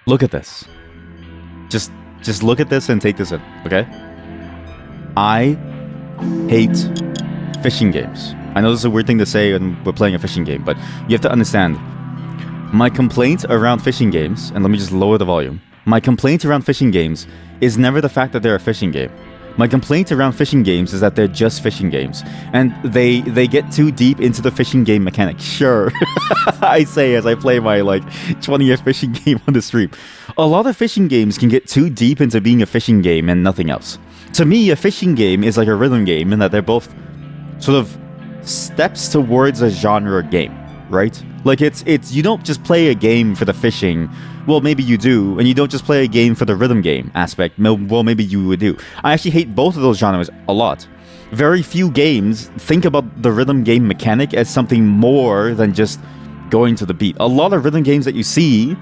Look at this. Just just look at this and take this in, okay? I hate fishing games. I know this is a weird thing to say when we're playing a fishing game, but you have to understand. My complaint around fishing games, and let me just lower the volume. My complaint around fishing games is never the fact that they're a fishing game. My complaint around fishing games is that they're just fishing games, and they get too deep into the fishing game mechanic. Sure, I say as I play my like 20th fishing game on the stream. A lot of fishing games can get too deep into being a fishing game and nothing else. To me, a fishing game is like a rhythm game in that they're both sort of steps towards a genre game, right? Like it's you don't just play a game for the fishing. Well, maybe you do, and you don't just play a game for the rhythm game aspect. Well, maybe you would do. I actually hate both of those genres a lot. Very few games think about the rhythm game mechanic as something more than just going to the beat. A lot of rhythm games that you see,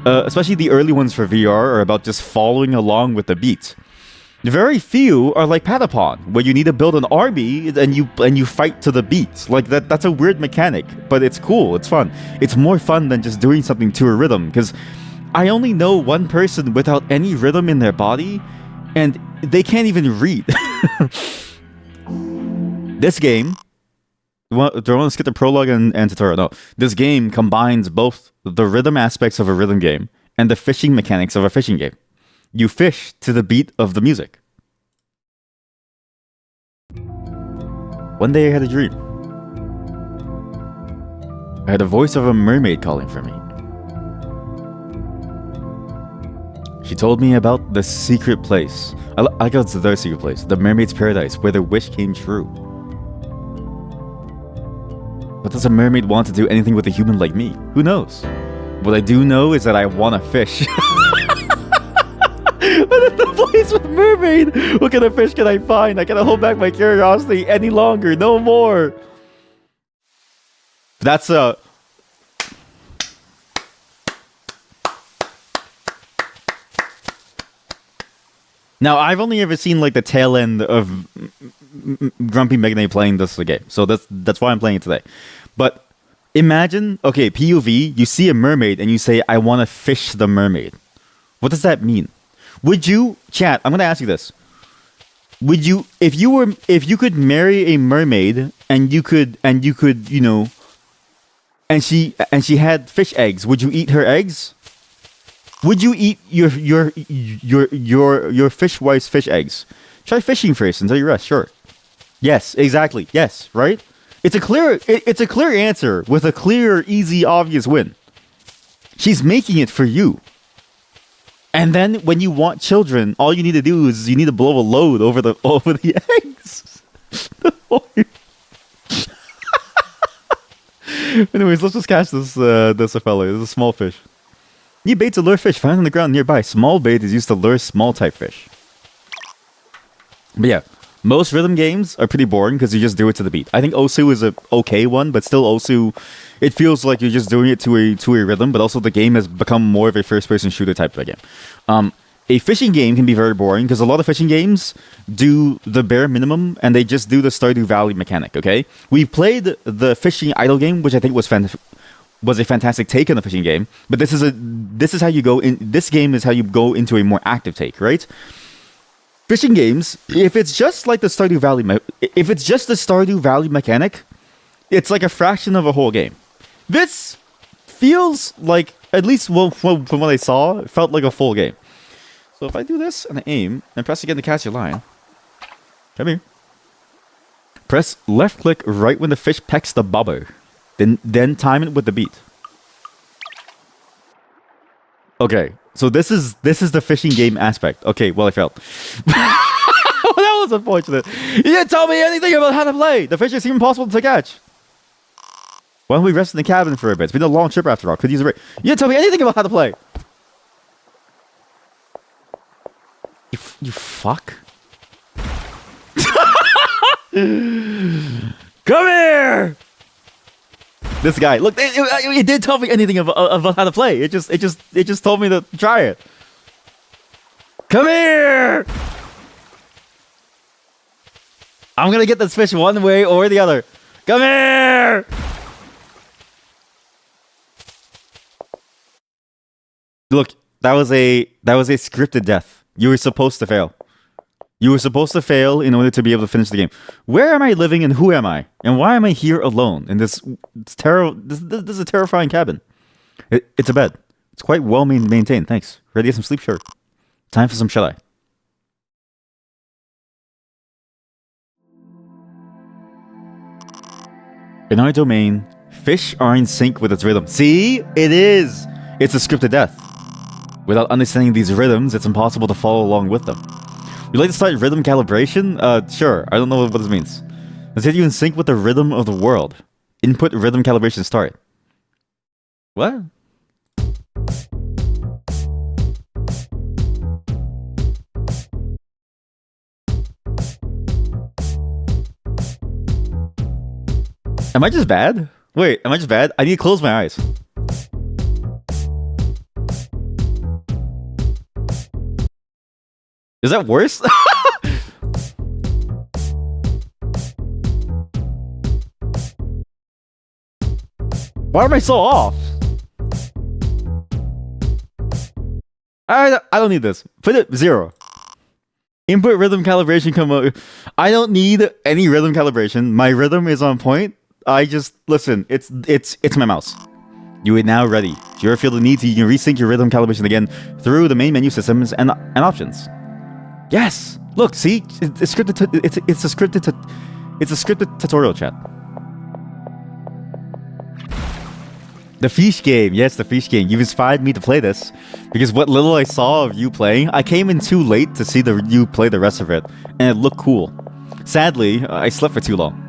especially the early ones for VR, are about just following along with the beat. Very few are like Patapon, where you need to build an army and you fight to the beat. Like that's a weird mechanic, but it's cool, it's fun. It's more fun than just doing something to a rhythm, because I only know one person without any rhythm in their body, and they can't even read. This game, do I want to skip the prologue and tutorial? No. This game combines both the rhythm aspects of a rhythm game and the fishing mechanics of a fishing game. You fish to the beat of the music. One day I had a dream. I had a voice of a mermaid calling for me. She told me about the secret place. I go to the secret place, the mermaid's paradise, where the wish came true. But does a mermaid want to do anything with a human like me? Who knows? What I do know is that I want to fish. But in the place with mermaid, what kind of fish can I find? I cannot hold back my curiosity any longer. No more. That's Now, I've only ever seen like the tail end of Grumpy Meganate playing this game, so that's why I'm playing it today. But imagine, okay, POV, you see a mermaid and you say, "I want to fish the mermaid." What does that mean? Would you, chat? I'm gonna ask you this: would you, if you could marry a mermaid and you could, you know, and she had fish eggs, would you eat her eggs? Would you eat your fish wife's fish eggs? Try fishing first until you rest. Sure. Yes, exactly. Yes, right. It's a clear answer with a clear, easy, obvious win. She's making it for you. And then when you want children, all you need to do is you need to blow a load over the eggs. Anyways, let's just catch this fella. It's a small fish. Need bait to lure fish found on the ground nearby. Small bait is used to lure small type fish. But yeah, most rhythm games are pretty boring because you just do it to the beat. I think Osu is a okay one, but still Osu, it feels like you're just doing it to a rhythm, but also the game has become more of a first-person shooter type of a game. A fishing game can be very boring because a lot of fishing games do the bare minimum and they just do the Stardew Valley mechanic, okay? We played the fishing idle game, which I think was a fantastic take on the fishing game, but this is how you go in. This game is how you go into a more active take, right? Fishing games, if it's just like the Stardew Valley, if it's just the Stardew Valley mechanic, it's like a fraction of a whole game. This feels like, at least from what I saw, it felt like a full game. So if I do this and I aim and press again to catch your line, come here. Press left click right when the fish pecks the bobber. Then time it with the beat. Okay, so this is the fishing game aspect. Okay, well I failed. That was unfortunate. You didn't tell me anything about how to play. The fish is even possible to catch. Why don't we rest in the cabin for a bit? It's been a long trip after all. Could use a break. You didn't tell me anything about how to play. You fuck. Come here. This guy, look, it did tell me anything about how to play. It just told me to try it. Come here! I'm gonna get this fish one way or the other. Come here! Look, That was a scripted death. You were supposed to fail. You were supposed to fail in order to be able to finish the game. Where am I living and who am I? And why am I here alone in this this is a terrifying cabin. It's a bed. It's quite well maintained. Thanks. Ready to get some sleep? Sure. Time for some shut-eye. In our domain, fish are in sync with its rhythm. See? It is! It's a scripted death. Without understanding these rhythms, it's impossible to follow along with them. You'd like to start rhythm calibration? Sure. I don't know what this means. Let's get you in sync with the rhythm of the world. Input rhythm calibration start. What? Am I just bad? Wait, am I just bad? I need to close my eyes. Is that worse? Why am I so off? I don't need this. Put it 0. Input rhythm calibration come up. I don't need any rhythm calibration. My rhythm is on point. I just listen. It's my mouse. You are now ready. If you ever feel the need to, you can resync your rhythm calibration again through the main menu systems and options. Yes. Look, see, it's scripted. It's a scripted tutorial chat. The fish game. Yes, the fish game. You've inspired me to play this because what little I saw of you playing, I came in too late to see you play the rest of it, and it looked cool. Sadly, I slept for too long.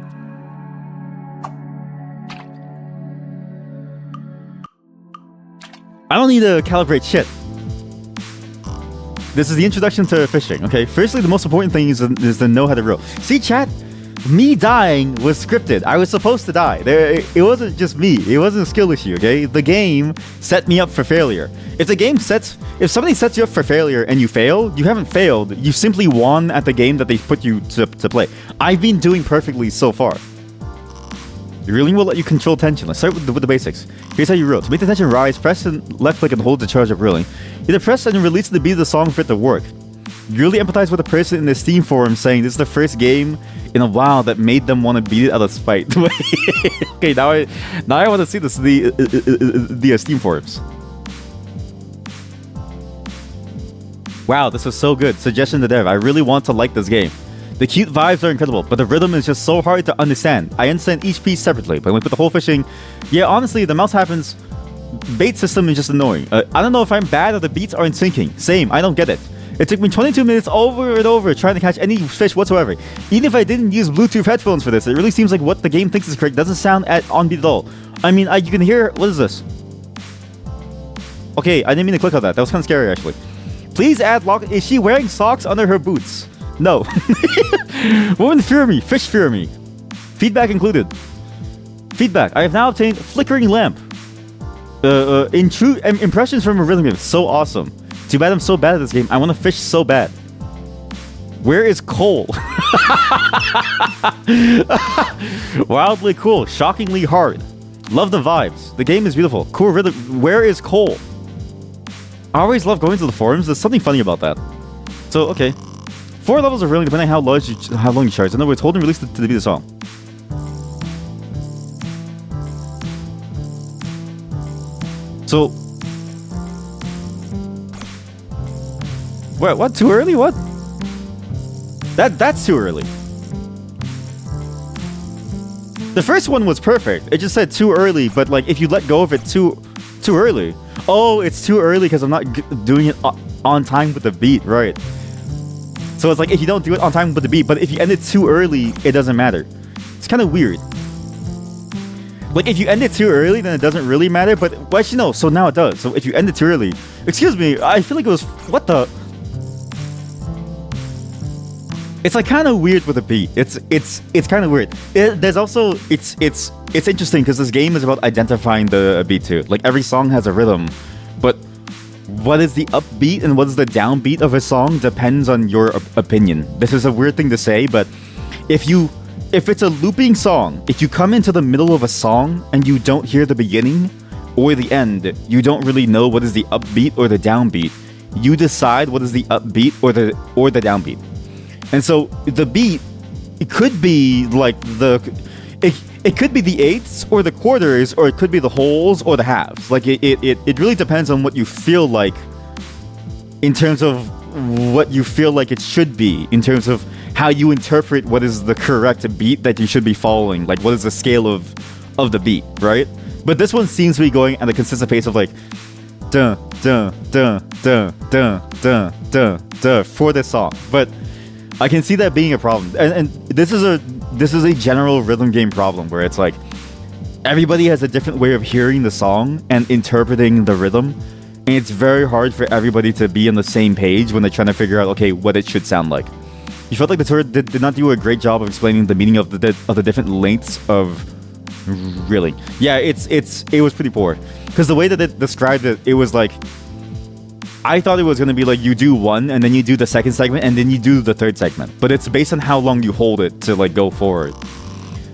I don't need to calibrate shit. This is the introduction to fishing, okay? Firstly, the most important thing is to know how to reel. See, chat? Me dying was scripted. I was supposed to die. It wasn't just me. It wasn't a skill issue, okay? The game set me up for failure. If somebody sets you up for failure and you fail, you haven't failed. You simply won at the game that they put you to play. I've been doing perfectly so far. Reeling will let you control tension. Let's start with the basics. Here's how you reel. To make the tension rise, press and left click and hold to charge up reeling. Either press and release the beat of the song for it to work. You really empathize with the person in the Steam forum saying this is the first game in a while that made them want to beat it out of spite. Okay, now I want to see this the Steam forums. Wow, this was so good. Suggestion to dev. I really want to like this game. The cute vibes are incredible, but the rhythm is just so hard to understand. I understand each piece separately, but when we put the whole fishing... Yeah, honestly, the mouse happens... Bait system is just annoying. I don't know if I'm bad or the beats aren't syncing. Same, I don't get it. It took me 22 minutes over and over trying to catch any fish whatsoever. Even if I didn't use Bluetooth headphones for this, it really seems like what the game thinks is correct doesn't sound on beat at all. I mean, you can hear... What is this? Okay, I didn't mean to click on that. That was kind of scary, actually. Please add lock... Is she wearing socks under her boots? No. Woman fear me. Fish fear me. Feedback included. Feedback. I have now obtained flickering lamp. Impressions from a rhythm game. So awesome. Too bad I'm so bad at this game. I want to fish so bad. Where is Cole? Wildly cool. Shockingly hard. Love the vibes. The game is beautiful. Cool rhythm. Where is Cole? I always love going to the forums. There's something funny about that. So, okay. 4 levels of reeling depending on how long you charge. In other words, hold and release to the beat of the song. So... What? Too early? What? That's too early. The first one was perfect. It just said too early, but like if you let go of it too early. Oh, it's too early because I'm not doing it on time with the beat, right? So it's like if you don't do it on time with the beat, but if you end it too early, it doesn't matter. It's kind of weird. Like if you end it too early, then it doesn't really matter. But well, actually no. So now it does. So if you end it too early, excuse me, I feel like it was what the. It's like kind of weird with a beat. It's kind of weird. There's also it's interesting because this game is about identifying the beat too. Like every song has a rhythm, but what is the upbeat and what is the downbeat of a song depends on your opinion. This is a weird thing to say, but if it's a looping song, if you come into the middle of a song and you don't hear the beginning, or the end, you don't really know what is the upbeat or the downbeat. You decide what is the upbeat or the downbeat. And so the beat, it could be like it could be the eighths or the quarters, or it could be the wholes or the halves. Like it really depends on what you feel like, in terms of what you feel like it should be, in terms of how you interpret what is the correct beat that you should be following. Like, what is the scale of the beat, right? But this one seems to be going at a consistent pace of like dun dun dun dun dun dun dun dun for this song. But I can see that being a problem, and this is a general rhythm game problem where it's like everybody has a different way of hearing the song and interpreting the rhythm, and it's very hard for everybody to be on the same page when they're trying to figure out, okay, what it should sound like. You felt like the tour did not do a great job of explaining the meaning of the different lengths of reeling. Yeah, it was pretty poor, because the way that it described it, it was like, I thought it was going to be like you do one and then you do the second segment and then you do the third segment, but it's based on how long you hold it to like go forward.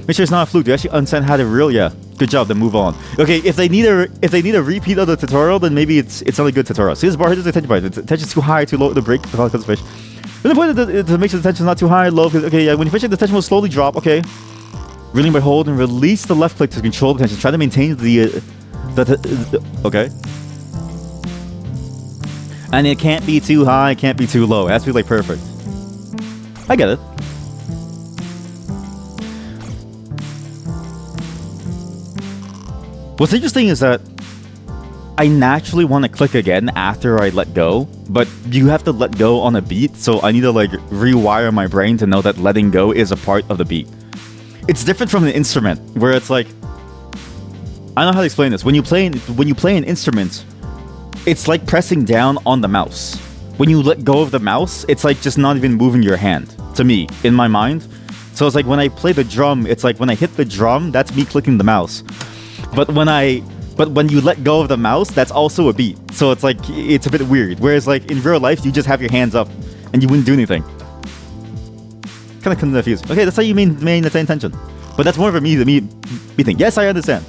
Make sure it's not a fluke. Do you actually understand how to reel? Yeah, good job. Then move on. Okay, if they need a repeat of the tutorial, then maybe it's not a good tutorial. See, this bar hits the attention bar. The tension's too high, too low. The break because of fish. But the point is to make sure the tension's not too high, low. Okay, yeah. When you fish it, the tension will slowly drop. Okay. Reeling by hold and release the left click to control the tension. Try to maintain the okay. And it can't be too high, it can't be too low. It has to be like perfect. I get it. What's interesting is that I naturally want to click again after I let go, but you have to let go on a beat, so I need to like rewire my brain to know that letting go is a part of the beat. It's different from an instrument where it's like, I don't know how to explain this. When you play an instrument, it's like pressing down on the mouse. When you let go of the mouse, it's like just not even moving your hand, to me, in my mind. So it's like when I play the drum, it's like when I hit the drum, that's me clicking the mouse. But when you let go of the mouse, that's also a beat. So it's like, it's a bit weird. Whereas like in real life, you just have your hands up and you wouldn't do anything. Kind of confused. Okay, that's how you maintain the tension. But that's more of a me thing. Yes, I understand.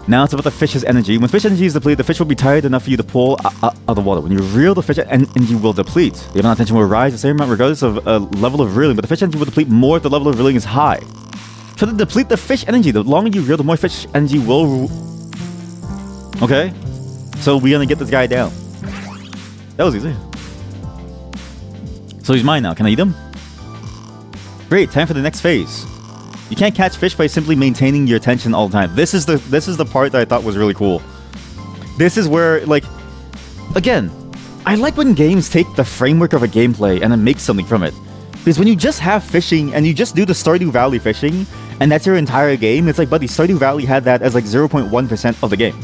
Now it's about the fish's energy. When fish energy is depleted, the fish will be tired enough for you to pull out of the water. When you reel, the fish energy will deplete. The amount of tension will rise the same amount regardless of level of reeling, but the fish energy will deplete more if the level of reeling is high. So to deplete the fish energy, the longer you reel, the more fish energy will... Okay. So we're gonna get this guy down. That was easy. So he's mine now. Can I eat him? Great, time for the next phase. You can't catch fish by simply maintaining your tension all the time. This is the part that I thought was really cool. This is where, like, again, I like when games take the framework of a gameplay and then make something from it. Because when you just have fishing and you just do the Stardew Valley fishing and that's your entire game, it's like, buddy, Stardew Valley had that as like 0.1% of the game.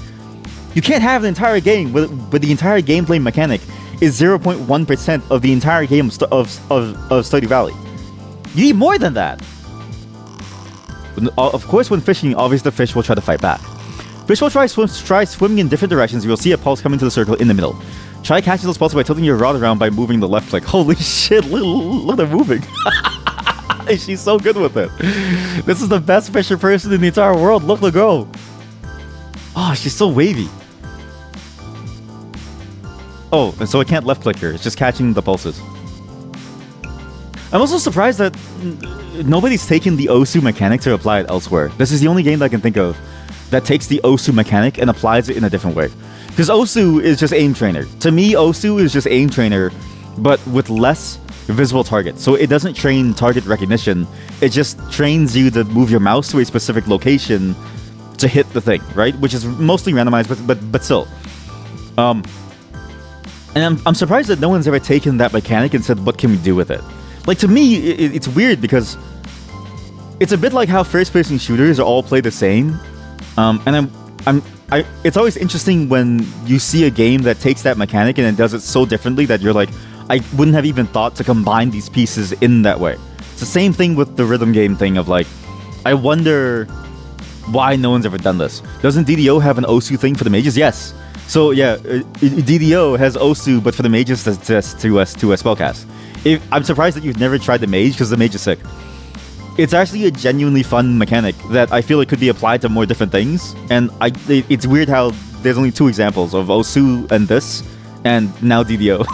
You can't have an entire game with the entire gameplay mechanic is 0.1% of the entire game of Stardew Valley. You need more than that. Of course, when fishing, obviously the fish will try to fight back. Fish will try swimming in different directions. You will see a pulse coming to the circle in the middle. Try catching those pulses by tilting your rod around by moving the left click. Holy shit, look at her moving. She's so good with it. This is the best fisher person in the entire world. Look, the girl. Oh, she's so wavy. Oh, and so I can't left click her. It's just catching the pulses. I'm also surprised that nobody's taken the Osu mechanic to apply it elsewhere. This is the only game that I can think of that takes the Osu mechanic and applies it in a different way. Because Osu is just aim trainer. To me, Osu is just aim trainer, but with less visible target. So it doesn't train target recognition. It just trains you to move your mouse to a specific location to hit the thing, right? Which is mostly randomized, but still. And I'm surprised that no one's ever taken that mechanic and said, what can we do with it? Like, to me, it's weird because it's a bit like how first-person shooters are all play the same. And it's always interesting when you see a game that takes that mechanic and then does it so differently that you're like, I wouldn't have even thought to combine these pieces in that way. It's the same thing with the rhythm game thing of like, I wonder why no one's ever done this. Doesn't DDO have an Osu thing for the mages? Yes. So yeah, DDO has Osu, but for the mages to spellcast. I'm surprised that you've never tried the mage because the mage is sick. It's actually a genuinely fun mechanic that I feel it could be applied to more different things. And it's weird how there's only 2 examples of Osu and this, and now DDO.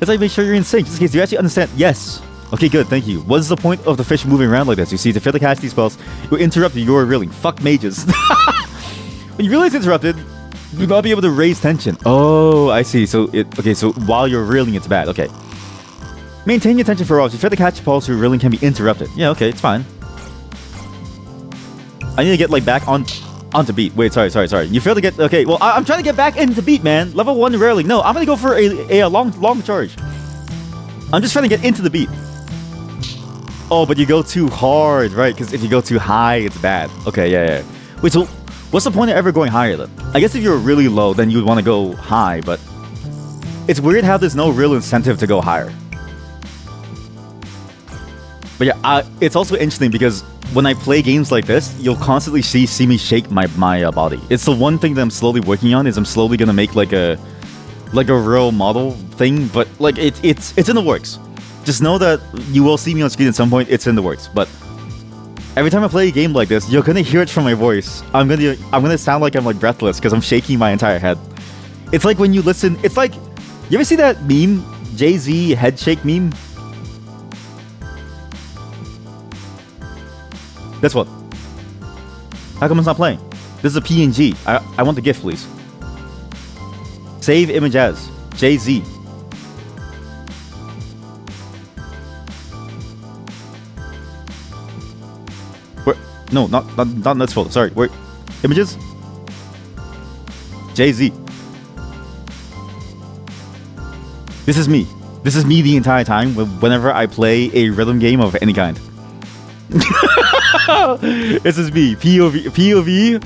It's like, make sure you're in sync, just in case you actually understand. Yes. Okay, good, thank you. What is the point of the fish moving around like this? You see, to fail to cast these spells, you interrupt your reeling. Fuck mages. When you realize interrupted, you will not be able to raise tension. Oh, I see. So so while you're reeling, it's bad. Okay. Maintain your tension for all. If you fail to catch a pulse, your reeling can be interrupted. Yeah, okay, it's fine. I need to get like back onto beat. Wait, sorry. You fail to get. Okay, well, I'm trying to get back into beat, man. Level 1 reeling. No, I'm gonna go for a long charge. I'm just trying to get into the beat. Oh, but you go too hard, right? Because if you go too high, it's bad. Okay, yeah. Wait, so what's the point of ever going higher then? I guess if you're really low, then you'd want to go high, but it's weird how there's no real incentive to go higher. But yeah, it's also interesting because when I play games like this, you'll constantly see me shake my body. It's the one thing that I'm slowly working on. Is I'm slowly gonna make like a real model thing, but like it's in the works. Just know that you will see me on screen at some point. It's in the works. But every time I play a game like this, you're gonna hear it from my voice. I'm gonna sound like I'm like breathless because I'm shaking my entire head. It's like when you listen. It's like, you ever see that meme, Jay-Z head shake meme? Guess what? How come it's not playing? This is a PNG. I want the GIF, please. Save image as Jay-Z. Where? No, not Nuts Photo. Sorry. Where? Images? Jay-Z. This is me. This is me the entire time whenever I play a rhythm game of any kind. This is me. POV.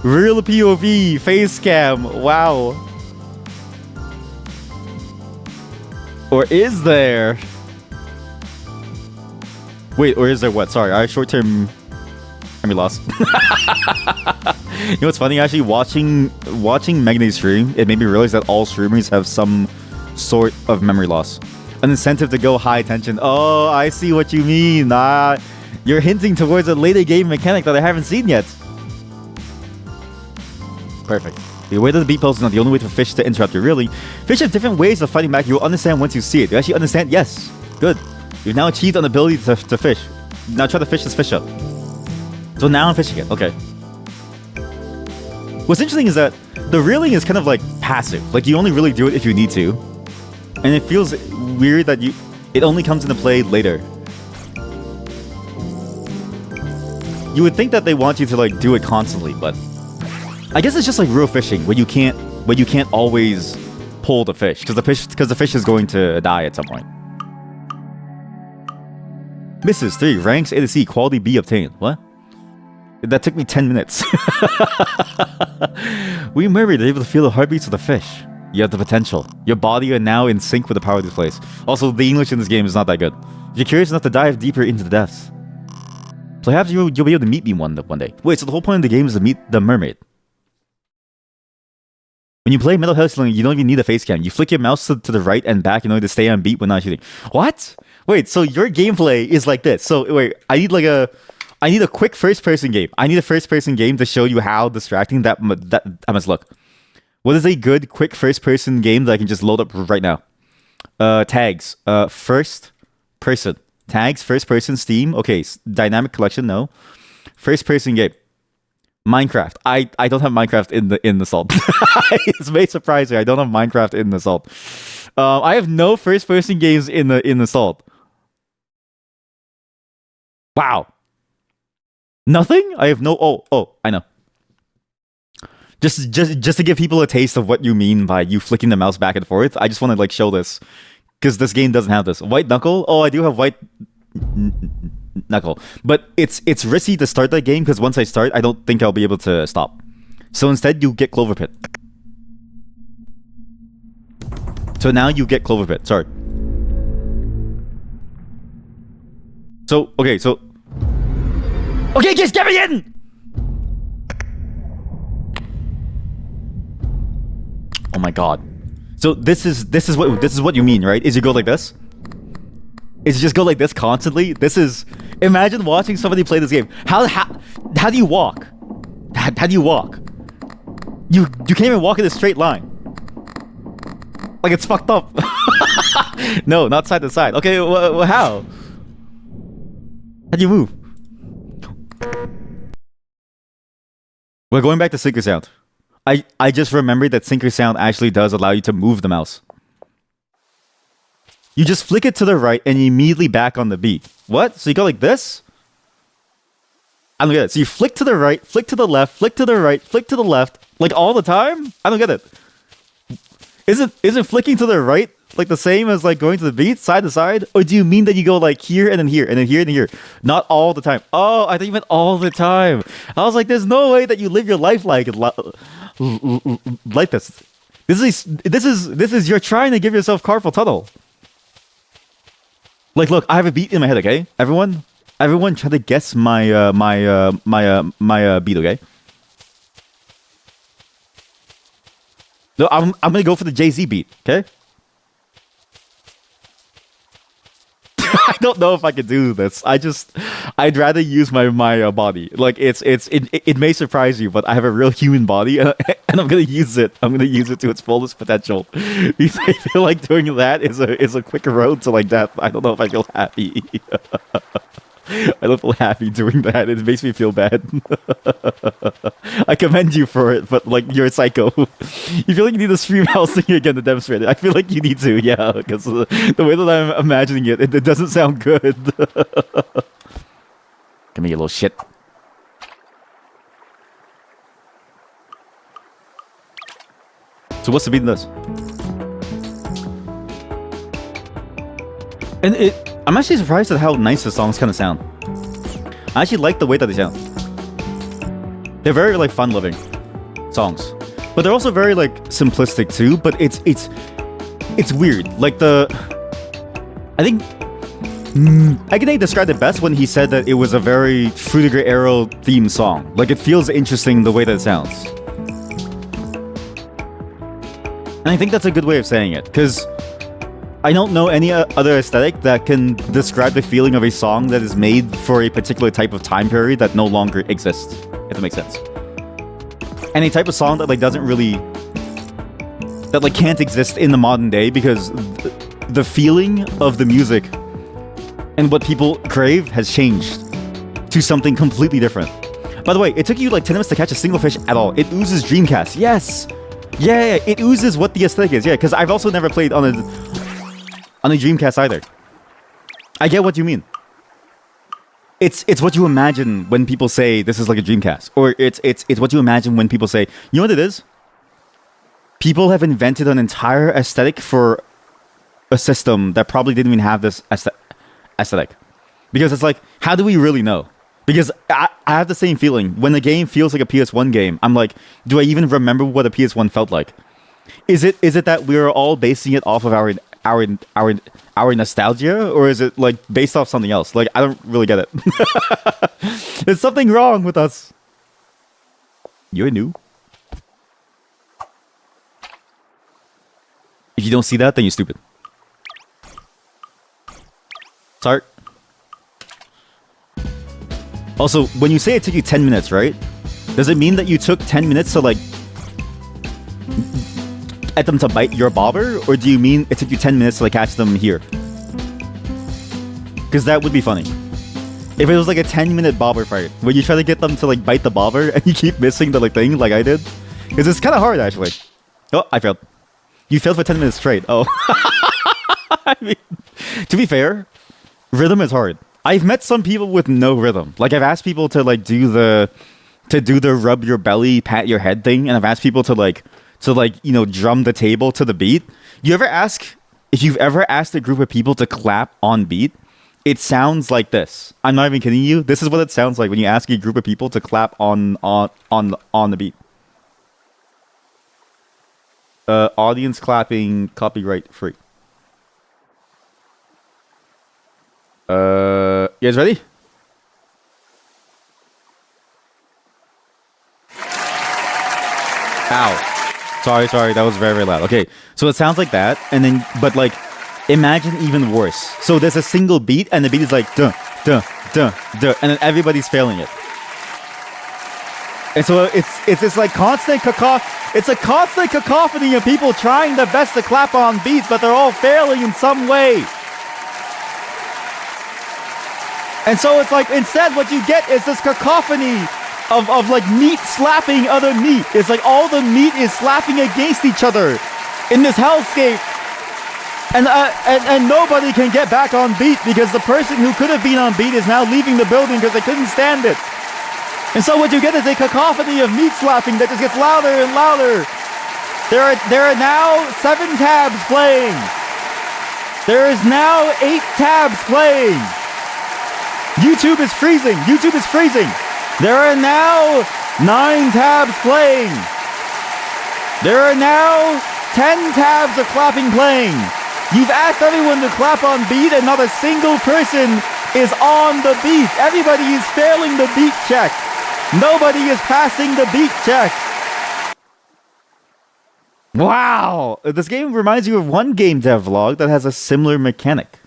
Real POV. Face cam. Wow. Or is there? Wait, or is there what? Sorry, I short-term memory loss. You know what's funny? Actually, watching Megane stream, it made me realize that all streamers have some sort of memory loss. An incentive to go high tension. Oh, I see what you mean. You're hinting towards a later game mechanic that I haven't seen yet. Perfect. The way that the beat pulse is not the only way for fish to interrupt you, really. Fish have different ways of fighting back. You'll understand once you see it. You actually understand? Yes. Good. You've now achieved an ability to fish. Now try to fish this fish up. So now I'm fishing it. Okay. What's interesting is that the reeling is kind of like passive. Like, you only really do it if you need to. And it feels weird that it only comes into play later. You would think that they want you to like do it constantly, but I guess it's just like real fishing where you can't always pull the fish because the fish is going to die at some point. Misses 3 ranks A to C, quality B obtained. What? That took me 10 minutes. We mermaid are able to feel the heartbeats of the fish. You have the potential. Your body are now in sync with the power of this place. Also, the English in this game is not that good. If you're curious enough to dive deeper into the depths, perhaps you'll be able to meet me one day. Wait, so the whole point of the game is to meet the mermaid. When you play Metal Hellsling, you don't even need a face cam. You flick your mouse to the right and back in order to stay on beat when not shooting. What? Wait, so your gameplay is like this. So wait, I need a quick first-person game. I need a first-person game to show you how distracting that must look. What is a good, quick first-person game that I can just load up right now? Tags. First person. Tags, first person, Steam. Okay, dynamic collection, no. First person game. Minecraft. I don't have Minecraft in the salt. It's very surprising. I don't have Minecraft in the salt. I have no first person games in the salt. Wow. Nothing? I have no. Oh, I know. Just to give people a taste of what you mean by you flicking the mouse back and forth, I just want to like show this because this game doesn't have this. White Knuckle? Oh, I do have White Knuckle, but it's risky to start that game because once I start, I don't think I'll be able to stop. So instead, you get Clover Pit. So now you get Clover Pit. Sorry. Okay, just get me in. Oh my god. So this is what you mean, right? Is you go like this? is just go like this constantly. This is imagine watching somebody play this game. How do you walk? How do you walk? You can't even walk in a straight line. Like it's fucked up. No, not side to side. Okay, how? How do you move? We're going back to synchro sound. I just remembered that synchro sound actually does allow you to move the mouse. You just flick it to the right and immediately back on the beat. What? So you go like this? I don't get it. So you flick to the right, flick to the left, flick to the right, flick to the left, like all the time? I don't get it. Isn't flicking to the right like the same as like going to the beat side to side? Or do you mean that you go like here and then here and then here and then here? Not all the time. Oh, I thought you meant all the time. I was like, there's no way that you live your life like this. This is you're trying to give yourself carpal tunnel. Like, look, I have a beat in my head, okay? Everyone try to guess my beat, okay? No, I'm gonna go for the Jay-Z beat, okay? I don't know if I can do this. I'd rather use my body. Like it may surprise you, but I have a real human body, and I'm gonna use it. I'm gonna use it to its fullest potential. Because I feel like doing that is a quicker road to like death. I don't know if I feel happy. I don't feel happy doing that. It makes me feel bad. I commend you for it, but like you're a psycho. You feel like you need to stream house thing again to demonstrate it. I feel like you need to, yeah, because the way that I'm imagining it doesn't sound good. Come here, you little shit. So what's the beat in this? And I'm actually surprised at how nice the songs kind of sound. I actually like the way that they sound. They're very like fun-loving songs, but they're also very like simplistic too. But it's weird. Like I think Agane described it best when he said that it was a very Fruitiger Arrow themed song. Like it feels interesting the way that it sounds, and I think that's a good way of saying it because I don't know any other aesthetic that can describe the feeling of a song that is made for a particular type of time period that no longer exists, if that makes sense. And a type of song that like doesn't really, that like can't exist in the modern day because the feeling of the music and what people crave has changed to something completely different. By the way, it took you like 10 minutes to catch a single fish at all. It oozes Dreamcast. Yes. Yeah, it oozes what the aesthetic is. Yeah, because I've also never played on a Dreamcast either. I get what you mean. It's what you imagine when people say this is like a Dreamcast, or it's what you imagine when people say, you know what it is? People have invented an entire aesthetic for a system that probably didn't even have this aesthetic, because it's like, how do we really know? Because I have the same feeling when the game feels like a PS1 game. I'm like, do I even remember what a PS1 felt like? Is it that we're all basing it off of our nostalgia, or is it like based off something else? Like I don't really get it. There's something wrong with us. You're new. If you don't see that, then you're stupid. Sorry. Also, when you say it took you 10 minutes, right? Does it mean that you took 10 minutes to like at them to bite your bobber, or do you mean it took you 10 minutes to like catch them here? Because that would be funny. If it was like a 10-minute bobber fight where you try to get them to like bite the bobber and you keep missing the like thing like I did. Because it's kind of hard actually. Oh, I failed. You failed for 10 minutes straight. Oh. I mean, to be fair, rhythm is hard. I've met some people with no rhythm. Like I've asked people to like do the rub your belly, pat your head thing, and I've asked people to like you know, drum the table to the beat. If you've ever asked a group of people to clap on beat, it sounds like this. I'm not even kidding you. This is what it sounds like when you ask a group of people to clap on the beat. Audience clapping, copyright free. You guys ready? Ow. Sorry, that was very, very loud. Okay, so it sounds like that, and then, but like, Imagine even worse. So there's a single beat, and the beat is like duh, duh, duh, duh, and then everybody's failing it. And so it's this like constant it's a constant cacophony of people trying their best to clap on beats, but they're all failing in some way. And so it's like, instead what you get is this cacophony of like meat slapping other meat. It's like all the meat is slapping against each other in this hellscape. And nobody can get back on beat because the person who could have been on beat is now leaving the building because they couldn't stand it. And so what you get is a cacophony of meat slapping that just gets louder and louder. There are now 7 tabs playing. There is now 8 tabs playing. YouTube is freezing. YouTube is freezing. There are now 9 tabs playing. There are now 10 tabs of clapping playing. You've asked everyone to clap on beat and not a single person is on the beat. Everybody is failing the beat check. Nobody is passing the beat check. Wow! This game reminds you of one game dev vlog that has a similar mechanic.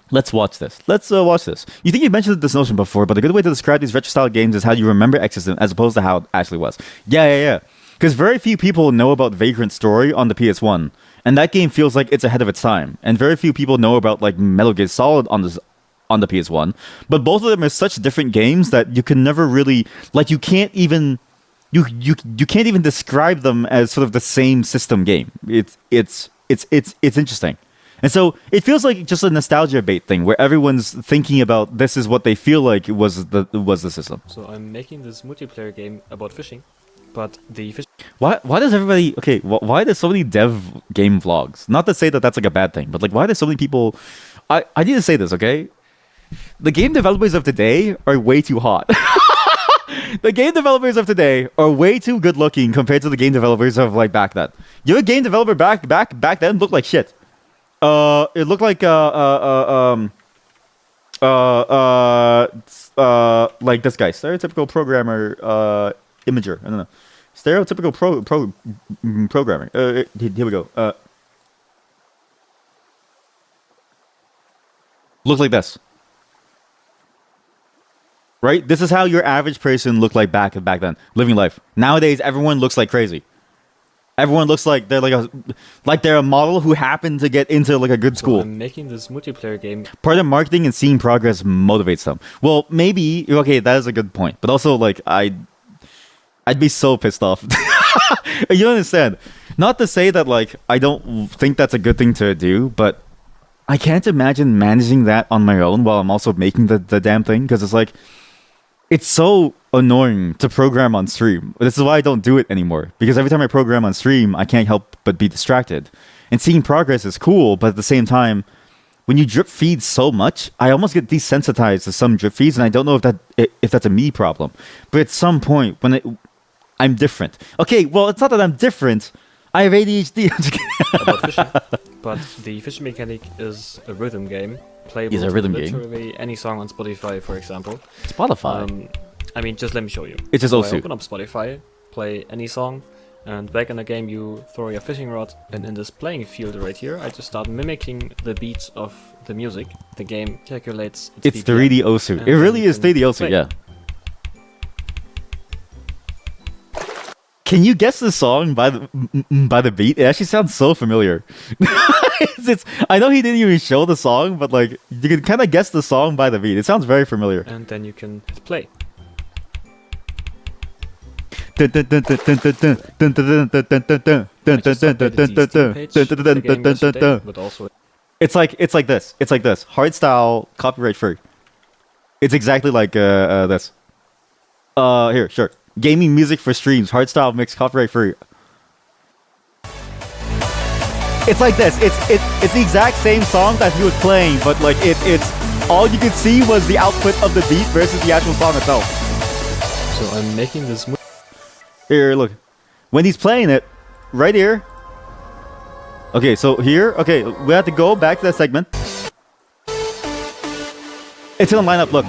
Let's watch this. Let's watch this. You think you mentioned this notion before, but a good way to describe these retro-style games is how you remember Exorcism as opposed to how it actually was. Yeah. Because very few people know about Vagrant Story on the PS1, and that game feels like it's ahead of its time. And very few people know about like Metal Gear Solid on the PS1, but both of them are such different games that you can never really like. You can't even describe them as sort of the same system game. It's interesting. And so it feels like just a nostalgia bait thing where everyone's thinking about this is what they feel like was the system. So I'm making this multiplayer game about fishing, but the fish. Why does everybody why there's so many dev game vlogs? Not to say that that's like a bad thing, but like why there's so many people. I need to say this, okay? The game developers of today are way too hot. The game developers of today are way too good looking compared to the game developers of like back then. Your game developer back then looked like shit. It looked like like this guy, stereotypical programmer, imager. I don't know, stereotypical programmer. Here we go. Look like this. Right? This is how your average person looked like back then, living life. Nowadays, everyone looks like crazy. Everyone looks like they're they're a model who happened to get into like a good school. So I'm making this multiplayer game. Part of marketing and seeing progress motivates them. Well, maybe okay, that is a good point. But also, like I'd be so pissed off. You understand? Not to say that like I don't think that's a good thing to do, but I can't imagine managing that on my own while I'm also making the damn thing, because it's like it's so annoying to program on stream. This is why I don't do it anymore, because every time I program on stream, I can't help but be distracted. And seeing progress is cool, but at the same time, when you drip feed so much, I almost get desensitized to some drip feeds, and I don't know if that's a me problem. But at some point, when I'm different. Okay, well, it's not that I'm different. I have ADHD. About fishing, but the fishing mechanic is a rhythm game. Playable It's a rhythm game. Literally any song on Spotify, for example. Spotify. I mean, just let me show you. It's just So I Osu. open up Spotify, play any song, and back in the game you throw your fishing rod, and in this playing field right here, I just start mimicking the beats of the music. The game calculates its It's BPM, 3D Osu. and It really then is you can 3D Osu, play. yeah. Can you guess the song by the beat? It actually sounds so familiar. I know he didn't even show the song, but like you can kind of guess the song by the beat. It sounds very familiar. And then you can hit play. But also It's like this. It's like this. Hardstyle, copyright free. It's exactly like this. Here, sure. Gaming music for streams. Hardstyle mix, copyright free. It's like this. It's the exact same song that he was playing, but like it's all you could see was the output of the beat versus the actual song itself. So I'm making this. Here, look. When he's playing it, right here. Okay, so here, okay, we have to go back to that segment. It's gonna line up. Look.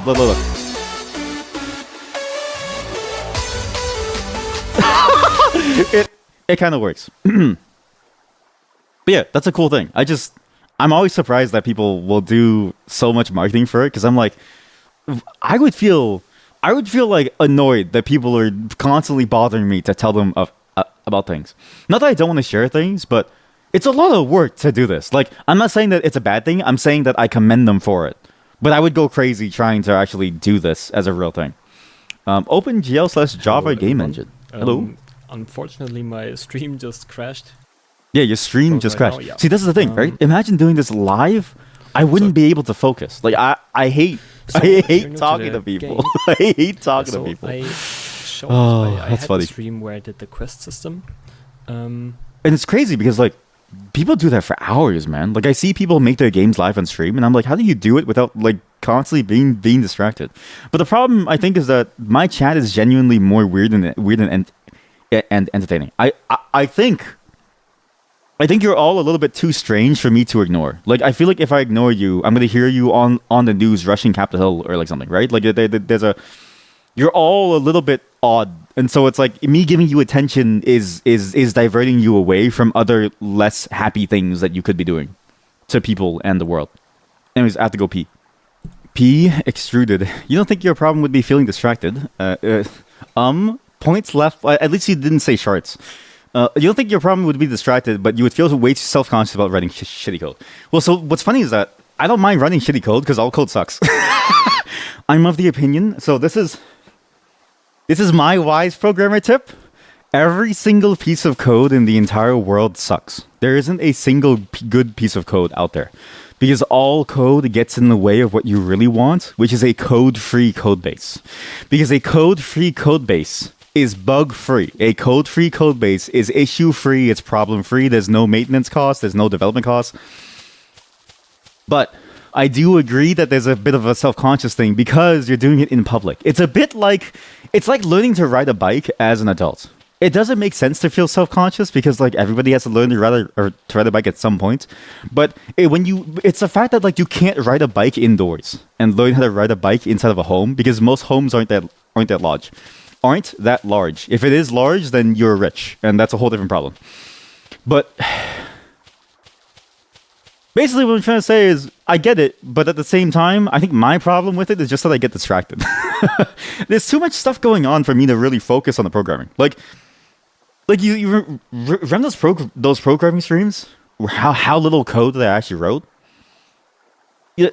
It kind of works. But yeah, that's a cool thing. I'm always surprised that people will do so much marketing for it because I'm like, I would feel like annoyed that people are constantly bothering me to tell them about things. Not that I don't want to share things, but it's a lot of work to do this. Like, I'm not saying that it's a bad thing. I'm saying that I commend them for it. But I would go crazy trying to actually do this as a real thing. OpenGL/Java game engine. Hello. Unfortunately, my stream just crashed. Yeah, your stream just crashed. Now, yeah. See, this is the thing, right? Imagine doing this live. I wouldn't be able to focus. Like, I hate talking to people. I hate talking to people. I showed, Oh, I that's had funny. a stream where I did the quest system. And it's crazy because, like, people do that for hours, man. Like, I see people make their games live on stream, and I'm like, how do you do it without, like, constantly being distracted? But the problem, I think, is that my chat is genuinely more weird and entertaining. I think you're all a little bit too strange for me to ignore. Like, I feel like if I ignore you, I'm gonna hear you on the news rushing Capitol Hill or like something, right? Like, you're all a little bit odd, and so it's like me giving you attention is diverting you away from other less happy things that you could be doing to people and the world. Anyways, I have to go pee. P extruded. You don't think your problem would be feeling distracted? Points left. At least you didn't say shorts. You don't think your problem would be distracted, but you would feel way too self-conscious about writing shitty code. Well, so what's funny is that I don't mind running shitty code because all code sucks. I'm of the opinion. So this is my wise programmer tip. Every single piece of code in the entire world sucks. There isn't a single good piece of code out there. Because all code gets in the way of what you really want, which is a code-free code base. Because a code-free code base is bug-free. A code-free code base is issue-free, it's problem-free, there's no maintenance cost, there's no development cost. But I do agree that there's a bit of a self-conscious thing because you're doing it in public. It's like learning to ride a bike as an adult. It doesn't make sense to feel self-conscious because like everybody has to learn to ride a bike at some point. But it's the fact that like you can't ride a bike indoors and learn how to ride a bike inside of a home because most homes aren't that large. If it is large, then you're rich, and that's a whole different problem. But basically what I'm trying to say is I get it, but at the same time, I think my problem with it is just that I get distracted. There's too much stuff going on for me to really focus on the programming. Like you remember those programming streams? How little code that I actually wrote? Yeah,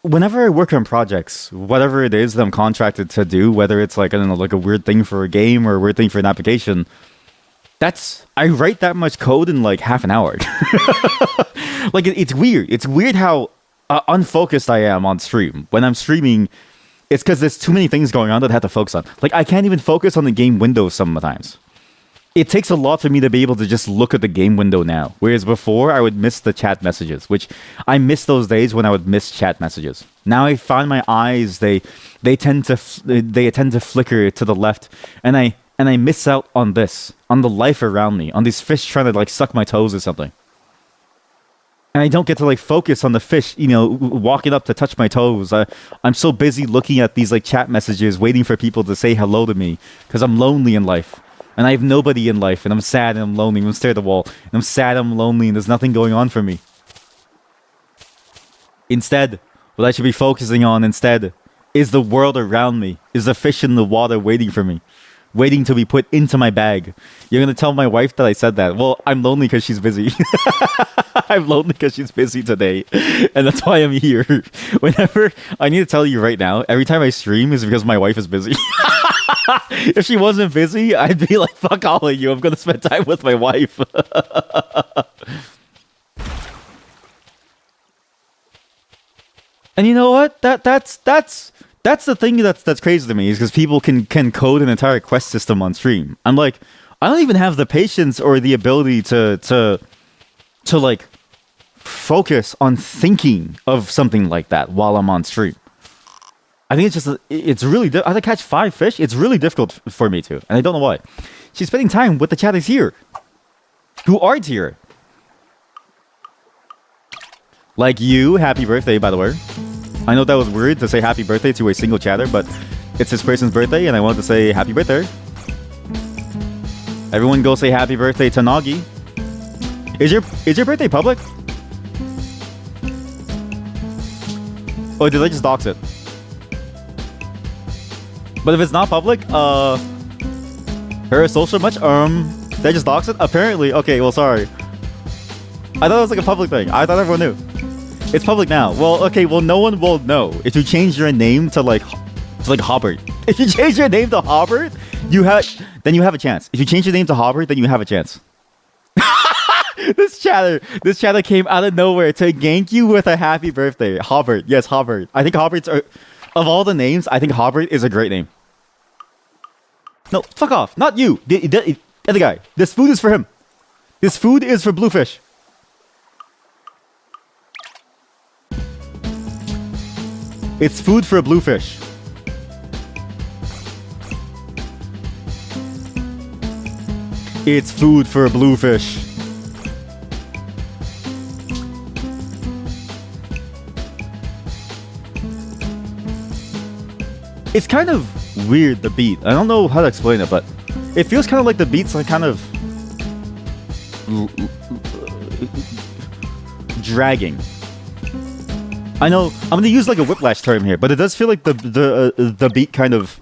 whenever I work on projects, whatever it is that I'm contracted to do, whether it's like, I don't know, like a weird thing for a game or a weird thing for an application, I write that much code in like half an hour. Like, it's weird. It's weird how unfocused I am on stream. When I'm streaming, it's because there's too many things going on that I have to focus on. Like, I can't even focus on the game window sometimes. It takes a lot for me to be able to just look at the game window now. Whereas before, I would miss the chat messages, which I miss those days when I would miss chat messages. Now I find my eyes, they tend to flicker to the left, and I miss out on the life around me, on these fish trying to like suck my toes or something. And I don't get to like focus on the fish, walking up to touch my toes. I'm so busy looking at these like chat messages, waiting for people to say hello to me because I'm lonely in life. And I have nobody in life, and I'm sad and I'm lonely. I'm staring at the wall, and I'm sad, I'm lonely, and there's nothing going on for me. Instead, what I should be focusing on instead is the world around me, is the fish in the water waiting for me, waiting to be put into my bag. You're going to tell my wife that I said that. Well, I'm lonely because she's busy. I'm lonely because she's busy today, and that's why I'm here. Whenever, I need to tell you right now, every time I stream is because my wife is busy. If she wasn't busy, I'd be like, fuck all of you. I'm going to spend time with my wife. And you know what? That's the thing that's crazy to me is because people can code an entire quest system on stream. I'm like, I don't even have the patience or the ability to like focus on thinking of something like that while I'm on stream. I think it's really I have to catch 5 fish. It's really difficult for me to, and I don't know why. She's spending time with the chatters here, who aren't here. Like you, happy birthday, by the way. I know that was weird to say happy birthday to a single chatter, but it's this person's birthday, and I wanted to say happy birthday. Everyone go say happy birthday to Nagi. Is your birthday public? Or did I just dox it? But if it's not public, her social much? Did I just dox it? Apparently. Okay, well, sorry. I thought it was like a public thing. I thought everyone knew. It's public now. Well, okay, well, no one will know if you change your name to like Hobbert. If you change your name to Hobbert, then you have a chance. If you change your name to Hobbert, then you have a chance. This chatter came out of nowhere to gank you with a happy birthday. Hobbert. Yes, Hobbert. I think Hobbert's of all the names, I think Hobbert is a great name. No, fuck off. Not you. The other guy. This food is for him. This food is for Bluefish. It's food for a Bluefish. It's food for a Bluefish. It's kind of weird, the beat. I don't know how to explain it, but it feels kind of like the beats are kind of dragging. I know I'm gonna use like a whiplash term here, but it does feel like the beat kind of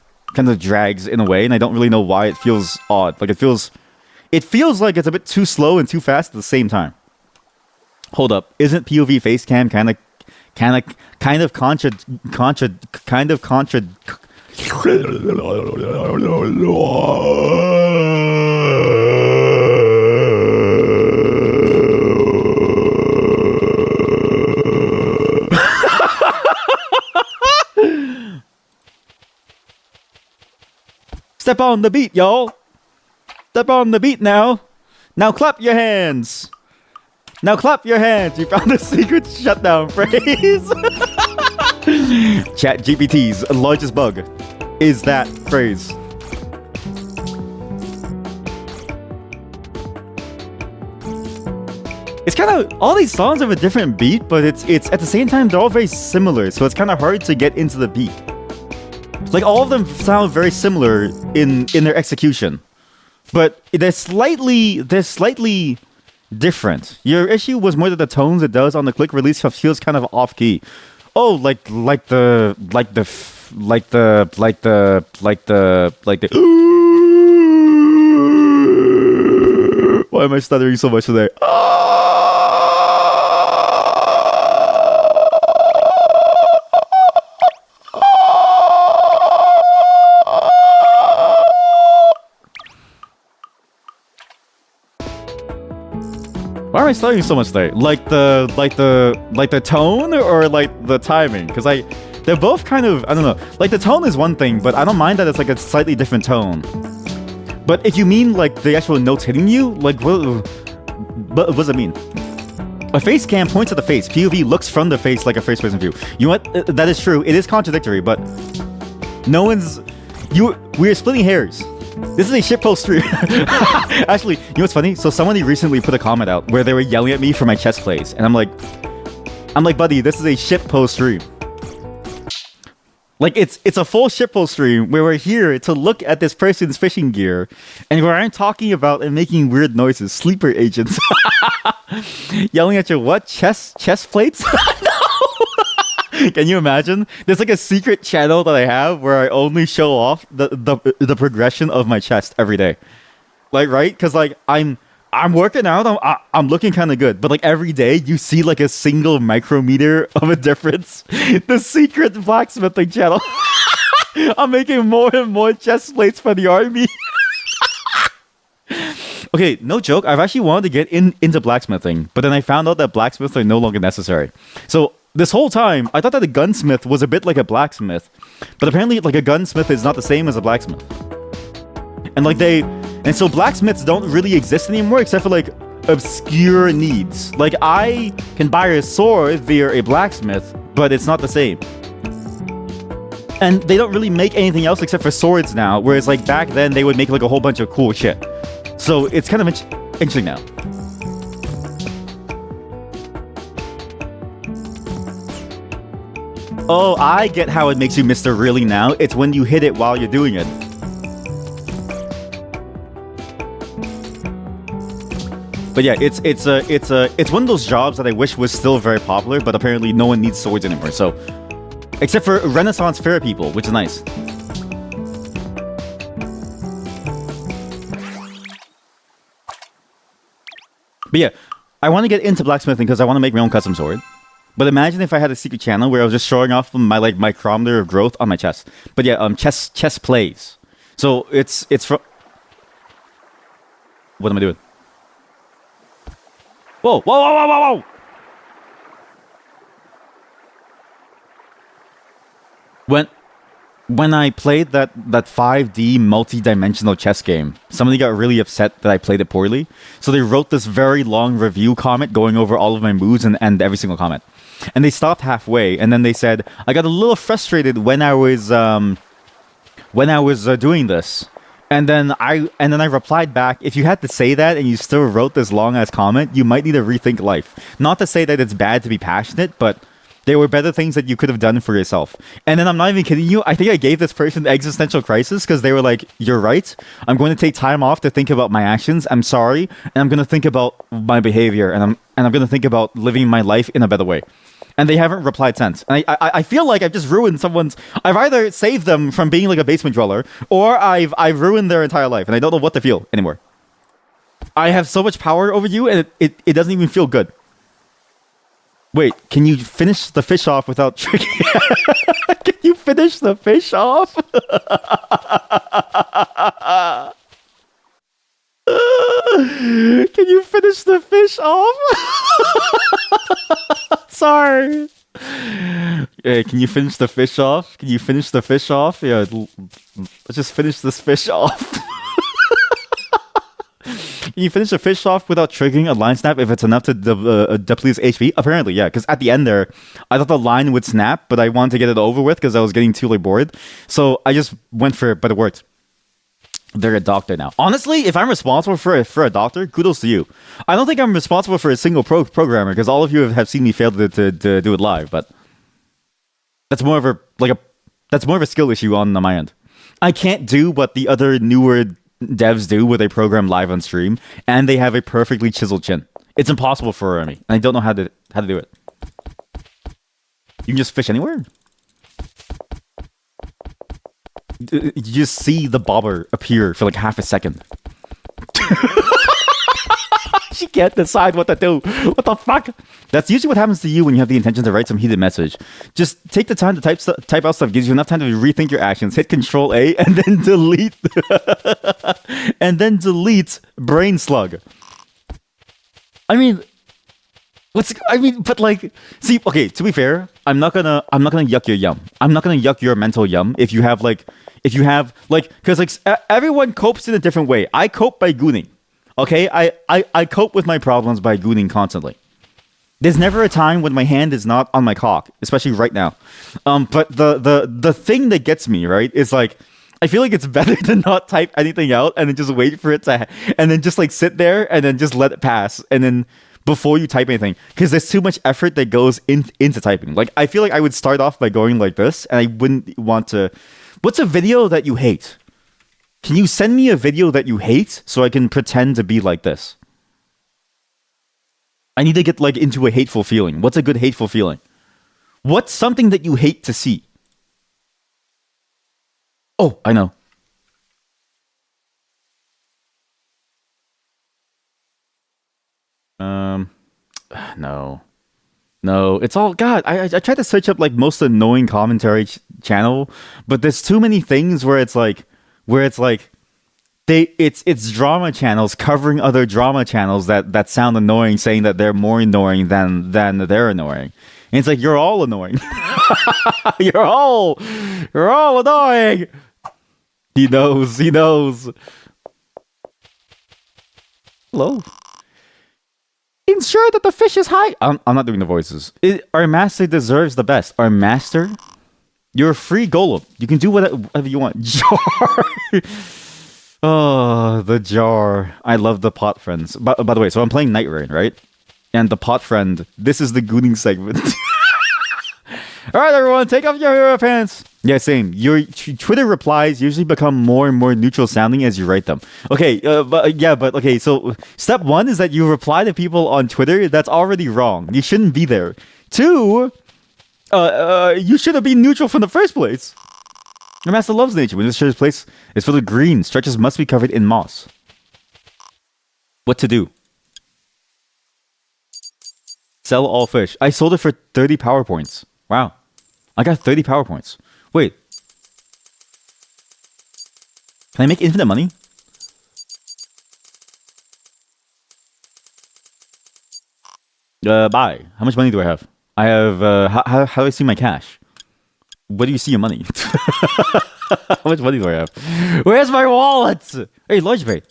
drags in a way, and I don't really know why it feels odd. Like it feels like it's a bit too slow and too fast at the same time. Hold up, isn't POV face cam kind of contra? Step on the beat, y'all. Step on the beat now. Now clap your hands. Now clap your hands. You found the secret shutdown phrase. ChatGPT's largest bug is that phrase. It's kind of, all these songs have a different beat, but it's at the same time they're all very similar, so it's kind of hard to get into the beat. Like all of them sound very similar in their execution, but they're slightly different. Your issue was more that the tones it does on the quick release feels kind of off key. Oh, like the Why am I stuttering so much today? Why am I stuttering so much today? Like the tone or like the timing? Because they're both kind of, I don't know. Like the tone is one thing, but I don't mind that it's like a slightly different tone. But if you mean like the actual notes hitting you, like what does it mean? A face cam points at the face. POV looks from the face like a first-person view. You know what? That is true. It is contradictory, but we're splitting hairs. This is a shitpost stream. Actually, you know what's funny? So somebody recently put a comment out where they were yelling at me for my chess plays, and I'm like, buddy, this is a shitpost stream. Like it's a full shitpost stream where we're here to look at this person's fishing gear, and where I'm talking about and making weird noises. Sleeper agents yelling at your what? Chess plates? No. Can you imagine? There's like a secret channel that I have where I only show off the progression of my chest every day. Like, right? Because like I'm working out, I'm looking kind of good, but like every day you see like a single micrometer of a difference. The secret blacksmithing channel. I'm making more and more chest plates for the army. Okay, no joke. I've actually wanted to get into blacksmithing, but then I found out that blacksmiths are no longer necessary. So this whole time, I thought that a gunsmith was a bit like a blacksmith, but apparently, like a gunsmith is not the same as a blacksmith. And so blacksmiths don't really exist anymore, except for like obscure needs. Like I can buy a sword via a blacksmith, but it's not the same. And they don't really make anything else except for swords now, whereas like back then they would make like a whole bunch of cool shit. So it's kind of interesting now. Oh, I get how it makes you Mr. Really now. It's when you hit it while you're doing it. But yeah, it's one of those jobs that I wish was still very popular, but apparently no one needs swords anymore. So, except for Renaissance fair people, which is nice. But yeah, I want to get into blacksmithing because I want to make my own custom sword. But imagine if I had a secret channel where I was just showing off my like micrometer of growth on my chest. But yeah, chess plays. So it's from. What am I doing? Whoa! Whoa! Whoa! Whoa! Whoa! Whoa! When I played that 5D multi-dimensional chess game, somebody got really upset that I played it poorly. So they wrote this very long review comment going over all of my moves and every single comment. And they stopped halfway, and then they said, I got a little frustrated when I was doing this. And then I replied back, if you had to say that and you still wrote this long ass comment, you might need to rethink life. Not to say that it's bad to be passionate, but there were better things that you could have done for yourself. And then I'm not even kidding you, I think I gave this person the existential crisis because they were like, you're right. I'm going to take time off to think about my actions. I'm sorry. And I'm going to think about my behavior. And I'm going to think about living my life in a better way. And they haven't replied since. And I feel like I've just ruined someone's. I've either saved them from being like a basement dweller, or I've ruined their entire life, and I don't know what to feel anymore. I have so much power over you, and it doesn't even feel good. Wait, can you finish the fish off without tricking? Can you finish the fish off? Can you finish the fish off? Sorry. Yeah, can you finish the fish off? Can you finish the fish off? Yeah, let's just finish this fish off. Can you finish the fish off without triggering a line snap if it's enough to deplete his HP? Apparently, yeah, because at the end there, I thought the line would snap, but I wanted to get it over with because I was getting too like bored. So I just went for it, but it worked. They're a doctor now. Honestly, if I'm responsible for a doctor, kudos to you. I don't think I'm responsible for a single programmer because all of you have seen me fail to do it live, but that's more of a skill issue on my end. I can't do what the other newer devs do where they program live on stream and they have a perfectly chiseled chin. It's impossible for me, and I don't know how to do it. You can just fish anywhere. You just see the bobber appear for like half a second. She can't decide what to do. What the fuck? That's usually what happens to you when you have the intention to write some heated message. Just take the time to type out stuff. Gives you enough time to rethink your actions. Hit Control A and then delete. And then delete Brain Slug. I mean, but like, see, okay, to be fair, I'm not gonna yuck your yum. I'm not gonna yuck your mental yum if you have, because like everyone copes in a different way. I cope by gooning. Okay, I cope with my problems by gooning constantly. There's never a time when my hand is not on my cock, especially right now. But the thing that gets me, right, is like, I feel like it's better to not type anything out and then just wait for it to, and then just like sit there and then just let it pass, and then before you type anything, because there's too much effort that goes into typing. Like, I feel like I would start off by going like this, and I wouldn't want to. What's a video that you hate? Can you send me a video that you hate so I can pretend to be like this? I need to get like into a hateful feeling. What's a good hateful feeling? What's something that you hate to see? Oh, I know. No, it's all God. I tried to search up like most annoying commentary channel, but there's too many things where it's like it's drama channels covering other drama channels that sound annoying, saying that they're more annoying than they're annoying. And it's like, you're all annoying. you're all annoying. He knows. Hello. Ensure that the fish is high. I'm not doing the voices. Our master deserves the best. Our master, you're a free golem. You can do whatever you want. Jar. Oh, the jar. I love the pot friends. By the way, so I'm playing Night Rain, right? And the pot friend. This is the gooning segment. All right, everyone, take off your hero pants. Yeah, same. Your Twitter replies usually become more and more neutral sounding as you write them. Okay, but okay. So step one is that you reply to people on Twitter. That's already wrong. You shouldn't be there. Two, you should have been neutral from the first place. Your master loves nature. When this place is filled with green, stretches must be covered in moss. What to do? Sell all fish. I sold it for 30 power points. Wow. I got 30 power points. Wait. Can I make infinite money? Buy. How much money do I have? I have, how do I see my cash? Where do you see your money? How much money do I have? Where's my wallet? Hey, Lodge Bay.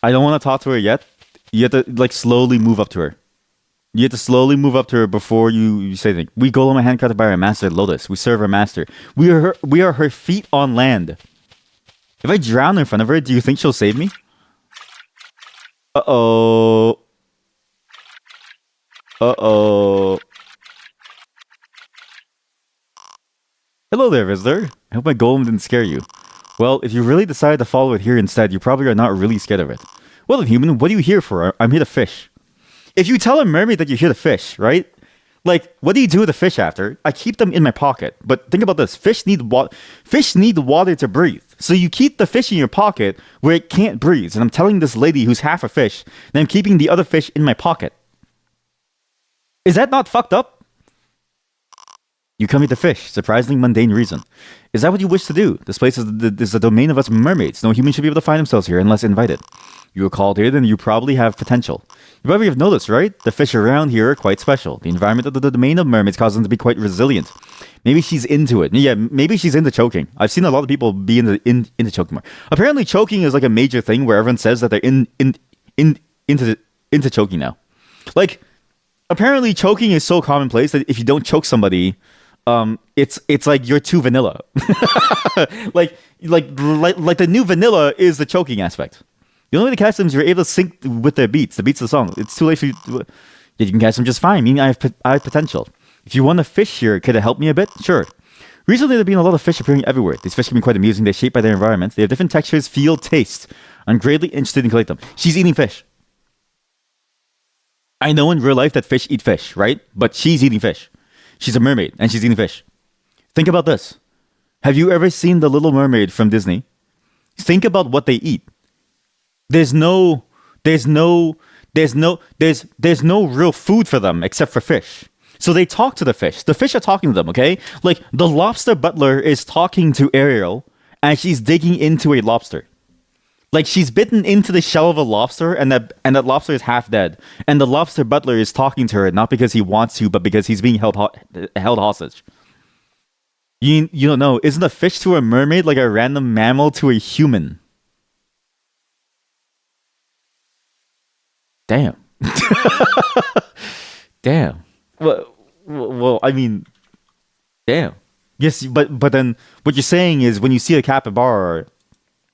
I don't want to talk to her yet. You have to, like, slowly move up to her. You have to slowly move up to her before you say anything. We golem a hand cut by our master, Lotus. We serve our master. We are her feet on land. If I drown in front of her, do you think she'll save me? Uh-oh. Uh-oh. Hello there, visitor. I hope my golem didn't scare you. Well, if you really decided to follow it here instead, you probably are not really scared of it. Well, human, what are you here for? I'm here to fish. If you tell a mermaid that you're here to fish, right? Like, what do you do with the fish after? I keep them in my pocket. But think about this. Fish need water to breathe. So you keep the fish in your pocket where it can't breathe. And I'm telling this lady who's half a fish that I'm keeping the other fish in my pocket. Is that not fucked up? You come here to fish. Surprisingly mundane reason. Is that what you wish to do? This place is the domain of us mermaids. No human should be able to find themselves here unless invited. You were called here, then you probably have potential. You probably have noticed, right? The fish around here are quite special. The environment of the domain of mermaids causes them to be quite resilient. Maybe she's into it. Yeah, maybe she's into choking. I've seen a lot of people be into choking more. Apparently, choking is like a major thing where everyone says that they're into choking now. Like, apparently, choking is so commonplace that if you don't choke somebody, it's like you're too vanilla. like the new vanilla is the choking aspect. The only way to catch them is you're able to sync with their beats, the beats of the song. It's too late for you. Yeah, you can catch them just fine, meaning I have potential. If you want to fish here, could it help me a bit? Sure. Recently, there have been a lot of fish appearing everywhere. These fish can be quite amusing. They're shaped by their environment. They have different textures, feel, taste. I'm greatly interested in collecting them. She's eating fish. I know in real life that fish eat fish, right? But she's eating fish. She's a mermaid, and she's eating fish. Think about this. Have you ever seen The Little Mermaid from Disney? Think about what they eat. There's no real food for them except for fish. So they talk to the fish. The fish are talking to them, okay? Like, the lobster butler is talking to Ariel as she's digging into a lobster. Like, she's bitten into the shell of a lobster, and that lobster is half dead. And the lobster butler is talking to her, not because he wants to, but because he's being held hostage. You don't know. Isn't a fish to a mermaid like a random mammal to a human? Damn. Damn. Well, I mean, damn. Yes, but then what you're saying is when you see a capybara,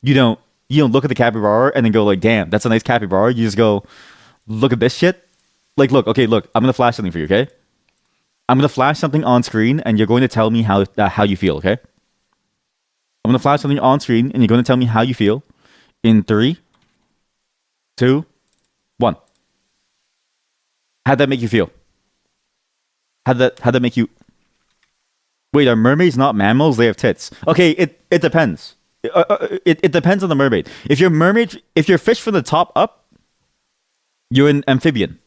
you don't look at the capybara and then go like, damn, that's a nice capybara. You just go, look at this shit. Like, look, I'm gonna flash something for you, okay? I'm gonna flash something on screen and you're going to tell me how you feel, okay? I'm gonna flash something on screen and you're going to tell me how you feel in 3, 2, 1. How'd that make you feel? How'd that make you... Wait, are mermaids not mammals? They have tits. Okay, it depends. It depends on the mermaid. If you're fish from the top up, you're an amphibian.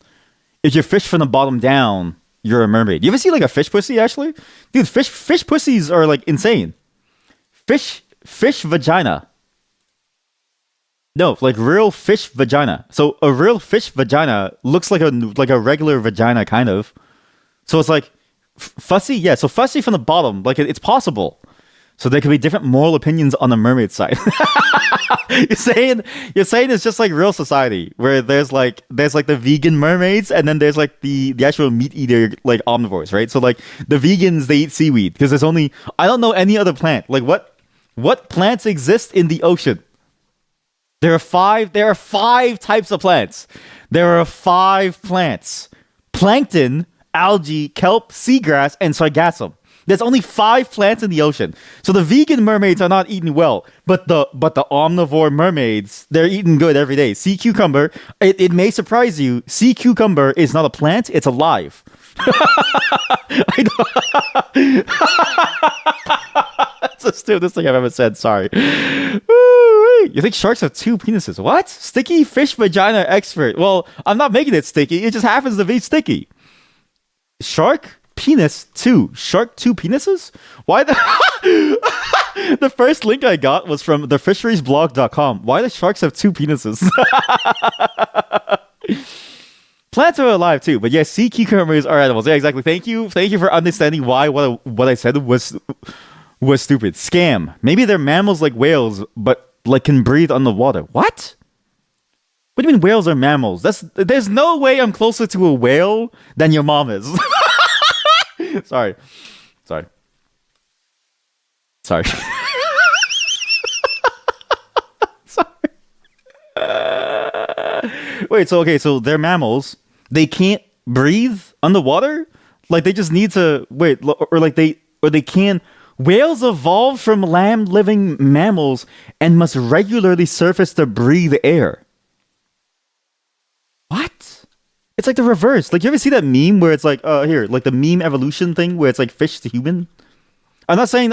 If you're fish from the bottom down, you're a mermaid. You ever see like a fish pussy, actually? Dude, fish pussies are like insane. Fish vagina. No, like real fish vagina. So a real fish vagina looks like a regular vagina, kind of. So it's like fussy, yeah. So fussy from the bottom, like it's possible. So there could be different moral opinions on the mermaid side. You're saying it's just like real society where there's like the vegan mermaids and then there's like the actual meat eater like omnivores, right? So like the vegans, they eat seaweed because I don't know any other plant. Like what plants exist in the ocean? There are five types of plants. There are 5 plants. Plankton algae, kelp, seagrass, and sargassum. There's only 5 plants in the ocean. So the vegan mermaids are not eating well, but the omnivore mermaids, they're eating good every day. Sea cucumber, it may surprise you, sea cucumber is not a plant, it's alive. I know. That's the stupidest thing I've ever said, sorry. Woo-wee. You think sharks have 2 penises? What? Sticky fish vagina expert. Well, I'm not making it sticky, it just happens to be sticky. Shark? Penis 2. Shark 2 penises? Why the... The first link I got was from thefisheriesblog.com. Why do sharks have 2 penises? Plants are alive too, but yes, sea cucumbers are animals. Yeah, exactly. Thank you for understanding why what I said was stupid. Scam. Maybe they're mammals like whales, but like can breathe underwater. What? What do you mean whales are mammals? There's no way I'm closer to a whale than your mom is. Sorry. Sorry. Wait, so they're mammals. They can't breathe underwater? Like they just need to they can. Whales evolved from land-living mammals and must regularly surface to breathe air. What? It's like the reverse. Like, you ever see that meme where it's like, like the meme evolution thing where it's like fish to human? I'm not saying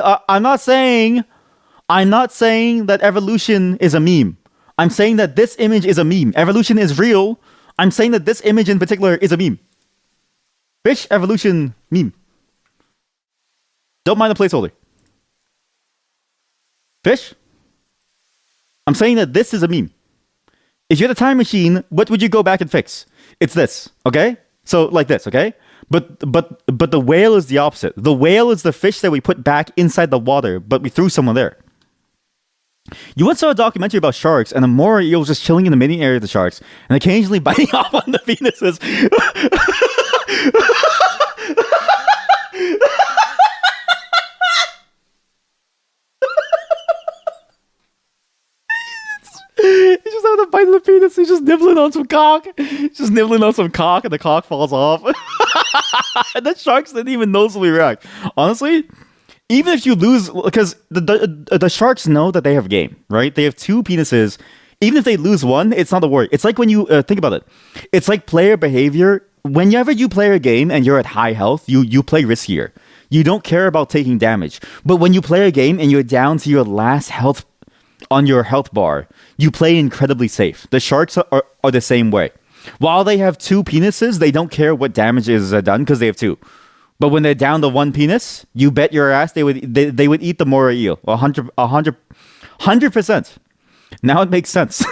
that evolution is a meme. I'm saying that this image is a meme. Evolution is real. I'm saying that this image in particular is a meme. Fish evolution meme. Don't mind the placeholder. Fish? I'm saying that this is a meme. If you had a time machine, what would you go back and fix? It's this, okay? So like this, okay? But the whale is the opposite. The whale is the fish that we put back inside the water, but we threw someone there. You once saw a documentary about sharks, and a moray eel was just chilling in the mating area of the sharks, and occasionally biting off on the penises. He's just having a bite of the penis. He's just nibbling on some cock. And the cock falls off. And the sharks didn't even noticeably react. Honestly, even if you lose, because the sharks know that they have game, right? They have 2 penises. Even if they lose one, it's not a worry. It's like when you think about it. It's like player behavior. Whenever you play a game and you're at high health, you play riskier. You don't care about taking damage. But when you play a game and you're down to your last health on your health bar, you play incredibly safe. The sharks are the same way. While they have 2 penises, they don't care what damage is done because they have 2. But when they're down to 1 penis, you bet your ass they would eat the moray eel. 100%. Now it makes sense.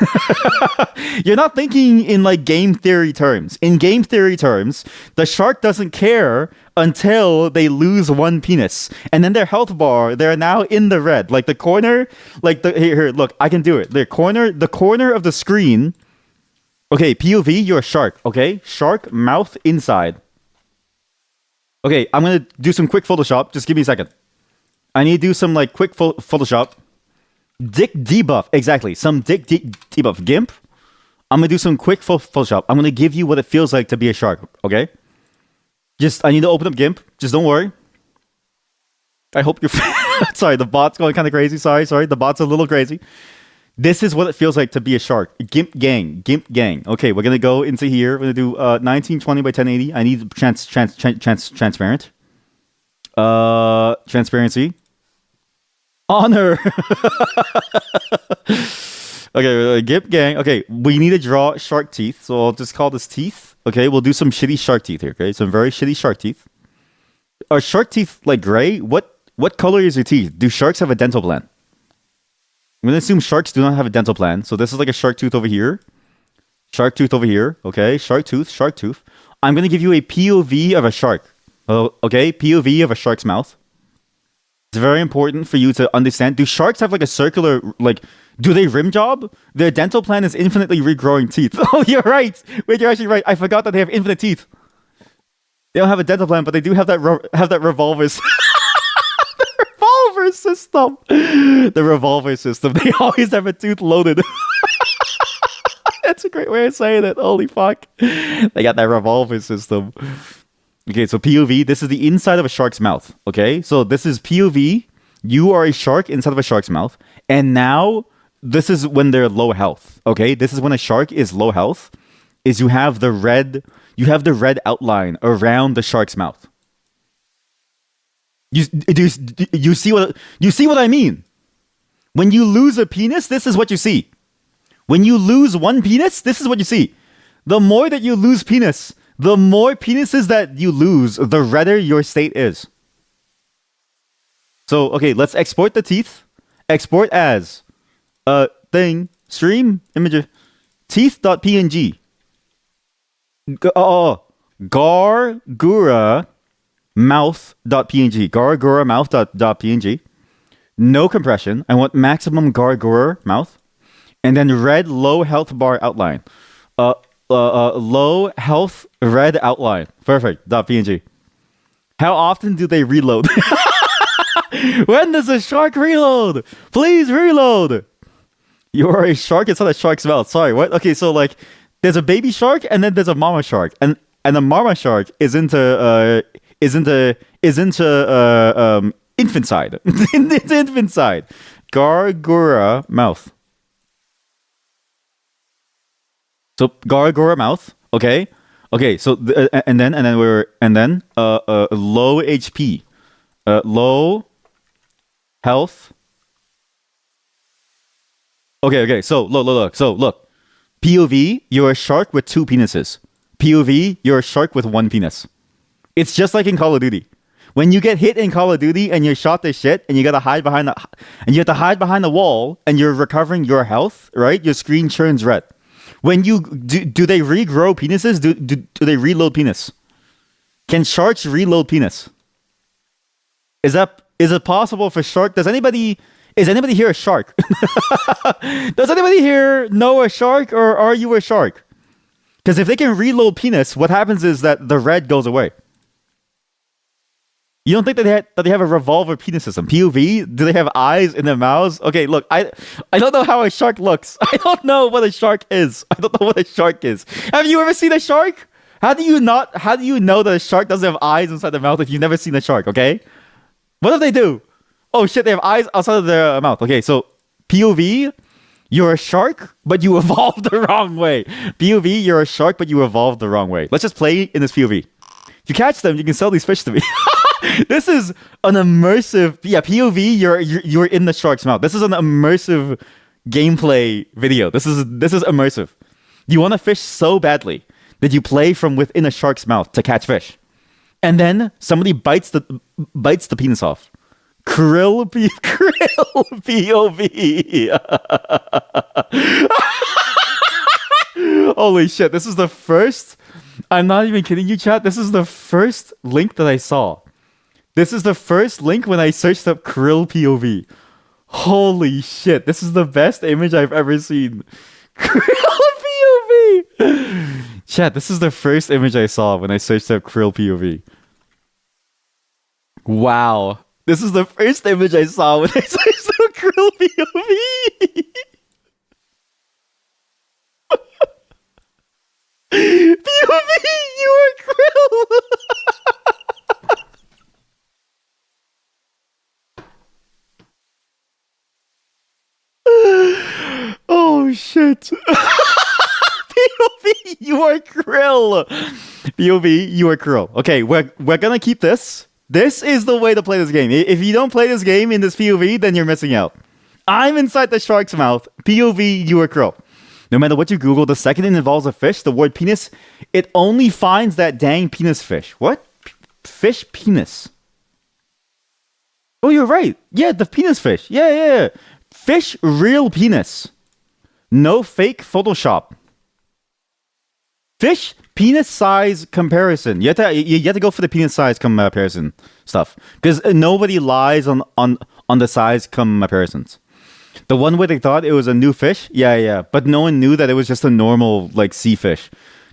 You're not thinking in like game theory terms. In game theory terms, the shark doesn't care until they lose 1 penis. And then their health bar, they're now in the red. Like the corner, like here, look, I can do it. The corner of the screen. Okay, POV, you're a shark, okay? Shark, mouth inside. Okay, I'm gonna do some quick Photoshop. Just give me a second. I need to do some like quick Photoshop. Dick debuff, exactly. Some dick debuff. GIMP. I'm gonna do some quick Photoshop. I'm gonna give you what it feels like to be a shark, okay? I need to open up GIMP. Just don't worry. I hope you're... Sorry, the bot's going kind of crazy. Sorry. The bot's a little crazy. This is what it feels like to be a shark. GIMP gang. Okay, we're gonna go into here. We're gonna do 1920 by 1080. I need transparent. Transparency. Honor. Okay, GIMP gang. Okay, we need to draw shark teeth, so I'll just call this teeth. Okay, we'll do some shitty shark teeth here. Okay, some very shitty shark teeth. Are shark teeth like gray? What color is your teeth? Do sharks have a dental plan? I'm gonna assume sharks do not have a dental plan. So this is like a shark tooth over here. Shark tooth over here. Okay, shark tooth. I'm gonna give you a POV of a shark. Okay, POV of a shark's mouth. It's very important for you to understand. Do sharks have like a circular, like, do they rim job? Their dental plan is infinitely regrowing teeth. Oh, you're right. Wait, you're actually right. I forgot that they have infinite teeth. They don't have a dental plan, but they do have that revolver system. The revolver system. They always have a tooth loaded. That's a great way of saying it. Holy fuck. They got that revolver system. Okay, so POV, this is the inside of a shark's mouth. Okay, so this is POV. You are a shark inside of a shark's mouth. And now, this is when they're low health. Okay, this is when a shark is low health. Is you have the red outline around the shark's mouth. You see what I mean? When you lose a penis, this is what you see. When you lose one penis, this is what you see. The more that you lose penis, the more penises that you lose, the redder your state is. So, okay, let's export the teeth. Export as stream image teeth.png. Gargura mouth.png. Gargura mouth.png. No compression. I want maximum gargura mouth. And then red low health bar outline. Low health red outline. Perfect. .png. How often do they reload? When does a shark reload? Please reload. You are a shark inside a shark's mouth. Sorry, what? Okay, so like, there's a baby shark and then there's a mama shark, and the mama shark is into infant side. It's infant side. Gargura mouth. So gargura mouth. Okay. So and then low HP, low health. Okay. So look. So look. POV, you're a shark with 2 penises. POV, you're a shark with 1 penis. It's just like in Call of Duty. When you get hit in Call of Duty and you're shot to shit and you have to hide behind the wall and you're recovering your health, right? Your screen turns red. When you do they regrow penises? Do they reload penis? Can sharks reload penis? Is it possible for shark? Is anybody here a shark? Does anybody here know a shark, or are you a shark? Because if they can reload penis, what happens is that the red goes away. You don't think that they have a revolver penis system? POV? Do they have eyes in their mouths? Okay, look, I don't know how a shark looks. I don't know what a shark is. Have you ever seen a shark? How do you know that a shark doesn't have eyes inside their mouth if you've never seen a shark, okay? What if they do? Oh shit, they have eyes outside of their mouth. Okay, so POV, you're a shark, but you evolved the wrong way. POV, you're a shark, but you evolved the wrong way. Let's just play in this POV. If you catch them, you can sell these fish to me. This is an immersive... Yeah, POV, you're in the shark's mouth. This is an immersive gameplay video. This is immersive. You want to fish so badly that you play from within a shark's mouth to catch fish. And then somebody bites the penis off. Krill POV. Holy shit, this is the first... I'm not even kidding you, chat. This is the first link that I saw. This is the first link when I searched up Krill POV. Holy shit, this is the best image I've ever seen. Krill POV. Chat, this is the first image I saw when I searched up Krill POV. Wow. This is the first image I saw when I searched up Krill POV. POV, you are Krill. Oh shit. POV, you are Krill. POV, you are Krill. Okay, we're gonna keep this. This is the way to play this game. If you don't play this game in this POV, then you're missing out. I'm inside the shark's mouth. POV, you are Krill. No matter what you Google, the second it involves a fish, the word penis, it only finds that dang penis fish. What? Fish penis. Oh, you're right. Yeah, the penis fish. Yeah. Fish real penis. No fake Photoshop. Fish penis size comparison. You have to go for the penis size comparison stuff. Because nobody lies on the size comparisons. The one where they thought it was a new fish? Yeah. But no one knew that it was just a normal, like, sea fish.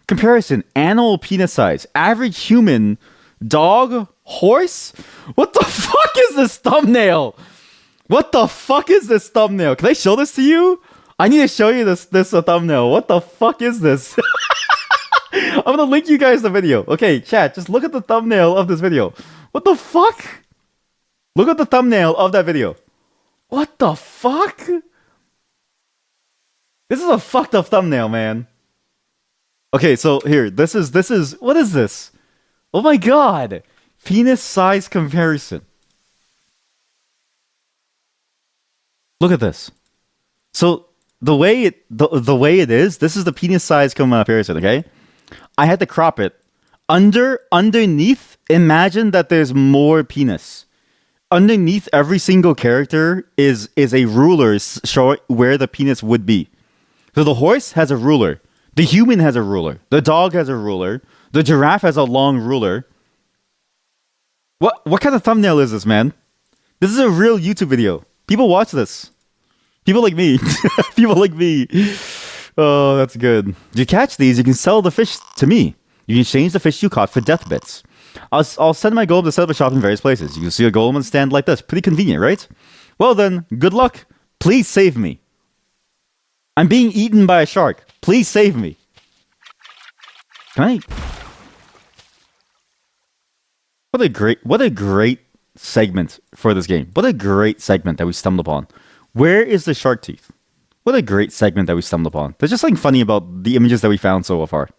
Comparison. Animal penis size. Average human. Dog. Horse? What the fuck is this thumbnail? What the fuck is this thumbnail? Can I show this to you? I need to show you this thumbnail. What the fuck is this? I'm gonna link you guys the video. Okay, chat, just look at the thumbnail of this video. What the fuck? Look at the thumbnail of that video. What the fuck? This is a fucked up thumbnail, man. Okay, so here, this is what is this? Oh my god. Penis size comparison. Look at this. So the way it is, this is the penis size comparison, okay? I had to crop it. Underneath, imagine that there's more penis. Underneath every single character is a ruler showing where the penis would be. So the horse has a ruler. The human has a ruler. The dog has a ruler. The giraffe has a long ruler. What kind of thumbnail is this, man? This is a real YouTube video. People watch this. People like me. People like me. Oh, that's good. If you catch these, you can sell the fish to me. You can exchange the fish you caught for death bits. I'll send my golem to set up a shop in various places. You can see a golem on stand like this. Pretty convenient, right? Well then, good luck. Please save me. I'm being eaten by a shark. Please save me. Can I? What a great segment for this game. What a great segment that we stumbled upon. Where is the shark teeth? What a great segment that we stumbled upon. There's just something funny about the images that we found so far.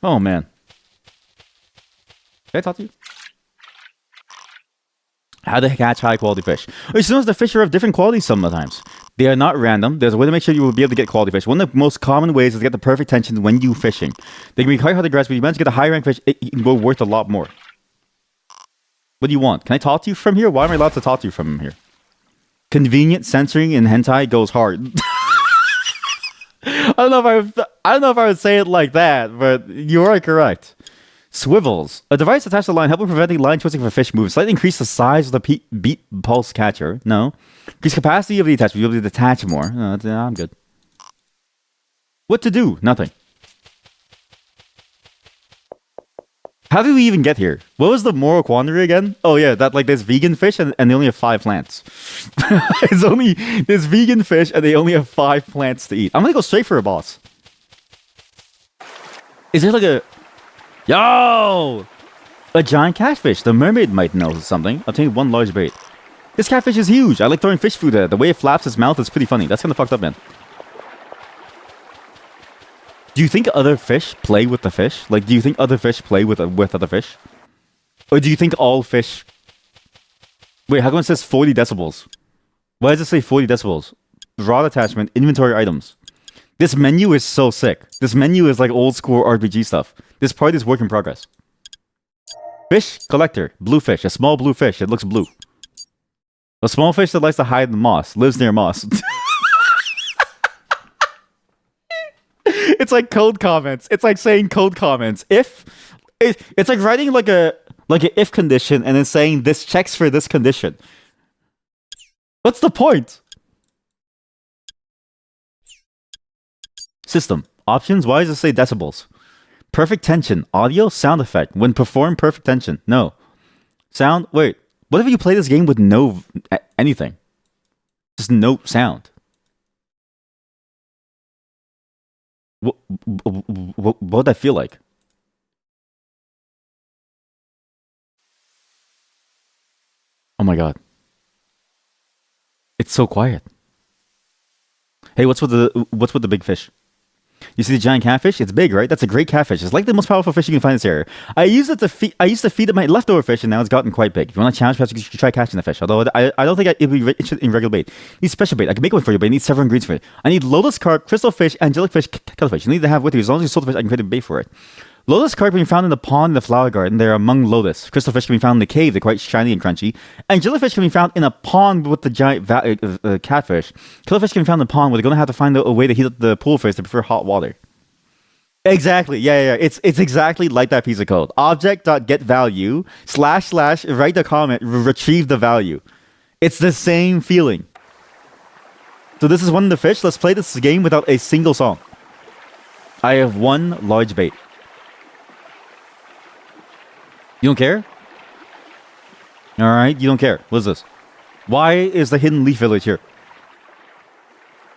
Oh man. Can I talk to you? How to catch high quality fish. As soon as the fish are of different qualities sometimes. They are not random. There's a way to make sure you will be able to get quality fish. One of the most common ways is to get the perfect tension when you fishing. They can be quite hard to grasp, but you manage to get a high rank fish, it can go worth a lot more. What do you want? Can I talk to you from here? Why am I allowed to talk to you from here? Convenient censoring in hentai goes hard. I don't know if I would say it like that, but you are correct. Swivels. A device attached to the line helping preventing line twisting if a fish moves. Slightly increase the size of the beat pulse catcher. No. Increase capacity of the attachment. You'll be able to detach more. No, I'm good. What to do? Nothing. How did we even get here? What was the moral quandary again? Oh yeah, that like there's vegan fish and they only have 5 plants. There's vegan fish and they only have 5 plants to eat. I'm gonna go straight for a boss. Is there like a... Yo! A giant catfish. The mermaid might know something. I'll take 1 large bait. This catfish is huge. I like throwing fish food at it. The way it flaps its mouth is pretty funny. That's kind of fucked up, man. Do you think other fish play with the fish? Like, do you think other fish play with other fish? Or do you think all fish... Wait, how come it says 40 decibels? Why does it say 40 decibels? Rod attachment, inventory items. This menu is so sick. This menu is like old school RPG stuff. This part is work in progress. Fish collector. Blue fish. A small blue fish. It looks blue. A small fish that likes to hide in the moss. Lives near moss. It's like code comments. It's like saying code comments. If it's like writing like an if condition and then saying this checks for this condition. What's the point? System options. Why does it say decibels? Perfect tension. Audio sound effect. When perform perfect tension. No. Sound. Wait. What if you play this game with no anything? Just no sound. What would that feel like? Oh my god. It's so quiet. Hey, what's with the big fish? You see the giant catfish? It's big, right? That's a great catfish. It's like the most powerful fish you can find in this area. I used to feed it my leftover fish, and now it's gotten quite big. If you want to challenge, perhaps you should try catching the fish. Although I don't think it'd be interested in regular bait. I need special bait. I can make one for you, but I need several ingredients for it. I need lotus carp, crystal fish, angelic fish, cuttlefish. You need to have with you. As long as you sold the fish, I can create a bait for it. Lotus carp can be found in the pond in the flower garden. They're among lotus. Crystal fish can be found in the cave. They're quite shiny and crunchy. And jellyfish can be found in a pond with the giant catfish. Killifish can be found in the pond where they're going to have to find a way to heat up the pool fish. They prefer hot water. Exactly. Yeah. It's exactly like that piece of code. Object.getValue / write the comment, retrieve the value. It's the same feeling. So this is one of the fish. Let's play this game without a single song. I have 1 large bait. You don't care? Alright, you don't care. What is this? Why is the hidden leaf village here?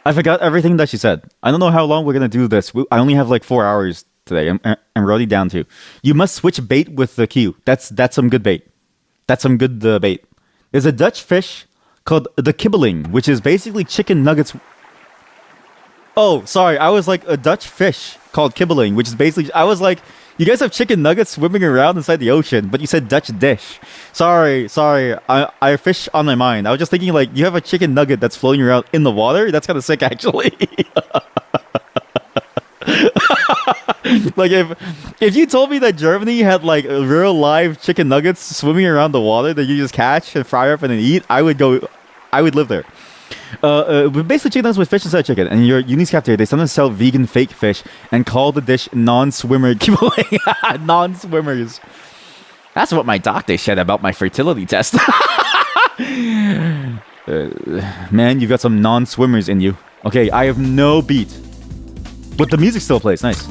I forgot everything that she said. I don't know how long we're gonna do this. I only have like 4 hours today. I'm writing down too. You must switch bait with the Q. That's some good bait. That's some good bait. There's a Dutch fish called the kibbeling, which is basically chicken nuggets. Oh, sorry. I was like a Dutch fish called kibbeling, which is basically. I was like, you guys have chicken nuggets swimming around inside the ocean, but you said Dutch dish. Sorry. I fish on my mind. I was just thinking like you have a chicken nugget that's floating around in the water. That's kind of sick, actually. Like if you told me that Germany had like real live chicken nuggets swimming around the water that you just catch and fry up and then eat, I would live there. Basically chicken nuggets with fish instead of chicken. And your Uni's cafeteria, they sometimes sell vegan fake fish and call the dish non-swimmer kibbeling. Non-swimmers. That's what my doctor said about my fertility test. Man, you've got some non-swimmers in you. Okay, I have no beat. But the music still plays. Nice.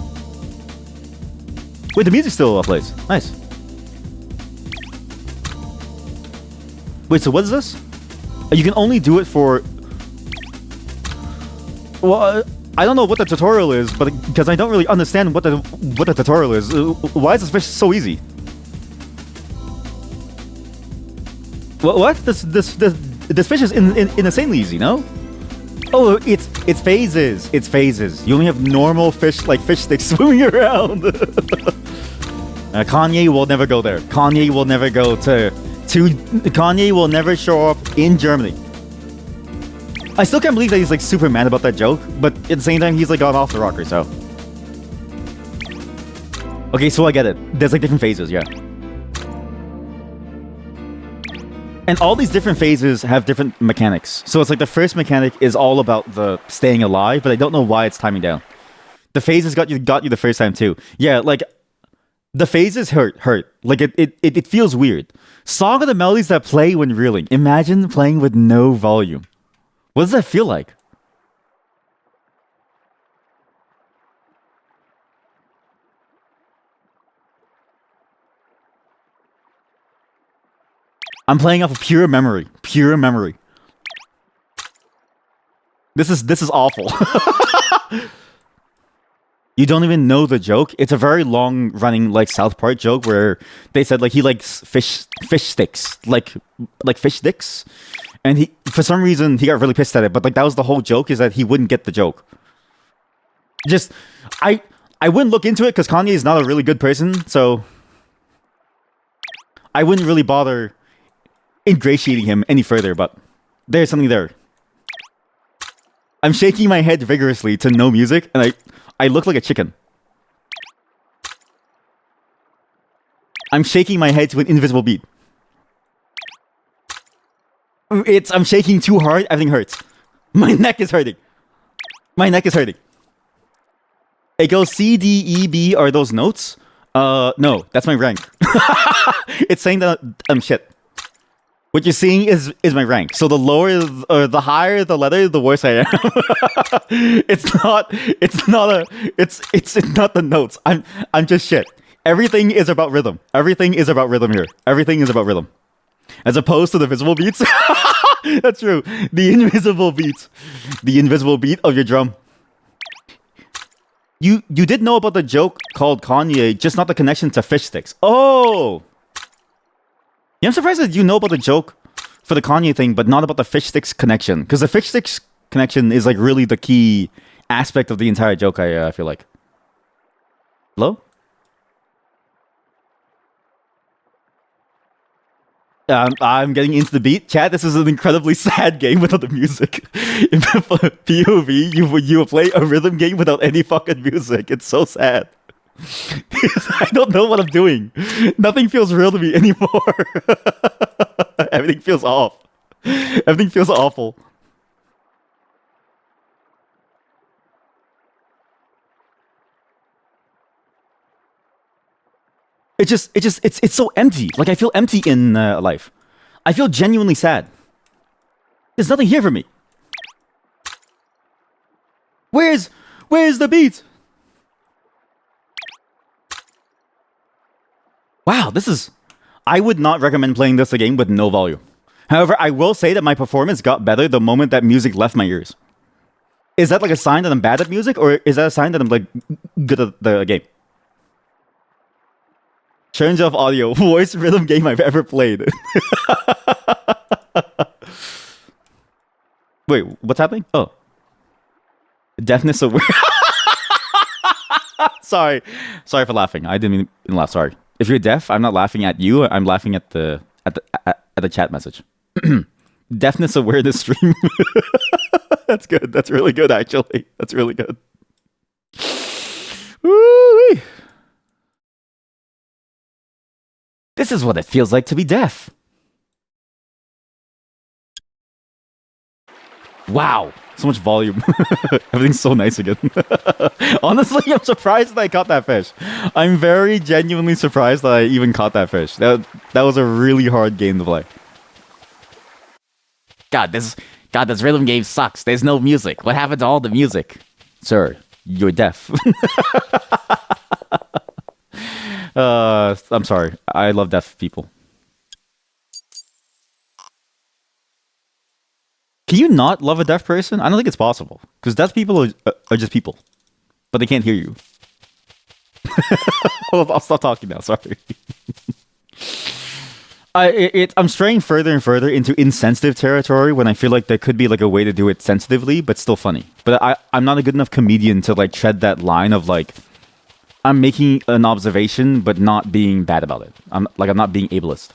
Wait, the music still plays. Nice. Wait, so what is this? You can only do it for... Well, I don't know what the tutorial is, but because I don't really understand what the tutorial is. Why is this fish so easy? What? This fish is insanely easy, no? Oh, it's phases. It's phases. You only have normal fish, like fish sticks swimming around. Kanye will never go there. Kanye will never go to... Kanye will never show up in Germany. I still can't believe that he's like super mad about that joke, but at the same time, he's like gone off the rocker, so... Okay, so I get it. There's like different phases, yeah. And all these different phases have different mechanics. So it's like the first mechanic is all about the staying alive, but I don't know why it's timing down. The phases got you the first time too. Yeah, like the phases hurt. Like it feels weird. Song of the melodies that play when reeling. Imagine playing with no volume. What does that feel like? I'm playing off of pure memory. Pure memory. This is awful. You don't even know the joke. It's a very long running like South Park joke where they said like he likes fish sticks. Like fish sticks. And he for some reason he got really pissed at it, but like that was the whole joke, is that he wouldn't get the joke. Just I wouldn't look into it because Kanye is not a really good person, so I wouldn't really bother ingratiating him any further, but there's something there. I'm shaking my head vigorously to no music, and I look like a chicken. I'm shaking my head to an invisible beat. I'm shaking too hard, everything hurts. My neck is hurting. My neck is hurting. It goes C, D, E, B, are those notes? No, that's my rank. It's saying that I'm shit. What you're seeing is my rank. So the lower or the higher the letter, the worse I am. It's not the notes. I'm just shit. Everything is about rhythm. Everything is about rhythm here. Everything is about rhythm. As opposed to the visible beats. That's true. The invisible beats. The invisible beat of your drum. You did know about the joke called Kanye, just not the connection to fish sticks. Oh! Yeah, I'm surprised that you know about the joke for the Kanye thing, but not about the fish sticks connection. Because the fish sticks connection is like really the key aspect of the entire joke, I feel like. Hello? I'm getting into the beat. Chat, this is an incredibly sad game without the music. In POV, you will play a rhythm game without any fucking music. It's so sad. I don't know what I'm doing. Nothing feels real to me anymore. Everything feels off. Everything feels awful. It's so empty. Like I feel empty in life. I feel genuinely sad. There's nothing here for me. Where's the beat? Wow, this is... I would not recommend playing this game with no volume. However, I will say that my performance got better the moment that music left my ears. Is that like a sign that I'm bad at music, or is that a sign that I'm like good at the game? Turns off audio. Worst rhythm game I've ever played. Wait, what's happening? Oh. Deafness aware. Sorry. Sorry for laughing. I didn't mean to laugh. Sorry. If you're deaf, I'm not laughing at you. I'm laughing at the chat message. Deafness awareness stream. That's good. That's really good, actually. That's really good. Woo-wee. This is what it feels like to be deaf. Wow. So much volume. Everything's so nice again. Honestly, I'm surprised that I caught that fish. I'm very genuinely surprised that I even caught that fish. That was a really hard game to play. God, this rhythm game sucks. There's no music. What happened to all the music? Sir, you're deaf. I'm sorry. I love deaf people. Can you not love a deaf person? I don't think it's possible. Because deaf people are just people. But they can't hear you. I'll stop talking now, sorry. I'm straying further and further into insensitive territory when I feel like there could be like a way to do it sensitively, but still funny. But I'm not a good enough comedian to like tread that line of like, I'm making an observation, but not being bad about it. I'm not being ableist.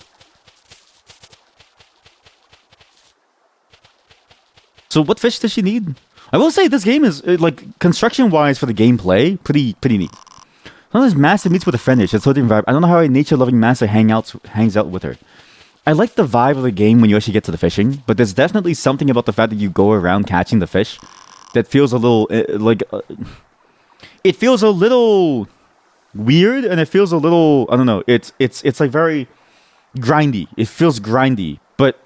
So what fish does she need? I will say this game is like construction-wise for the gameplay, pretty neat. Sometimes Master meets with a friendish. It's totally vibe. I don't know how a nature-loving Master hangs out with her. I like the vibe of the game when you actually get to the fishing, but there's definitely something about the fact that you go around catching the fish that feels a little it feels a little weird, and it feels a little, I don't know. It's like very grindy. It feels grindy, but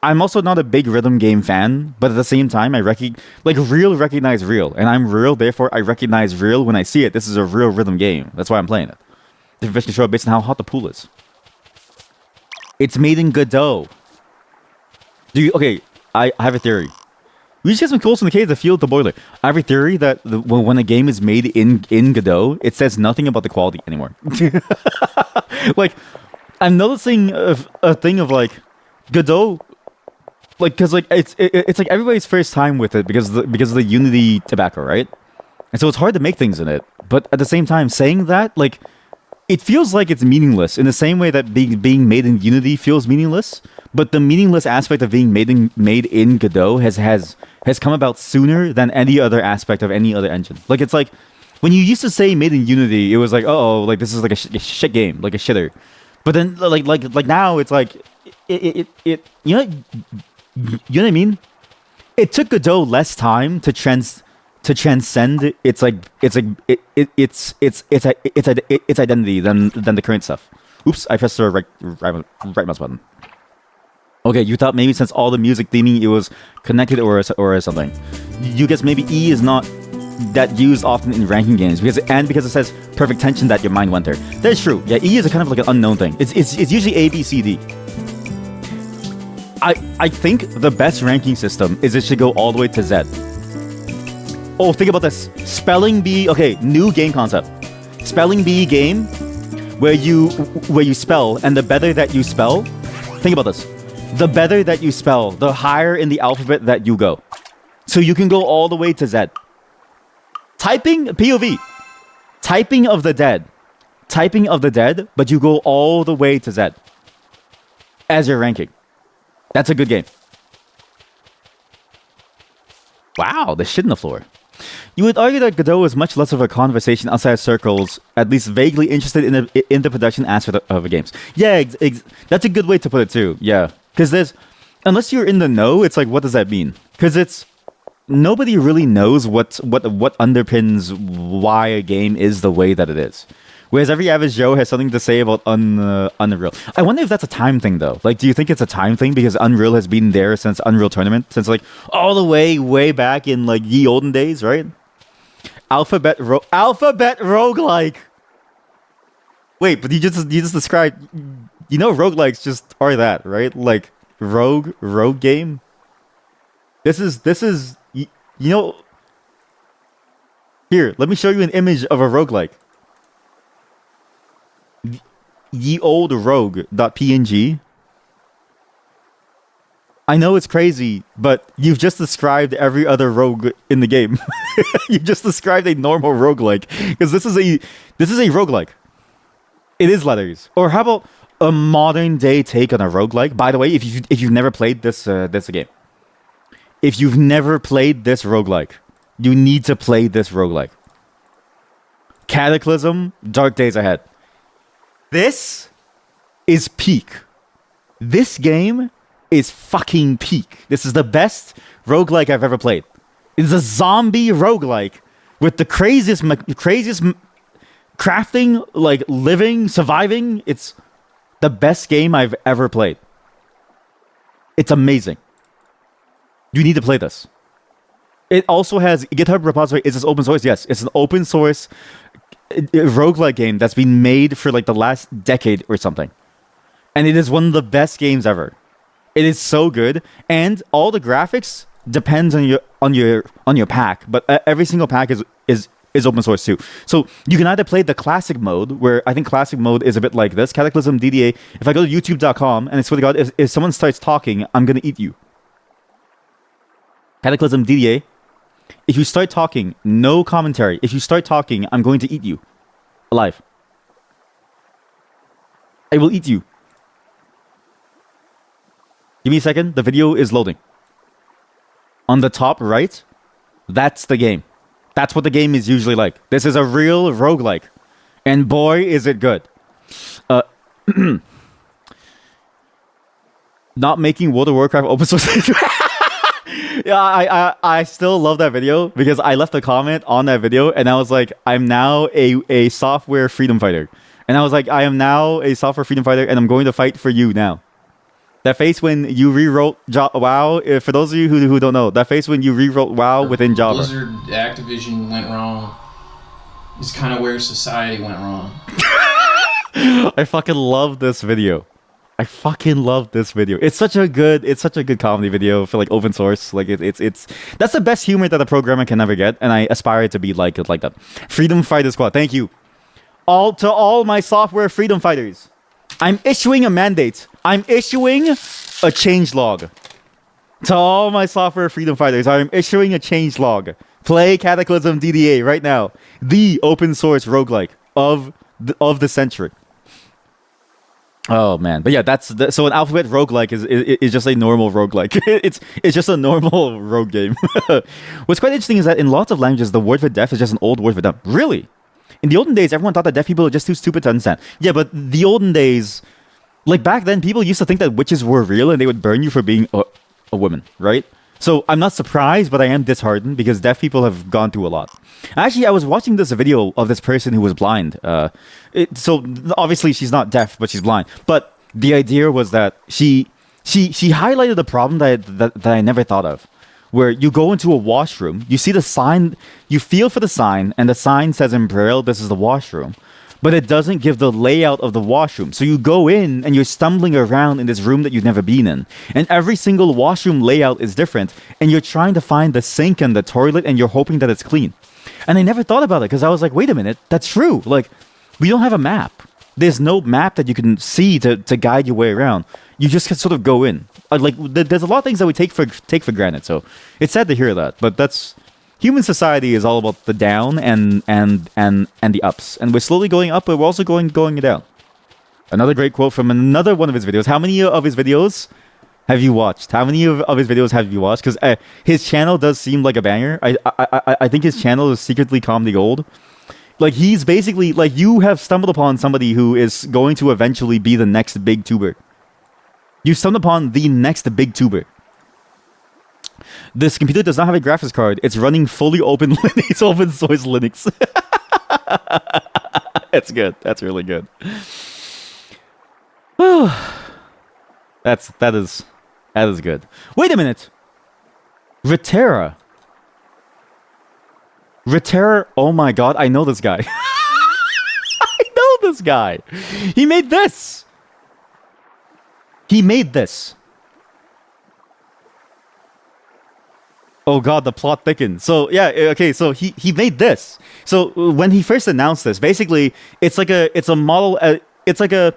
I'm also not a big rhythm game fan, but at the same time, I real recognize real, and I'm real, therefore I recognize real when I see it. This is a real rhythm game. That's why I'm playing it. The fish can show up based on how hot the pool is. It's made in Godot. Okay, I have a theory. We just get some tools from the cave to fuel the boiler. I have a theory that when a game is made in Godot, it says nothing about the quality anymore. Like, I'm noticing a thing of like, Godot, like, cause like it's like everybody's first time with it because of the Unity tobacco, right? And so it's hard to make things in it. But at the same time, saying that, like, it feels like it's meaningless in the same way that being made in Unity feels meaningless. But the meaningless aspect of being made in Godot has come about sooner than any other aspect of any other engine. Like, it's like when you used to say made in Unity, it was like, oh, like this is like a shit game, like a shitter. But then like now it's like it you know what I mean? It took Godot less time to transcend its identity than the current stuff. Oops, I pressed the right mouse button. Okay, you thought maybe since all the music theming it was connected or something. You guess maybe E is not that used often in ranking games because it says perfect tension that your mind went there. That is true. Yeah, E is a kind of like an unknown thing. It's usually A, B, C, D. I think the best ranking system is it should go all the way to Z. Oh, think about this. Spelling bee. Okay, new game concept. Spelling bee game where you spell, and the better that you spell, think about this. The better that you spell, the higher in the alphabet that you go. So you can go all the way to Z. Typing POV. Typing of the dead, but you go all the way to Z as your ranking. That's a good game. Wow, the shit in the floor. You would argue that Godot is much less of a conversation outside circles, at least vaguely interested in the production aspect of the games. Yeah, that's a good way to put it too. Yeah, because unless you're in the know, it's like, what does that mean? Because nobody really knows what underpins why a game is the way that it is. Whereas every average Joe has something to say about Unreal. I wonder if that's a time thing, though. Like, do you think it's a time thing because Unreal has been there since Unreal Tournament? Since, like, all the way back in, like, ye olden days, right? Alphabet roguelike! Wait, but you just described... You know roguelikes just are that, right? Like, rogue game? This is... You know... Here, let me show you an image of a roguelike. ye old rogue.png. I know it's crazy, but you've just described every other rogue in the game. You just described a normal roguelike. Because this is a roguelike. It is letters. Or how about a modern day take on a roguelike? By the way, if you've never played this game. If you've never played this roguelike, you need to play this roguelike. Cataclysm, Dark Days Ahead. This is peak. This game is fucking peak. This is the best roguelike I've ever played. It's a zombie roguelike with the craziest crafting, like living, surviving. It's the best game I've ever played. It's amazing. You need to play this. It also has GitHub repository. Is this open source? Yes, it's an open source roguelike game that's been made for like the last decade or something. And it is one of the best games ever. It is so good, and all the graphics depends on your pack, but every single pack is open source too. So you can either play the classic mode, where I think classic mode is a bit like this, Cataclysm DDA. If I go to youtube.com, and I swear to God, if someone starts talking, I'm gonna eat you. Cataclysm DDA. If you start talking, no commentary. If you start talking, I'm going to eat you alive. I will eat you. Give me a second. The video is loading. On the top right, that's the game. That's what the game is usually like. This is a real roguelike. And boy, is it good. Not making World of Warcraft open source. Yeah, I still love that video because I left a comment on that video and I was like, I'm now a software freedom fighter. And I was like, I am now a software freedom fighter and I'm going to fight for you now. That face when you rewrote WoW, for those of you who don't know, that face when you rewrote WoW within Java. Blizzard Activision went wrong. It's kind of where society went wrong. I fucking love this video. I fucking love this video. It's such a good comedy video for like open source. Like it's that's the best humor that a programmer can ever get, and I aspire to be like that. Freedom Fighter Squad, thank you. All my software freedom fighters. I'm issuing a mandate. I'm issuing a changelog. To all my software freedom fighters, I'm issuing a changelog. Play Cataclysm DDA right now. The open source roguelike of the century. Oh man, but yeah, so an alphabet roguelike is just a normal roguelike. it's just a normal rogue game. What's quite interesting is that in lots of languages, the word for deaf is just an old word for dumb. Really? In the olden days, everyone thought that deaf people were just too stupid to understand. Yeah, but the olden days, like back then, people used to think that witches were real and they would burn you for being a woman, right? So I'm not surprised, but I am disheartened because deaf people have gone through a lot. Actually, I was watching this video of this person who was blind. So obviously she's not deaf, but she's blind. But the idea was that she highlighted a problem that I never thought of, where you go into a washroom, you see the sign, you feel for the sign, and the sign says in Braille, "This is the washroom." But it doesn't give the layout of the washroom. So you go in and you're stumbling around in this room that you've never been in. And every single washroom layout is different. And you're trying to find the sink and the toilet and you're hoping that it's clean. And I never thought about it because I was like, wait a minute, that's true. Like, we don't have a map. There's no map that you can see to guide your way around. You just can sort of go in. Like, there's a lot of things that we take for granted. So it's sad to hear that. But that's... Human society is all about the down and the ups, and we're slowly going up, but we're also going down. Another great quote from another one of his videos. How many of his videos have you watched? How many of his videos have you watched? Because his channel does seem like a banger. I think his channel is secretly comedy gold. Like he's basically like you have stumbled upon somebody who is going to eventually be the next big tuber. You stumbled upon the next big tuber. This computer does not have a graphics card. It's running fully open Linux, open source Linux. That's good. That's really good. That is good. Wait a minute. Ritera. Oh my god, I know this guy. I know this guy. He made this. Oh god, the plot thickens. So yeah, okay, so he made this. So when he first announced this, basically it's a model. it's like a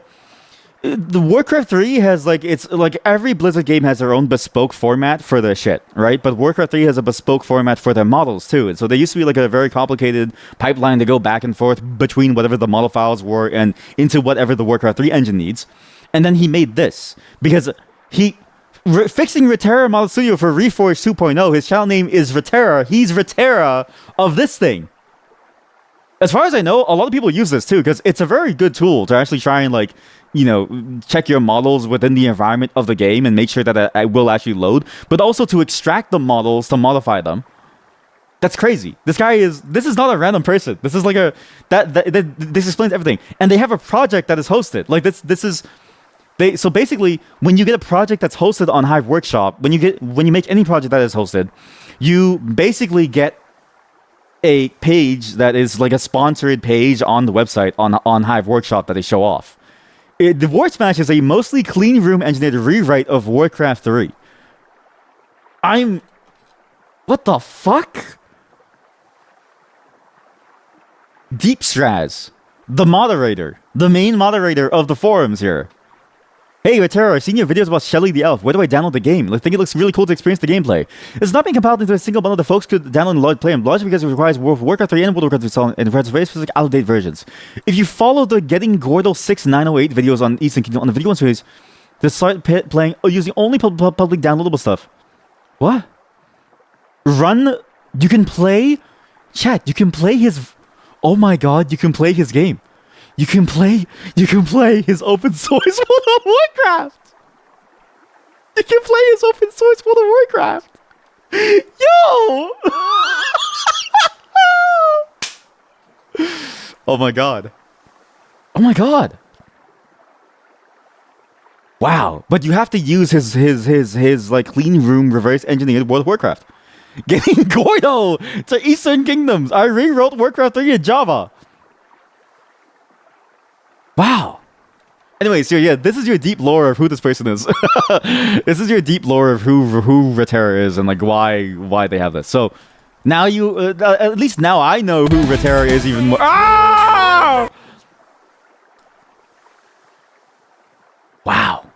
the Warcraft 3 has like it's like every Blizzard game has their own bespoke format for their shit, right? But Warcraft 3 has a bespoke format for their models too. And so there used to be like a very complicated pipeline to go back and forth between whatever the model files were and into whatever the Warcraft 3 engine needs. And then he made this because fixing Reterra Model Studio for Reforged 2.0. His channel name is Reterra. He's Reterra of this thing. As far as I know, a lot of people use this too because it's a very good tool to actually try and like, you know, check your models within the environment of the game and make sure that it will actually load, but also to extract the models to modify them. That's crazy. This is not a random person. This is like this explains everything. And they have a project that is hosted. Like so basically, when you get a project that's hosted on Hive Workshop, when you make any project that is hosted, you basically get a page that is like a sponsored page on the website on Hive Workshop that they show off. The War Smash is a mostly clean room engineered rewrite of Warcraft 3. What the fuck? Deep Straz, the moderator, the main moderator of the forums here. Hey, Reterra, I've seen your videos about Shelly the Elf. Where do I download the game? I think it looks really cool to experience the gameplay. It's not being compiled into a single bundle that folks could download and play, largely because it requires Warcraft 3 and World of Warcraft 3 song and requires very specific out-of-date versions. If you follow the Getting Gordle 6908 videos on Eastern Kingdom on the video one series, they start playing using only public downloadable stuff. What? You can play... Chat, you can play his... Oh my god, you can play his game. You can play his open source World of Warcraft. You can play his open source World of Warcraft. Yo! Oh my god. Oh my god. Wow. But you have to use his like clean room reverse engineered World of Warcraft. Getting Gordo to Eastern Kingdoms. I rewrote Warcraft 3 in Java. Wow. Anyway, so yeah, this is your deep lore of who this person is. This is your deep lore of who Reterra is and like why they have this. So now you at least now I know who Reterra is even more. Ah! Wow.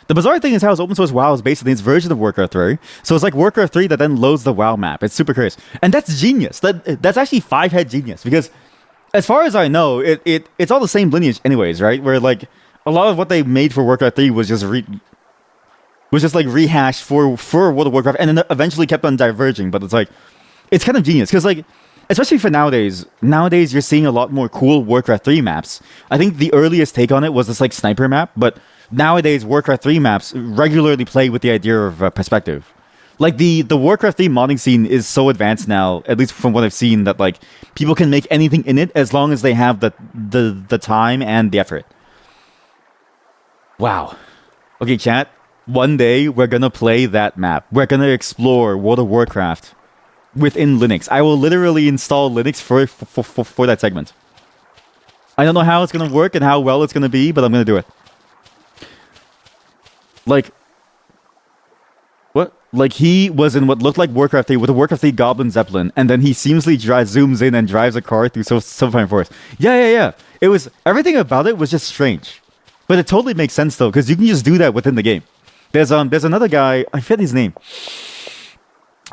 The bizarre thing is how its open source WoW is based on its version of Warcraft 3. So it's like Warcraft 3 that then loads the WoW map. It's super curious. And that's genius. That's actually 5-head genius because as far as I know, it's all the same lineage anyways, right? Where like a lot of what they made for Warcraft 3 was just like rehashed for World of Warcraft and then eventually kept on diverging, but it's kind of genius because like especially for nowadays you're seeing a lot more cool Warcraft 3 maps. I think the earliest take on it was this like sniper map, but nowadays Warcraft 3 maps regularly play with the idea of perspective. Like the Warcraft 3 modding scene is so advanced now, at least from what I've seen, that like people can make anything in it as long as they have the time and the effort. Wow. Okay, chat. One day we're gonna play that map. We're gonna explore World of Warcraft within Linux. I will literally install Linux for that segment. I don't know how it's gonna work and how well it's gonna be, but I'm gonna do it. Like, what? Like, he was in what looked like Warcraft 3 with a Warcraft 3 Goblin Zeppelin, and then he seamlessly zooms in and drives a car through Silverfire Forest. Yeah. It was... Everything about it was just strange. But it totally makes sense, though, because you can just do that within the game. There's another guy... I forget his name.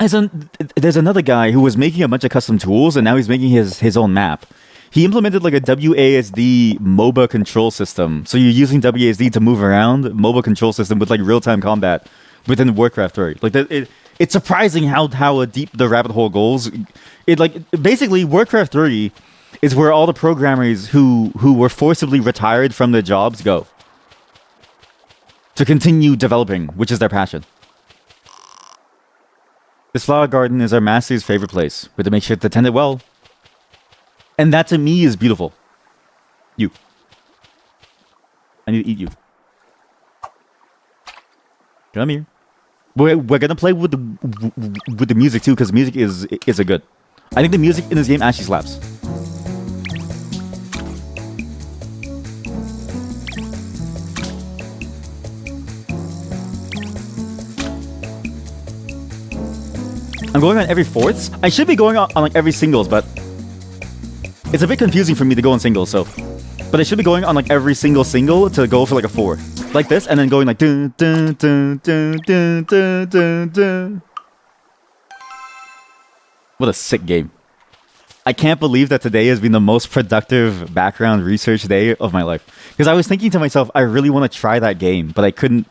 There's another guy who was making a bunch of custom tools, and now he's making his own map. He implemented like a WASD MOBA control system. So you're using WASD to move around, MOBA control system with like real-time combat within Warcraft 3. Like it's surprising how deep the rabbit hole goes. It like basically Warcraft 3 is where all the programmers who were forcibly retired from their jobs go to continue developing, which is their passion. This flower garden is our master's favorite place. We have to make sure to tend it well. And that to me is beautiful. You. I need to eat you. Come here. We're gonna play with the music too, because music is a good. I think the music in this game actually slaps. I'm going on every fourths. I should be going on like every singles, but it's a bit confusing for me to go on singles, so But it should be going on like every single to go for like a 4. Like this, and then going like dun dun dun dun dun dun dun dun. What a sick game. I can't believe that today has been the most productive background research day of my life. Because I was thinking to myself, I really want to try that game, but I couldn't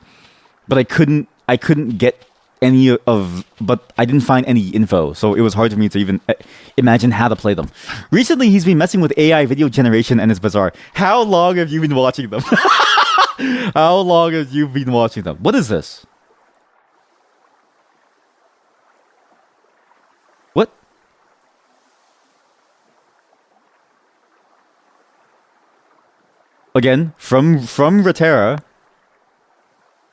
get any of, but I didn't find any info, so it was hard for me to even imagine how to play them. Recently, he's been messing with AI video generation and it's bizarre. How long have you been watching them? How long have you been watching them? What is this? What? Again, from Rotera.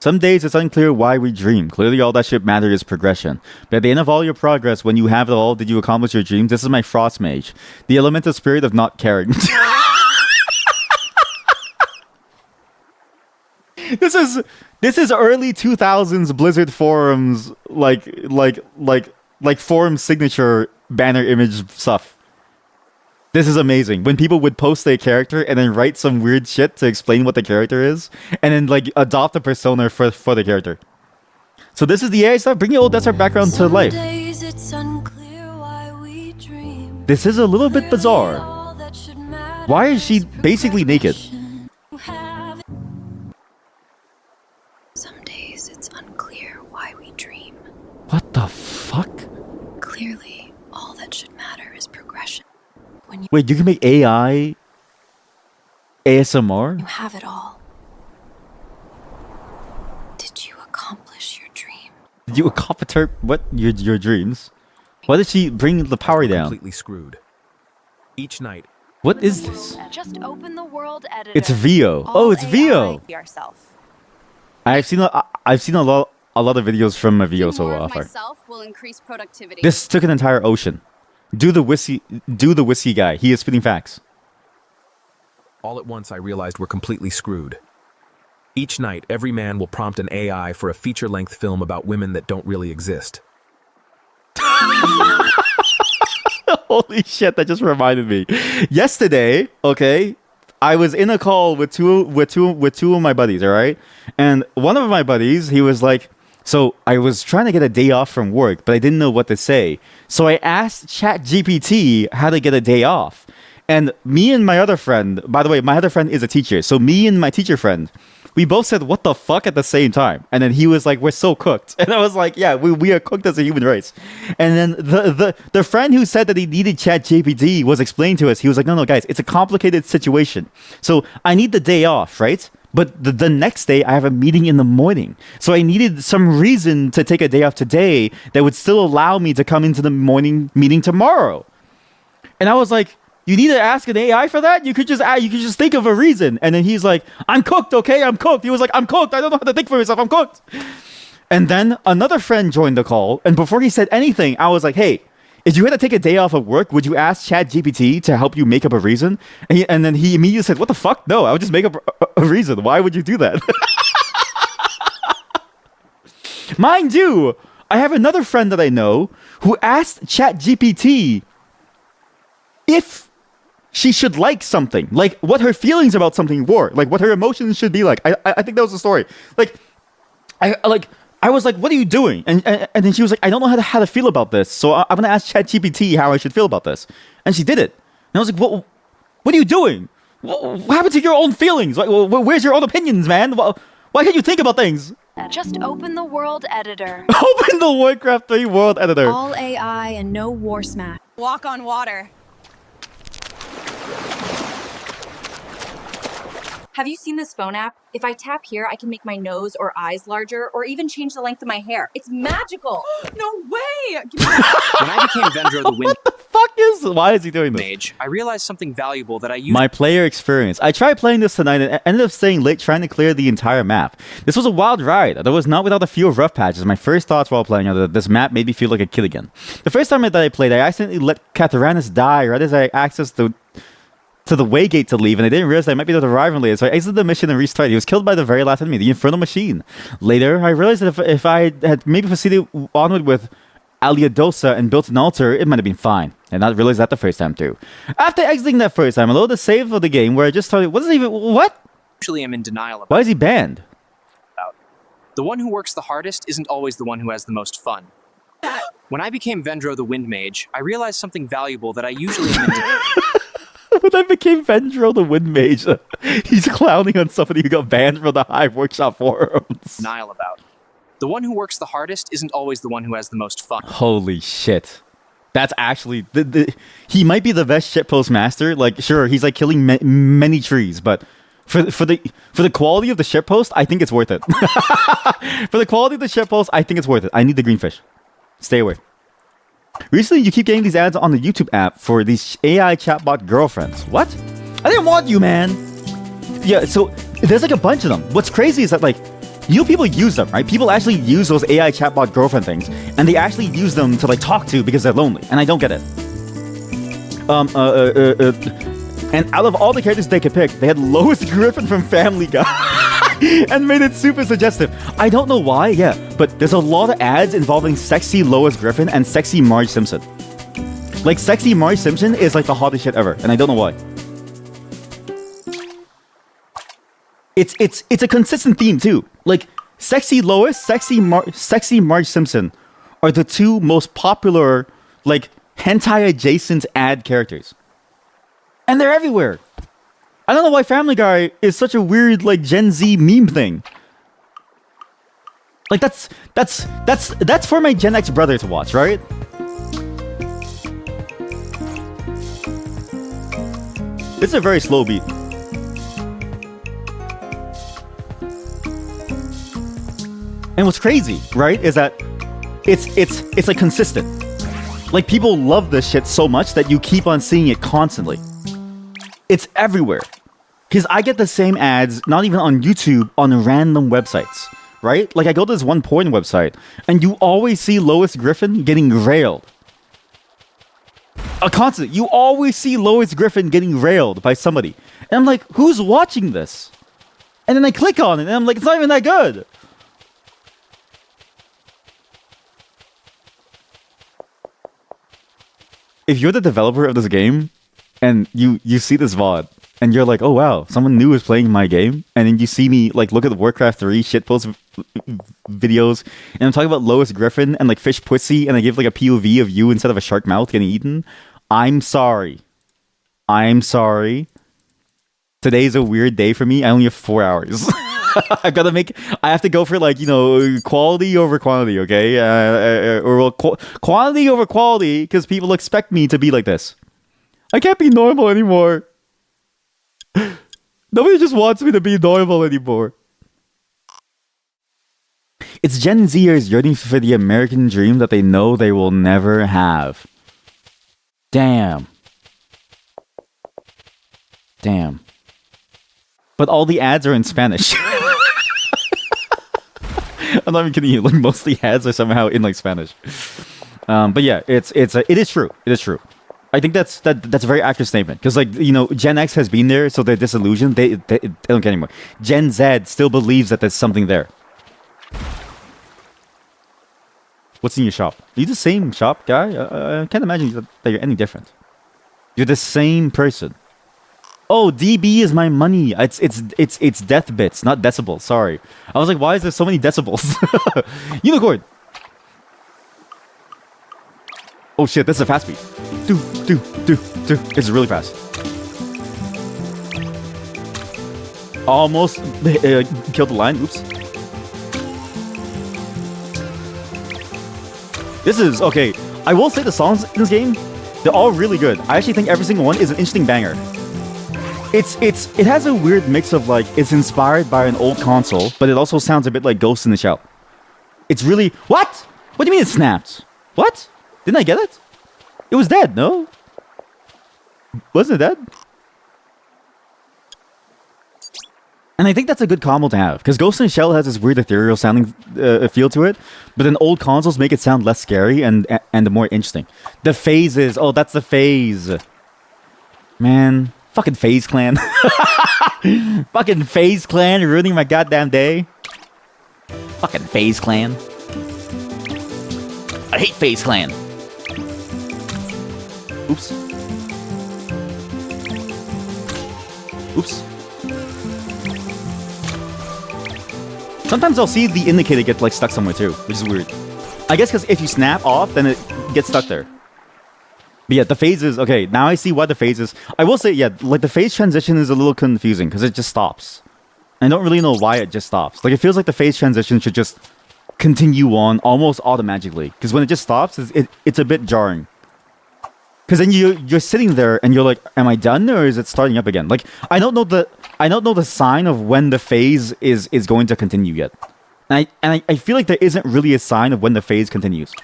Some days it's unclear why we dream. Clearly all that should matter is progression. But at the end of all your progress, when you have it all, did you accomplish your dreams? This is my Frost Mage. The elemental spirit of not caring. This is early 2000s Blizzard forums like forum signature banner image stuff. This is amazing. When people would post their character and then write some weird shit to explain what the character is, and then like adopt a persona for the character. So this is the AI stuff, bringing old desert background to life. This is a little bit bizarre. Why is she basically naked? Some days it's unclear why we dream. What the fuck? Clearly, all that should matter is progression. When Wait, you can make AI ASMR? you have it all, did you accomplish your dream? Did you accomplish what your dreams? Why did she bring the power down? Completely screwed. Each night. What is this? Just open the world editor. It's Vio. Oh, it's Vio. Yourself. I've seen a lot of videos from Vio so far. Myself will increase productivity. This took an entire ocean. Do the whiskey guy. He is spitting facts. All at once I realized we're completely screwed. Each night, every man will prompt an AI for a feature-length film about women that don't really exist. Holy shit, that just reminded me. Yesterday, okay, I was in a call with two of my buddies, all right? And one of my buddies, he was like, so I was trying to get a day off from work, but I didn't know what to say. So I asked ChatGPT how to get a day off. And me and my other friend, by the way, my other friend is a teacher. So me and my teacher friend, we both said, what the fuck at the same time. And then he was like, we're so cooked. And I was like, yeah, we are cooked as a human race. And then the friend who said that he needed ChatGPT was explaining to us. He was like, no, guys, it's a complicated situation. So I need the day off, right? But the next day, I have a meeting in the morning. So I needed some reason to take a day off today that would still allow me to come into the morning meeting tomorrow. And I was like, you need to ask an AI for that? You could just think of a reason. And then he's like, I'm cooked, okay? I'm cooked. He was like, I'm cooked. I don't know how to think for myself. I'm cooked. And then another friend joined the call. And before he said anything, I was like, hey, if you had to take a day off of work, would you ask ChatGPT to help you make up a reason? And then he immediately said, what the fuck? No, I would just make up a reason. Why would you do that? Mind you, I have another friend that I know who asked ChatGPT if she should like something, like what her feelings about something were, like what her emotions should be like. I think that was the story. I was like, what are you doing? And then she was like, I don't know how to feel about this. So I'm going to ask ChatGPT how I should feel about this. And she did it. And I was like, what are you doing? What happened to your own feelings? Like, where's your own opinions, man? Why can't you think about things? Just open the world editor. Open the Warcraft 3 world editor. All AI and no war smash. Walk on water. Have you seen this phone app? If I tap here, I can make my nose or eyes larger or even change the length of my hair. It's magical. No way! When I became Vendro the Wind What the fuck is this? Why is he doing this? Mage, I realized something valuable that I used. My player experience. I tried playing this tonight and ended up staying late trying to clear the entire map. This was a wild ride, though it was not without a few rough patches. My first thoughts while playing are that this map made me feel like a kid again. The first time that I played, I accidentally let Catharanis die right as I accessed to the Waygate to leave, and I didn't realize I might be able to arrive in later, so I exited the mission and restarted. He was killed by the very last enemy, the Infernal Machine. Later, I realized that if I had maybe proceeded onward with Aliadosa and built an altar, it might have been fine. And not realize that the first time too. After exiting that first time, I loaded the save of the game where I just thought, what is even, what? Usually am in denial about. Why is he banned? The one who works the hardest isn't always the one who has the most fun. When I became Vendro the Wind Mage, I realized something valuable that I usually am in When I became Vendro the Wind Mage, he's clowning on somebody who got banned from the Hive Workshop forums. denial about. The one who works the hardest isn't always the one who has the most fun. Holy shit. That's actually... he might be the best shitpost master. Like, sure, he's like killing many trees, but... For the quality of the shitpost, I think it's worth it. For the quality of the shitpost, I think it's worth it. I need the green fish. Stay away. Recently, you keep getting these ads on the YouTube app for these AI chatbot girlfriends. What? I didn't want you, man. Yeah, so there's like a bunch of them. What's crazy is that like, people use them, right? People actually use those AI chatbot girlfriend things, and they actually use them to like talk to because they're lonely, and I don't get it. And out of all the characters they could pick, they had Lois Griffin from Family Guy and made it super suggestive. I don't know why, yeah, but there's a lot of ads involving sexy Lois Griffin and sexy Marge Simpson. Like, sexy Marge Simpson is like the hottest shit ever, and I don't know why. It's a consistent theme too. Like, sexy Lois, sexy Marge Simpson are the two most popular, like, hentai adjacent ad characters. And they're everywhere. I don't know why Family Guy is such a weird, like, Gen Z meme thing. Like, that's for my Gen X brother to watch, right? This is a very slow beat. And what's crazy, right, is that it's like consistent. Like, people love this shit so much that you keep on seeing it constantly. It's everywhere. Because I get the same ads, not even on YouTube, on random websites, right? Like, I go to this one porn website, and you always see Lois Griffin getting railed. Constantly. You always see Lois Griffin getting railed by somebody. And I'm like, who's watching this? And then I click on it, and I'm like, it's not even that good. If you're the developer of this game, and you see this VOD, and you're like, oh wow, someone new is playing my game, and then you see me like look at the Warcraft 3 shitpost videos, and I'm talking about Lois Griffin and like fish pussy, and I give like a POV of you instead of a shark mouth getting eaten. I'm sorry. Today's a weird day for me. I only have 4 hours. I have to go for like, you know, quality over quantity, okay? Quantity over quality, because people expect me to be like this. I can't be normal anymore. Nobody just wants me to be normal anymore. It's Gen Zers yearning for the American dream that they know they will never have. Damn. But all the ads are in Spanish. I'm not even kidding you. Like, most of the ads are somehow in like Spanish. But yeah, it is true. It is true. I think that's a very accurate statement, because like, you know, Gen X has been there, so they're disillusioned. They don't care anymore. Gen Z still believes that there's something there. What's in your shop? Are you the same shop guy? I can't imagine that you're any different. You're the same person. Oh, DB is my money. It's death bits, not decibels. Sorry. I was like, why is there so many decibels? Unicorn. Oh shit, that's a fast beat. Do. It's really fast. Almost killed the line. Oops. This is okay. I will say the songs in this game, they're all really good. I actually think every single one is an interesting banger. It has a weird mix of like, it's inspired by an old console, but it also sounds a bit like Ghost in the Shell. It's really... What? What do you mean it snapped? What? Didn't I get it? It was dead, no? Wasn't it dead? And I think that's a good combo to have, because Ghost in the Shell has this weird ethereal sounding feel to it, but then old consoles make it sound less scary and more interesting. The phases, oh, that's the phase. Man, fucking FaZe Clan. Fucking FaZe Clan ruining my goddamn day. Fucking FaZe Clan. I hate FaZe Clan. Oops. Oops. Sometimes I'll see the indicator get like stuck somewhere too, which is weird. I guess because if you snap off, then it gets stuck there. But yeah, the phases, okay, now I see why the phases... I will say, yeah, like the phase transition is a little confusing because it just stops. I don't really know why it just stops. Like, it feels like the phase transition should just continue on almost automatically. Because when it just stops, it's a bit jarring. Because then you're sitting there and you're like, am I done or is it starting up again? Like, I don't know the sign of when the phase is going to continue yet. And I feel like there isn't really a sign of when the phase continues.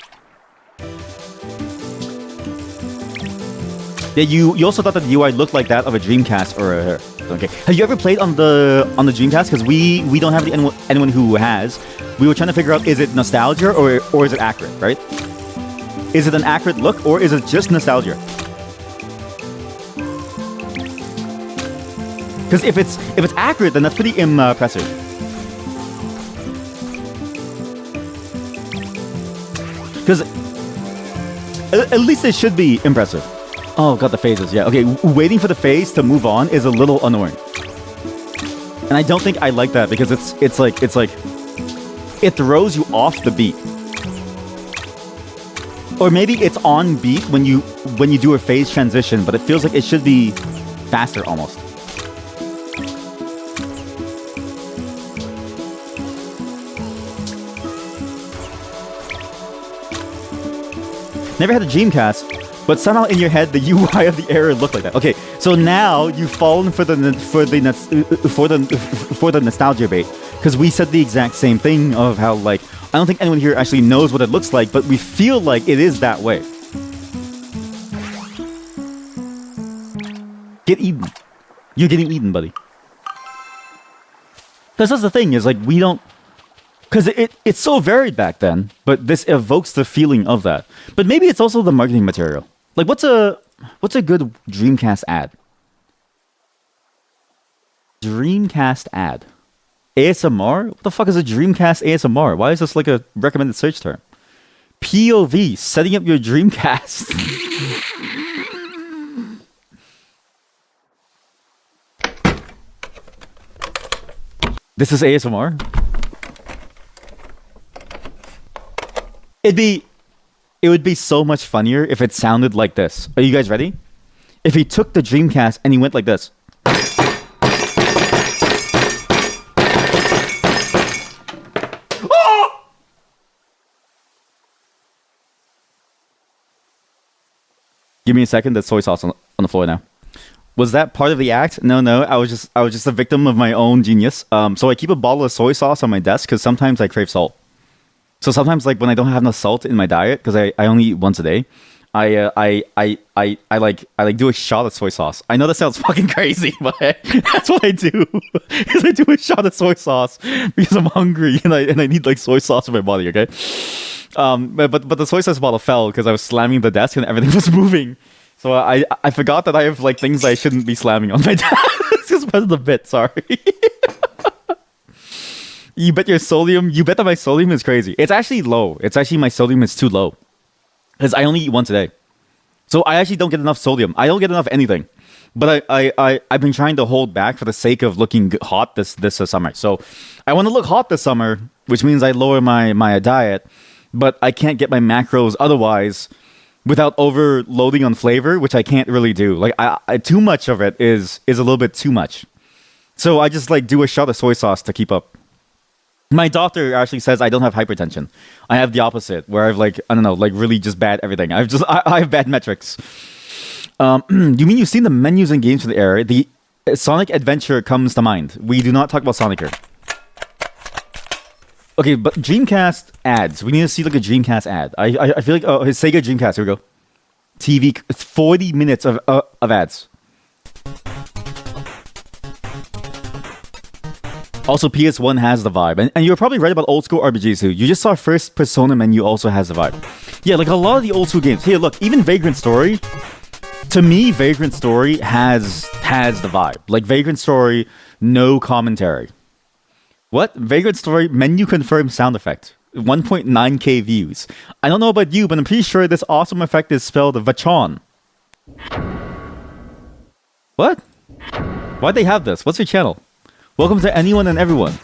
Yeah, you also thought that the UI looked like that of a Dreamcast or a... Okay. Have you ever played on the Dreamcast? Because we don't have anyone who has. We were trying to figure out, is it nostalgia or is it accurate, right? Is it an accurate look or is it just nostalgia? Because if it's accurate, then that's pretty impressive. Because at least it should be impressive. Oh, got the phases. Yeah. Okay. Waiting for the phase to move on is a little annoying, and I don't think I like that because it's like it throws you off the beat, or maybe it's on beat when you do a phase transition, but it feels like it should be faster almost. Never had a Dreamcast. But somehow in your head, the UI of the era looked like that. Okay, so now you've fallen for the nostalgia bait, because we said the exact same thing of how, like, I don't think anyone here actually knows what it looks like, but we feel like it is that way. Get eaten. You're getting eaten, buddy. Because that's the thing, is like we don't... Because it's so varied back then, but this evokes the feeling of that. But maybe it's also the marketing material. Like, what's a good Dreamcast ad? Dreamcast ad. ASMR? What the fuck is a Dreamcast ASMR? Why is this like a recommended search term? POV, setting up your Dreamcast. This is ASMR? It would be so much funnier if it sounded like this. Are you guys ready? If he took the Dreamcast and he went like this. Oh! Give me a second. There's soy sauce on the floor now. Was that part of the act? No. I was just a victim of my own genius. So I keep a bottle of soy sauce on my desk because sometimes I crave salt. So sometimes, like when I don't have enough salt in my diet, because I only eat once a day, I do a shot of soy sauce. I know that sounds fucking crazy, but that's what I do. Is I do a shot of soy sauce because I'm hungry and I need like soy sauce in my body. Okay, but the soy sauce bottle fell because I was slamming the desk and everything was moving. So I forgot that I have like things I shouldn't be slamming on my desk. It's just part of the bit. Sorry. You bet that my sodium is crazy. It's actually low. It's actually my sodium is too low. Because I only eat once a day. So I actually don't get enough sodium. I don't get enough anything. But I've been trying to hold back for the sake of looking hot this summer. So I want to look hot this summer, which means I lower my diet. But I can't get my macros otherwise without overloading on flavor, which I can't really do. Like too much of it is a little bit too much. So I just like do a shot of soy sauce to keep up. My doctor actually says I don't have hypertension. I have the opposite, where I've like, I don't know, like really just bad everything. I have bad metrics. You mean you've seen the menus and games for the era? The Sonic Adventure comes to mind. We do not talk about Sonic here. Okay, but Dreamcast ads. We need to see like a Dreamcast ad. I feel like, his Sega Dreamcast, here we go. TV, 40 minutes of ads. Also, PS1 has the vibe. And you're probably right about old school RPGs too. You just saw first Persona menu also has the vibe. Yeah, like a lot of the old school games. Here, look, even Vagrant Story. To me, Vagrant Story has the vibe. Like Vagrant Story, no commentary. What? Vagrant Story, menu confirmed sound effect. 1.9k views. I don't know about you, but I'm pretty sure this awesome effect is spelled Vachon. What? Why'd they have this? What's your channel? Welcome to anyone and everyone.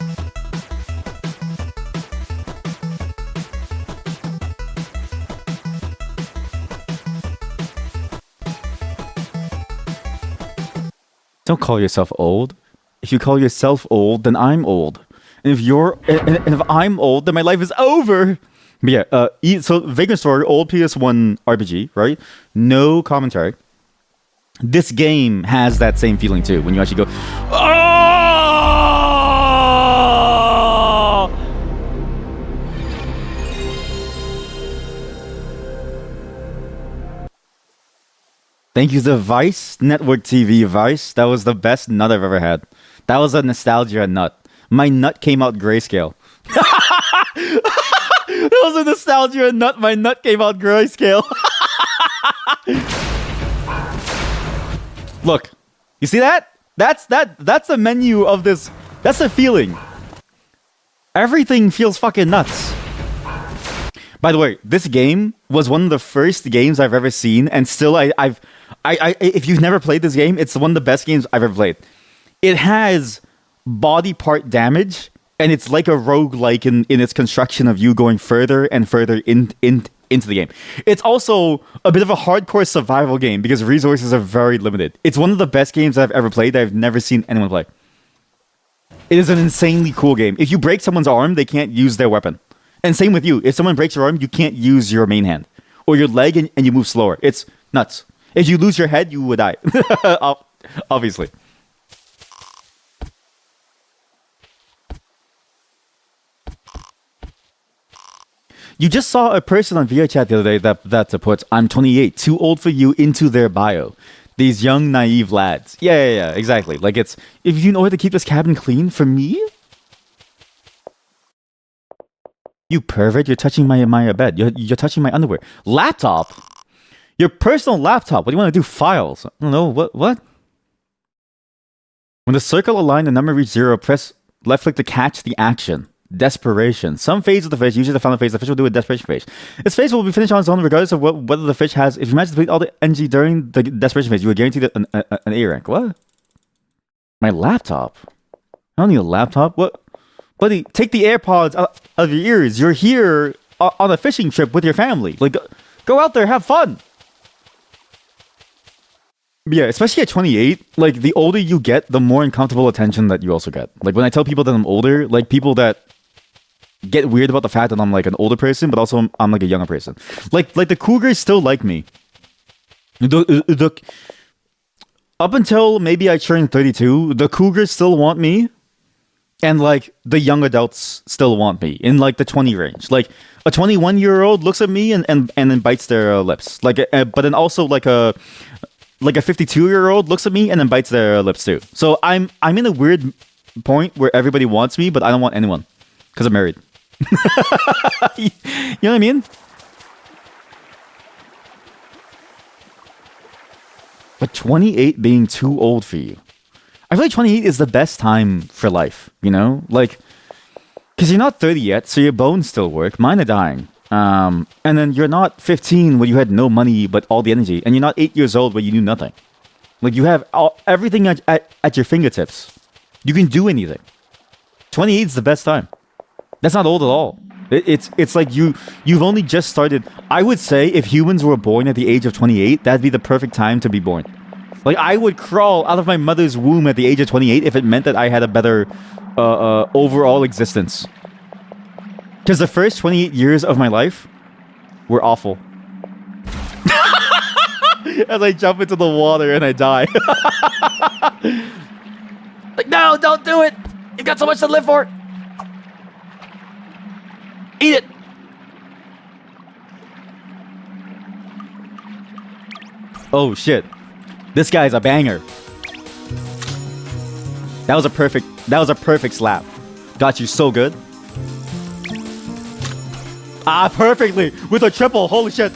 Don't call yourself old. If you call yourself old, then I'm old. And if I'm old, then my life is over. But yeah, so Vagrant Story, old PS1 RPG, right? No commentary. This game has that same feeling too, when you actually go, oh! Thank you to Vice, Network TV Vice. That was the best nut I've ever had. That was a nostalgia nut. My nut came out grayscale. That was a nostalgia nut. My nut came out grayscale. Look, you see that? That's the menu of this. That's the feeling. Everything feels fucking nuts. By the way, this game was one of the first games I've ever seen, and still, if you've never played this game, it's one of the best games I've ever played. It has body part damage, and it's like a roguelike in its construction of you going further and further into the game. It's also a bit of a hardcore survival game because resources are very limited. It's one of the best games I've ever played that I've never seen anyone play. It is an insanely cool game. If you break someone's arm, they can't use their weapon. And same with you. If someone breaks your arm, you can't use your main hand. Or your leg and you move slower. It's nuts. If you lose your head, you would die. Obviously. You just saw a person on VRChat the other day that put, I'm 28, too old for you, into their bio. These young, naive lads. Yeah, exactly. Like it's, if you know how to keep this cabin clean for me? You pervert, you're touching my bed. You're touching my underwear. Laptop? Your personal laptop. What do you want to do? Files. I don't know. What? When the circle aligned, the number reached 0, press left click to catch the action. Desperation. Some phase of the fish, usually the final phase, the fish will do a desperation phase. Its phase will be finished on its own regardless of whether the fish has... If you manage to complete all the energy during the desperation phase, you are guaranteed an A rank. What? My laptop? I don't need a laptop. What? Buddy, take the AirPods out of your ears. You're here on a fishing trip with your family. Like, go out there, have fun. Yeah, especially at 28, like, the older you get, the more uncomfortable attention that you also get. Like, when I tell people that I'm older, like, people that get weird about the fact that I'm, like, an older person, but also I'm like, a younger person. Like the cougars still like me. Up until maybe I turned 32, the cougars still want me. And, like, the young adults still want me in, like, the 20 range. Like, a 21-year-old looks at me and then bites their lips. Like, but then also, like a 52-year-old looks at me and then bites their lips, too. So I'm in a weird point where everybody wants me, but I don't want anyone. Because I'm married. You know what I mean? But 28 being too old for you. I feel like 28 is the best time for life, you know? Like, because you're not 30 yet, so your bones still work. Mine are dying. And then you're not 15 where you had no money but all the energy. And you're not 8 years old where you knew nothing. Like, you have everything at your fingertips. You can do anything. 28 is the best time. That's not old at all. It's like you've only just started. I would say if humans were born at the age of 28, that'd be the perfect time to be born. Like, I would crawl out of my mother's womb at the age of 28 if it meant that I had a better overall existence. Because the first 28 years of my life were awful. As I jump into the water and I die. Like, no, don't do it! You've got so much to live for! Eat it! Oh, shit. This guy's a banger. That was a perfect slap. Got you so good. Ah, perfectly! With a triple, holy shit!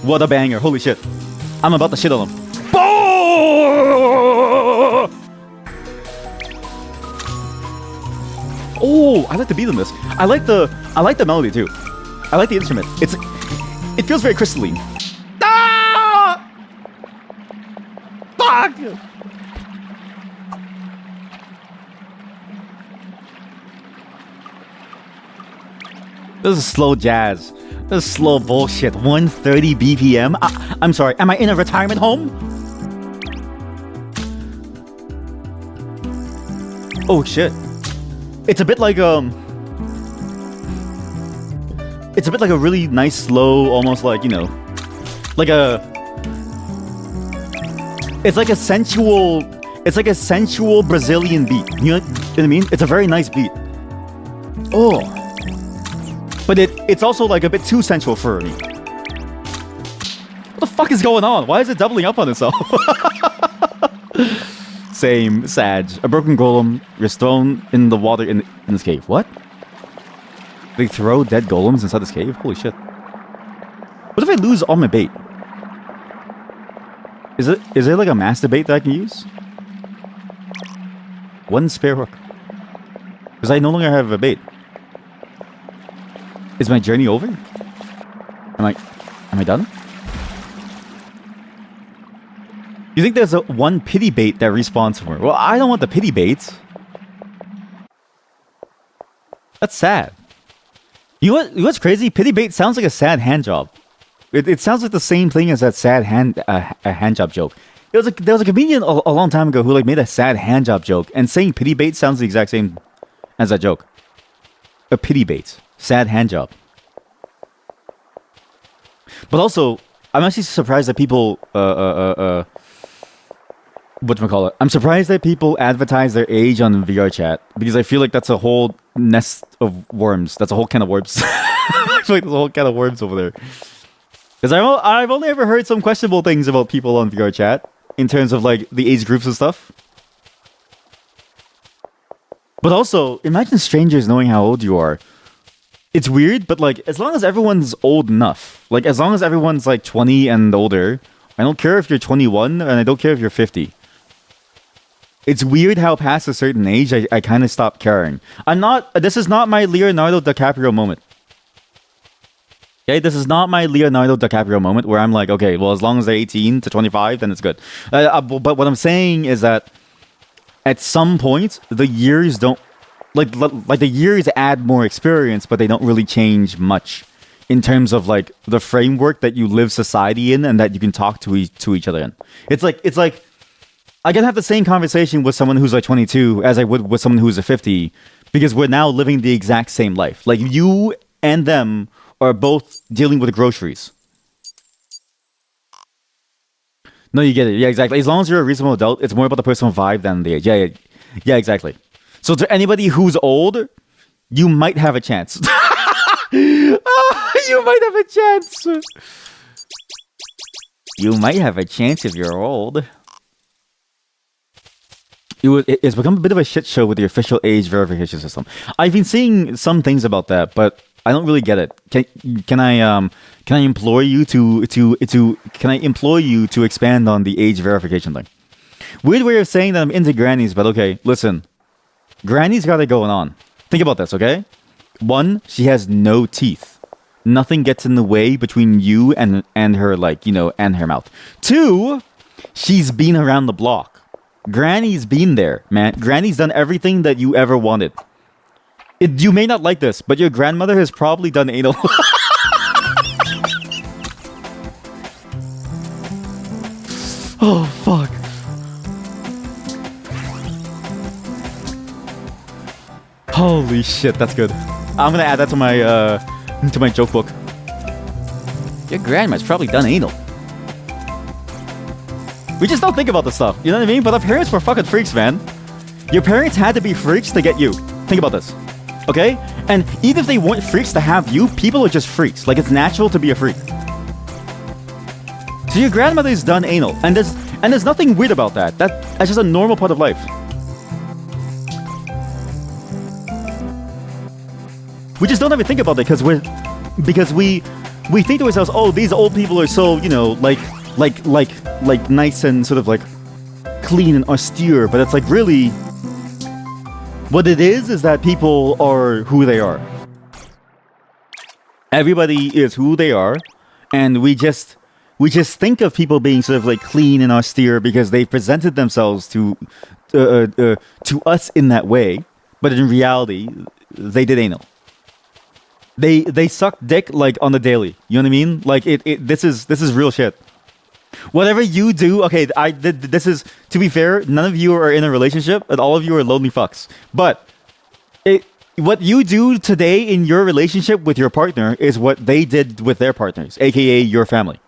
What a banger, holy shit. I'm about to shit on him. Oh, I like the beat on this. I like the melody too. I like the instrument. It feels very crystalline. Ah! Fuck! This is slow jazz. This is slow bullshit. 130 BPM? I'm sorry, am I in a retirement home? Oh shit. It's a bit like it's a bit like a really nice slow, almost like, you know, like a it's like a sensual Brazilian beat. You know what I mean? It's a very nice beat. Oh. But it's also like a bit too sensual for me. What the fuck is going on? Why is it doubling up on itself? Same, Sag. A broken golem. You're thrown in the water in this cave. What? They throw dead golems inside this cave? Holy shit. What if I lose all my bait? Is there like a master bait that I can use? One spare hook. Because I no longer have a bait. Is my journey over? Am I done? You think there's one pity bait that respawns somewhere? Well, I don't want the pity baits. That's sad. You know what's crazy? Pity bait sounds like a sad hand job. It sounds like the same thing as that sad hand job joke. There was a comedian a long time ago who like made a sad hand job joke, and saying pity bait sounds the exact same as that joke. A pity bait, sad hand job. But also, I'm actually surprised that people whatchamacallit? I'm surprised that people advertise their age on VR chat, because I feel like that's a whole nest of worms. That's a whole can of worms. I feel like there's a whole can of worms over there. Because I've only ever heard some questionable things about people on VR chat in terms of like the age groups and stuff. But also, imagine strangers knowing how old you are. It's weird, but like as long as everyone's old enough, like as long as everyone's like 20 and older, I don't care if you're 21 and I don't care if you're 50. It's weird how past a certain age, I kind of stop caring. This is not my Leonardo DiCaprio moment. Okay, this is not my Leonardo DiCaprio moment where I'm like, okay, well, as long as they're 18 to 25, then it's good. But what I'm saying is that at some point, the years don't... Like the years add more experience, but they don't really change much in terms of like the framework that you live society in and that you can talk to each other in. It's like I can have the same conversation with someone who's like 22 as I would with someone who's a 50, because we're now living the exact same life. Like you and them are both dealing with groceries. No, you get it. Yeah, exactly. As long as you're a reasonable adult, it's more about the personal vibe than the age. Yeah, exactly. So to anybody who's old, you might have a chance. You might have a chance. You might have a chance if you're old. It's become a bit of a shit show with the official age verification system. I've been seeing some things about that, but I don't really get it. Can I implore you to expand on the age verification thing? Weird way of saying that I'm into grannies, but okay, listen. Granny's got it going on. Think about this, okay? 1, she has no teeth. Nothing gets in the way between you and her, like, you know, and her mouth. 2, she's been around the block. Granny's been there, man. Granny's done everything that you ever wanted. You may not like this, but your grandmother has probably done anal. Oh, fuck. Holy shit, that's good. I'm gonna add that to my joke book. Your grandma's probably done anal. We just don't think about this stuff, you know what I mean? But our parents were fucking freaks, man. Your parents had to be freaks to get you. Think about this, okay? And even if they weren't freaks to have you, people are just freaks. Like, it's natural to be a freak. So your grandmother's done anal, and there's nothing weird about that. That's just a normal part of life. We just don't ever think about it because we think to ourselves, oh, these old people are so, you know, like nice and sort of like clean and austere, but it's like really what it is that people are who they are. Everybody is who they are, and we just think of people being sort of like clean and austere because they presented themselves to us in that way, but in reality, they did anal. They suck dick like on the daily. You know what I mean? Like this is real shit. Whatever you do, okay, this is, to be fair, none of you are in a relationship and all of you are lonely fucks. But what you do today in your relationship with your partner is what they did with their partners, aka your family.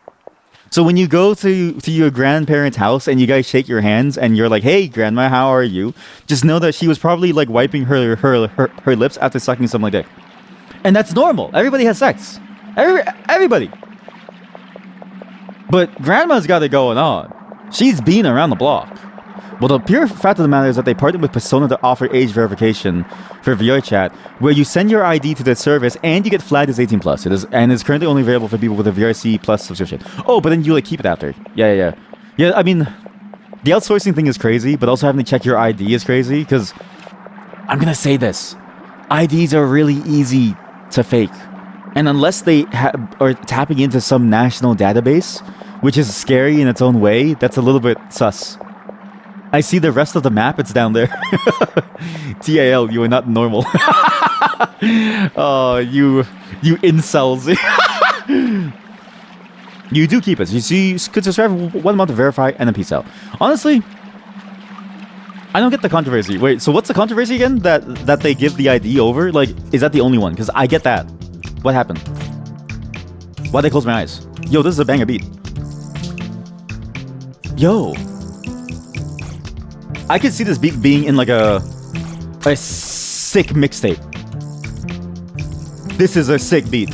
So when you go to your grandparents' house and you guys shake your hands and you're like, "Hey, grandma, how are you?" Just know that she was probably like wiping her lips after sucking some like dick. And that's normal. Everybody has sex. Everybody. But grandma's got it going on. She's been around the block. Well, the pure fact of the matter is that they partnered with Persona to offer age verification for VR chat, where you send your ID to the service and you get flagged as 18 plus. And it's currently only available for people with a VRC Plus subscription. Oh, but then you like keep it after. Yeah. I mean, the outsourcing thing is crazy, but also having to check your ID is crazy because I'm gonna say this: IDs are really easy to fake, and unless they are tapping into some national database, which is scary in its own way, that's a little bit sus. I see the rest of the map, it's down there. TAL, you are not normal. Oh, you incels. You do keep it. You see, you could subscribe 1 month to verify and then peace out. Honestly, I don't get the controversy. Wait, so what's the controversy again? That they give the ID over? Like, is that the only one? Because I get that. What happened? Why'd they close my eyes? Yo, this is a banger beat. Yo. I could see this beat being in like a sick mixtape. This is a sick beat.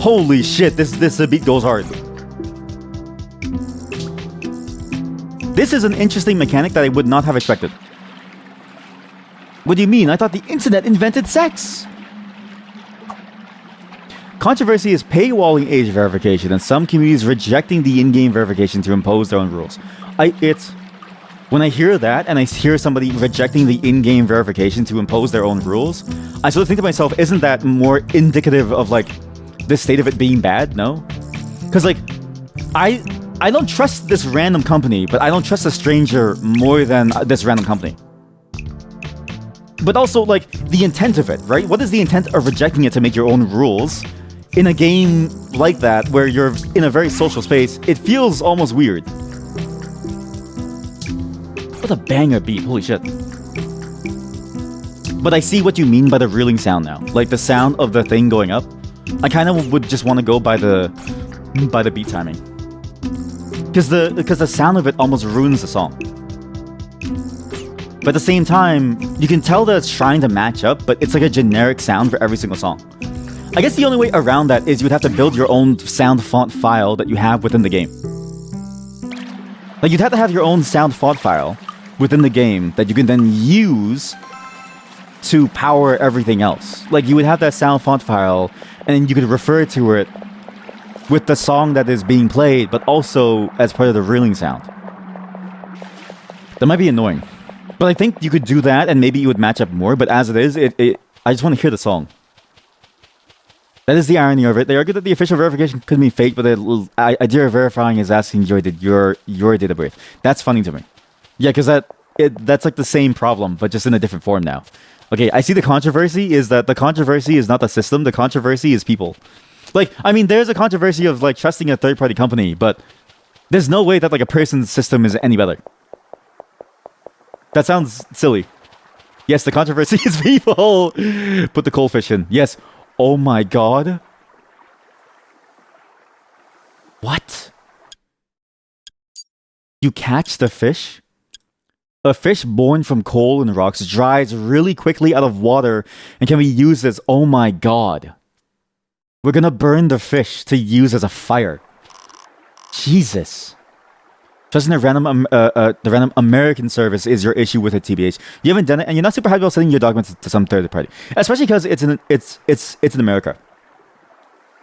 Holy shit, this beat goes hard. This is an interesting mechanic that I would not have expected. What do you mean? I thought the internet invented sex. Controversy is paywalling age verification, and some communities rejecting the in-game verification to impose their own rules. When I hear that, and I hear somebody rejecting the in-game verification to impose their own rules, I sort of think to myself, isn't that more indicative of like the state of it being bad? No? Because like, I don't trust this random company, but I don't trust a stranger more than this random company. But also like the intent of it, right? What is the intent of rejecting it to make your own rules? In a game like that, where you're in a very social space, it feels almost weird. What a banger beat, holy shit. But I see what you mean by the reeling sound now. Like the sound of the thing going up. I kind of would just want to go by the beat timing. Because the sound of it almost ruins the song. But at the same time, you can tell that it's trying to match up, but it's like a generic sound for every single song. I guess the only way around that is you would have to build your own sound font file that you have within the game. Like you'd have to have your own sound font file within the game that you can then use to power everything else. Like you would have that sound font file and then you could refer to it with the song that is being played, but also as part of the reeling sound. That might be annoying. But I think you could do that and maybe you would match up more, but as it is, I just want to hear the song. That is the irony of it. They argue that the official verification could be fake, but the idea of verifying is asking your date of birth. That's funny to me. Yeah, because that's like the same problem, but just in a different form now. Okay, I see the controversy is that the controversy is not the system. The controversy is people. Like, I mean, there's a controversy of like trusting a third-party company, but there's no way that like a person's system is any better. That sounds silly. Yes, the controversy is people. Put the cold fish in. Yes. Oh my god. What? You catch the fish? A fish born from coal and rocks dries really quickly out of water and can be used as... Oh my god. We're gonna burn the fish to use as a fire. Jesus. Trusting the random American service is your issue with it, TBH. You haven't done it, and you're not super happy about sending your documents to some third party, especially because it's in America.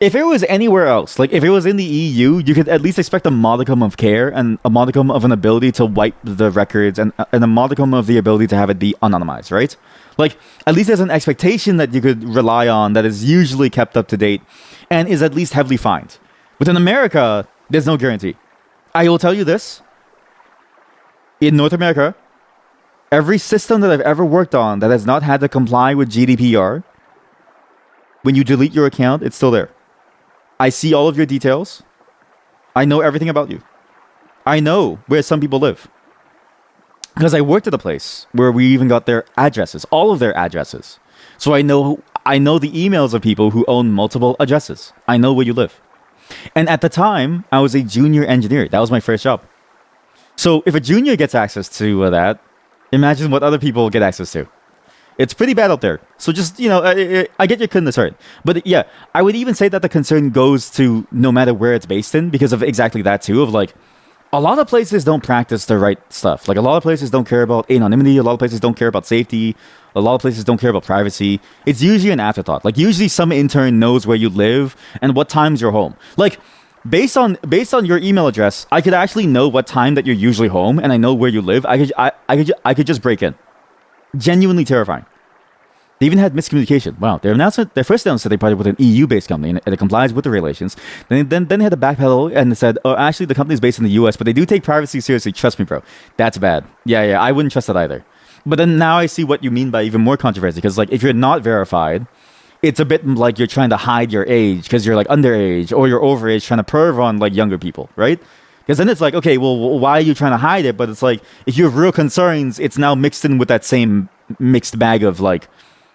if it was anywhere else, like if it was in the EU, you could at least expect a modicum of care and a modicum of an ability to wipe the records and a modicum of the ability to have it be anonymized, right? Like, at least there's an expectation that you could rely on that is usually kept up to date and is at least heavily fined. But in America, there's no guarantee. I will tell you this. In North America, every system that I've ever worked on that has not had to comply with GDPR, when you delete your account, it's still there. I see all of your details. I know everything about you. I know where some people live. Because I worked at a place where we even got their addresses, all of their addresses. So I know the emails of people who own multiple addresses. I know where you live. And at the time, I was a junior engineer. That was my first job. So if a junior gets access to that, imagine what other people get access to. It's pretty bad out there. So just, I get your concern. But yeah, I would even say that the concern goes to no matter where it's based in because of exactly that too, of like, a lot of places don't practice the right stuff. Like a lot of places don't care about anonymity. A lot of places don't care about safety. A lot of places don't care about privacy. It's usually an afterthought. Like usually some intern knows where you live and what times you're home. Like based on your email address, I could actually know what time that you're usually home and I know where you live. I could just break in. Genuinely terrifying. They even had miscommunication. Wow, their first announcement they partnered with an EU-based company and it complies with the regulations. Then they had to backpedal and said, "Oh, actually, the company's based in the US, but they do take privacy seriously. Trust me, bro. That's bad. Yeah, I wouldn't trust that either." But then now I see what you mean by even more controversy because, like, if you're not verified, it's a bit like you're trying to hide your age because you're like underage or you're overage, trying to perv on like younger people, right? Because then it's like, okay, well, why are you trying to hide it? But it's like if you have real concerns, it's now mixed in with that same mixed bag of like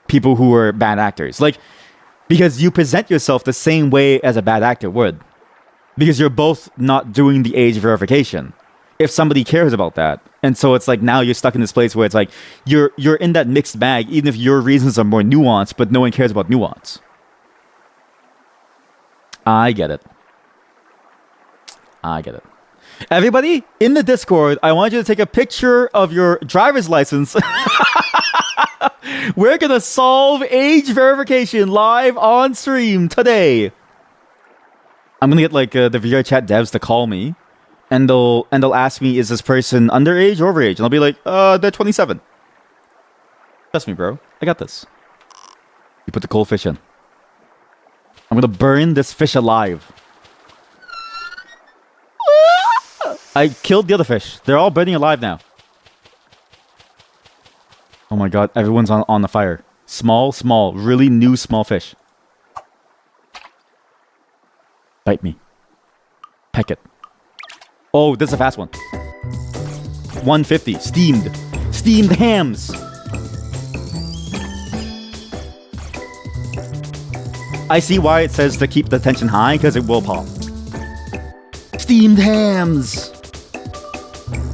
people who are bad actors. Like, because you present yourself the same way as a bad actor would. Because you're both not doing the age verification. If somebody cares about that. And so it's like now you're stuck in this place where it's like you're in that mixed bag, even if your reasons are more nuanced, but no one cares about nuance. I get it. Everybody in the Discord, I want you to take a picture of your driver's license. We're gonna solve age verification live on stream today. I'm gonna get like the VR chat devs to call me, and they'll ask me, is this person underage or overage? And I'll be like, they're 27. Trust me, bro. I got this. You put the cold fish in. I'm gonna burn this fish alive. I killed the other fish. They're all burning alive now. Oh my god, everyone's on the fire. Small, really new small fish. Bite me. Peck it. Oh, this is a fast one. 150. Steamed. Steamed hams. I see why it says to keep the tension high, because it will pop. Steamed hams.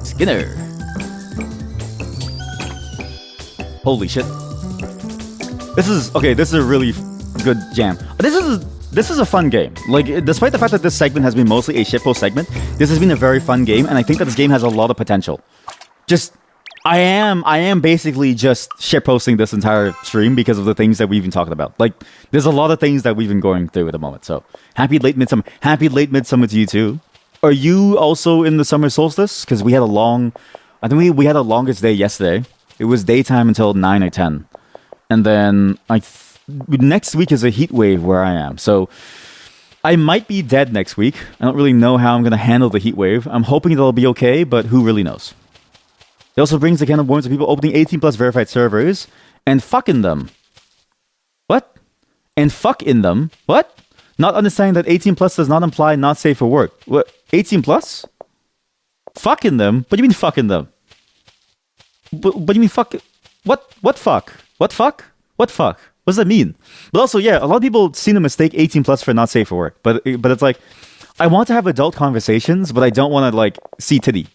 Skinner. Holy shit. This is a really good jam. This is a fun game. Like, despite the fact that this segment has been mostly a shitpost segment, this has been a very fun game, and I think that this game has a lot of potential. I am basically just shitposting this entire stream because of the things that we've been talking about. Like, there's a lot of things that we've been going through at the moment. So, happy late midsummer. Happy late midsummer to you too. Are you also in the summer solstice? Because we had I think we had the longest day yesterday. It was daytime until 9 or 10. And then next week is a heat wave where I am. So I might be dead next week. I don't really know how I'm going to handle the heat wave. I'm hoping it'll be okay, but who really knows? It also brings the can of worms of people opening 18 plus verified servers and fucking them. What? And fuck in them? What? Not understanding that 18 plus does not imply not safe for work. What? 18 plus? Fucking them? What do you mean fucking them? What do you mean fuck? What fuck? What fuck? What fuck? What does that mean? But also, yeah, a lot of people seem to mistake 18 plus for not safe for work. But it's like, I want to have adult conversations, but I don't want to like see titty.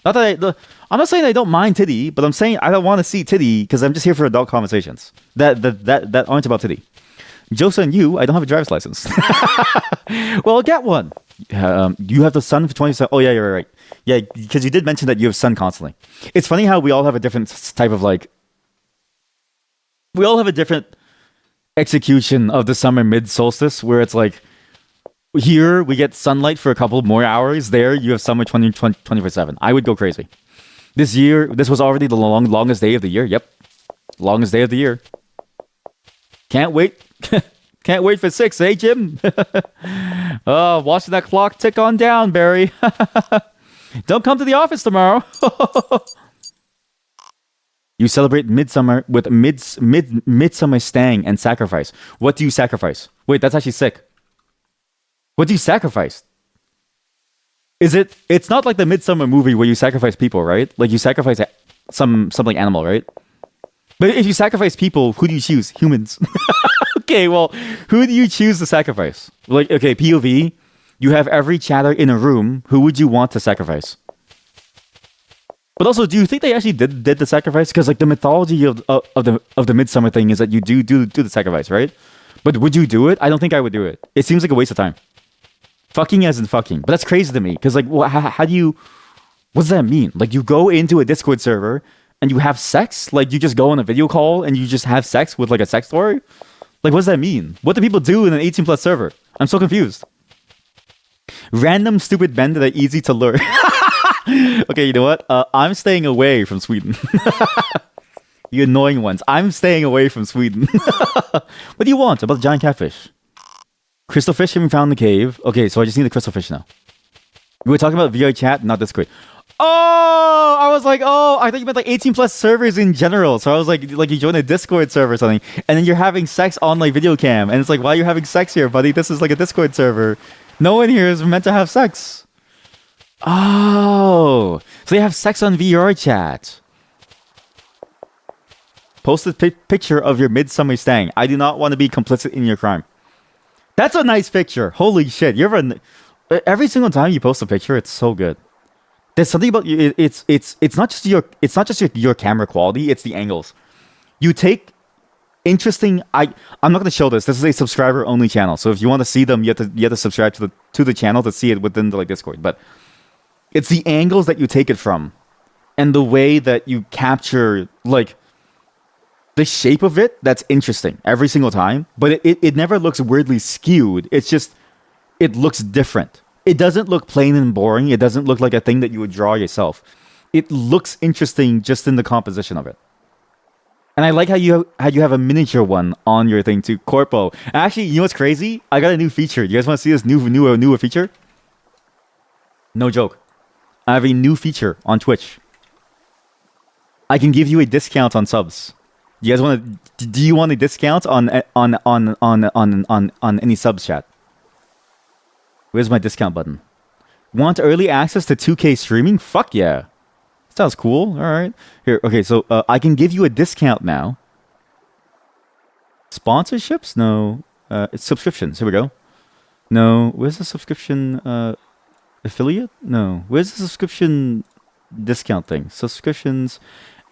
I'm not saying I don't mind titty, but I'm saying I don't want to see titty because I'm just here for adult conversations that aren't about titty. Jokes on you, I don't have a driver's license. Well, I'll get one. You have the sun for 27. Oh yeah, you're right. Yeah, because you did mention that you have sun constantly. It's funny how we all have a different type of like. We all have a different execution of the summer mid solstice, where it's like Here we get sunlight for a couple more hours. There you have summer 24/7. I would go crazy. This year, this was already the longest day of the year. Yep, longest day of the year. Can't wait. Can't wait for 6, eh, Jim? Oh, watching that clock tick on down, Barry. Don't come to the office tomorrow. You celebrate midsummer with midsummer stang and sacrifice. What do you sacrifice? Wait, that's actually sick. What do you sacrifice? It's not like the Midsummer movie where you sacrifice people, right? Like you sacrifice something animal, right? But if you sacrifice people, who do you choose? Humans. Okay, well, who do you choose to sacrifice? Like, okay, POV, you have every chatter in a room. Who would you want to sacrifice? But also, do you think they actually did the sacrifice? Because like the mythology of the Midsummer thing is that you do the sacrifice, right? But would you do it? I don't think I would do it. It seems like a waste of time. Fucking as in fucking. But that's crazy to me. Because like, how do you... What does that mean? Like you go into a Discord server and you have sex? Like you just go on a video call and you just have sex with like a sex story? Like what does that mean? What do people do in an 18 plus server? I'm so confused. Random stupid men that are easy to lure. Okay, you know what? I'm staying away from Sweden. You annoying ones. I'm staying away from Sweden. What do you want about the giant catfish? Crystal fish can be found in the cave. Okay, so I just need the crystal fish now. We were talking about VR chat, not Discord. Oh, I was like, I thought you meant like 18 plus servers in general. So I was like you join a Discord server or something, and then you're having sex on like video cam, and it's like, why are you having sex here, buddy? This is like a Discord server. No one here is meant to have sex. Oh, so they have sex on VR chat. Post a picture of your midsummer stang. I do not want to be complicit in your crime. That's a nice picture. Holy shit! Every single time you post a picture, it's so good. There's something about you. It's not just your camera quality. It's the angles. You take interesting. I'm not going to show this. This is a subscriber only channel. So if you want to see them, you have to subscribe to the channel to see it within the like Discord. But it's the angles that you take it from, and the way that you capture like the shape of it. That's interesting every single time. But it never looks weirdly skewed. It's just it looks different. It doesn't look plain and boring. It doesn't look like a thing that you would draw yourself. It looks interesting just in the composition of it. And I like how you have a miniature one on your thing too, Corpo. Actually, you know what's crazy? I got a new feature. You guys want to see this newer feature? No joke. I have a new feature on Twitch. I can give you a discount on subs. You guys want to? Do you want a discount on any subs, chat? Where's my discount button? Want early access to 2K streaming? Fuck yeah. Sounds cool. All right. Here. Okay, so I can give you a discount now. Sponsorships? No. It's subscriptions. Here we go. No. Where's the subscription affiliate? No. Where's the subscription discount thing? Subscriptions,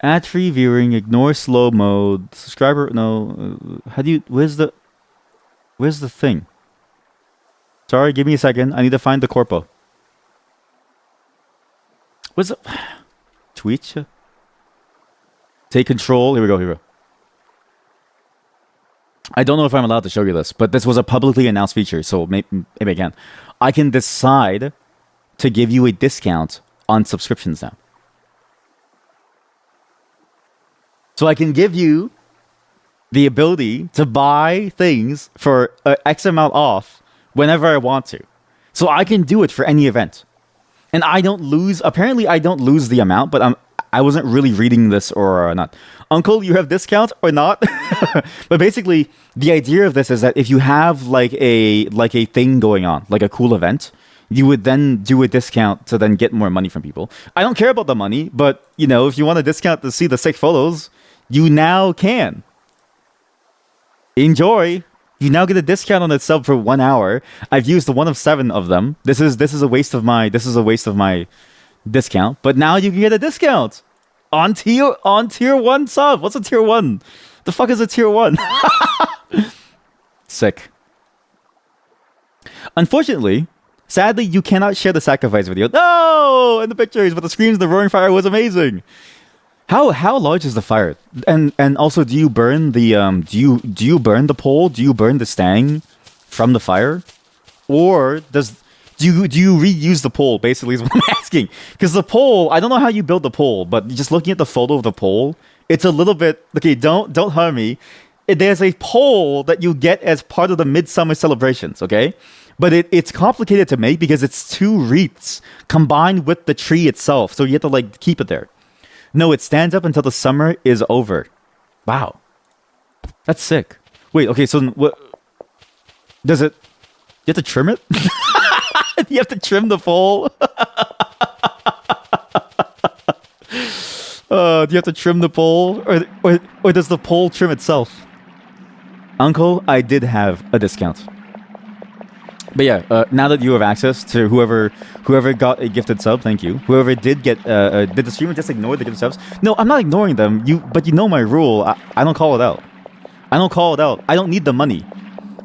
ad-free viewing, ignore slow mode, subscriber. No. How do you? Where's the thing? Sorry, give me a second. I need to find the corpo. What's the... Twitch? Take control. Here we go. I don't know if I'm allowed to show you this, but this was a publicly announced feature, so maybe I can. I can decide to give you a discount on subscriptions now. So I can give you the ability to buy things for X amount off whenever I want to. So I can do it for any event. And I don't lose, apparently I don't lose the amount, but I wasn't really reading this or not. Uncle, you have discount or not? But basically, the idea of this is that if you have like a thing going on, like a cool event, you would then do a discount to then get more money from people. I don't care about the money, but you know, if you want a discount to see the sick photos, you now can. Enjoy. You now get a discount on that sub for 1 hour. I've used 1 of 7 of them. This is a waste of my discount. But now you can get a discount on tier 1 sub. What's a tier 1? The fuck is a tier 1? Sick. Unfortunately, sadly, you cannot share the sacrifice video. No, in the pictures, but the screams of the roaring fire was amazing. How large is the fire? And also, do you burn the do you burn the pole? Do you burn the stang from the fire? or do you reuse the pole? Basically, is what I'm asking. Because the pole, I don't know how you build the pole, but just looking at the photo of the pole, it's a little bit okay. Don't harm me. There's a pole that you get as part of the midsummer celebrations. Okay, but it's complicated to make because it's 2 wreaths combined with the tree itself. So you have to like keep it there. No, it stands up until the summer is over. Wow, that's sick. Wait, okay, so what? Does it? You have to trim it? You have to trim the pole? Do you have to trim the pole? Or does the pole trim itself? Uncle, I did have a discount. But yeah, now that you have access to whoever got a gifted sub, thank you. Whoever did get, did the streamer just ignore the gifted subs? No, I'm not ignoring them. But you know my rule. I don't call it out. I don't call it out. I don't need the money.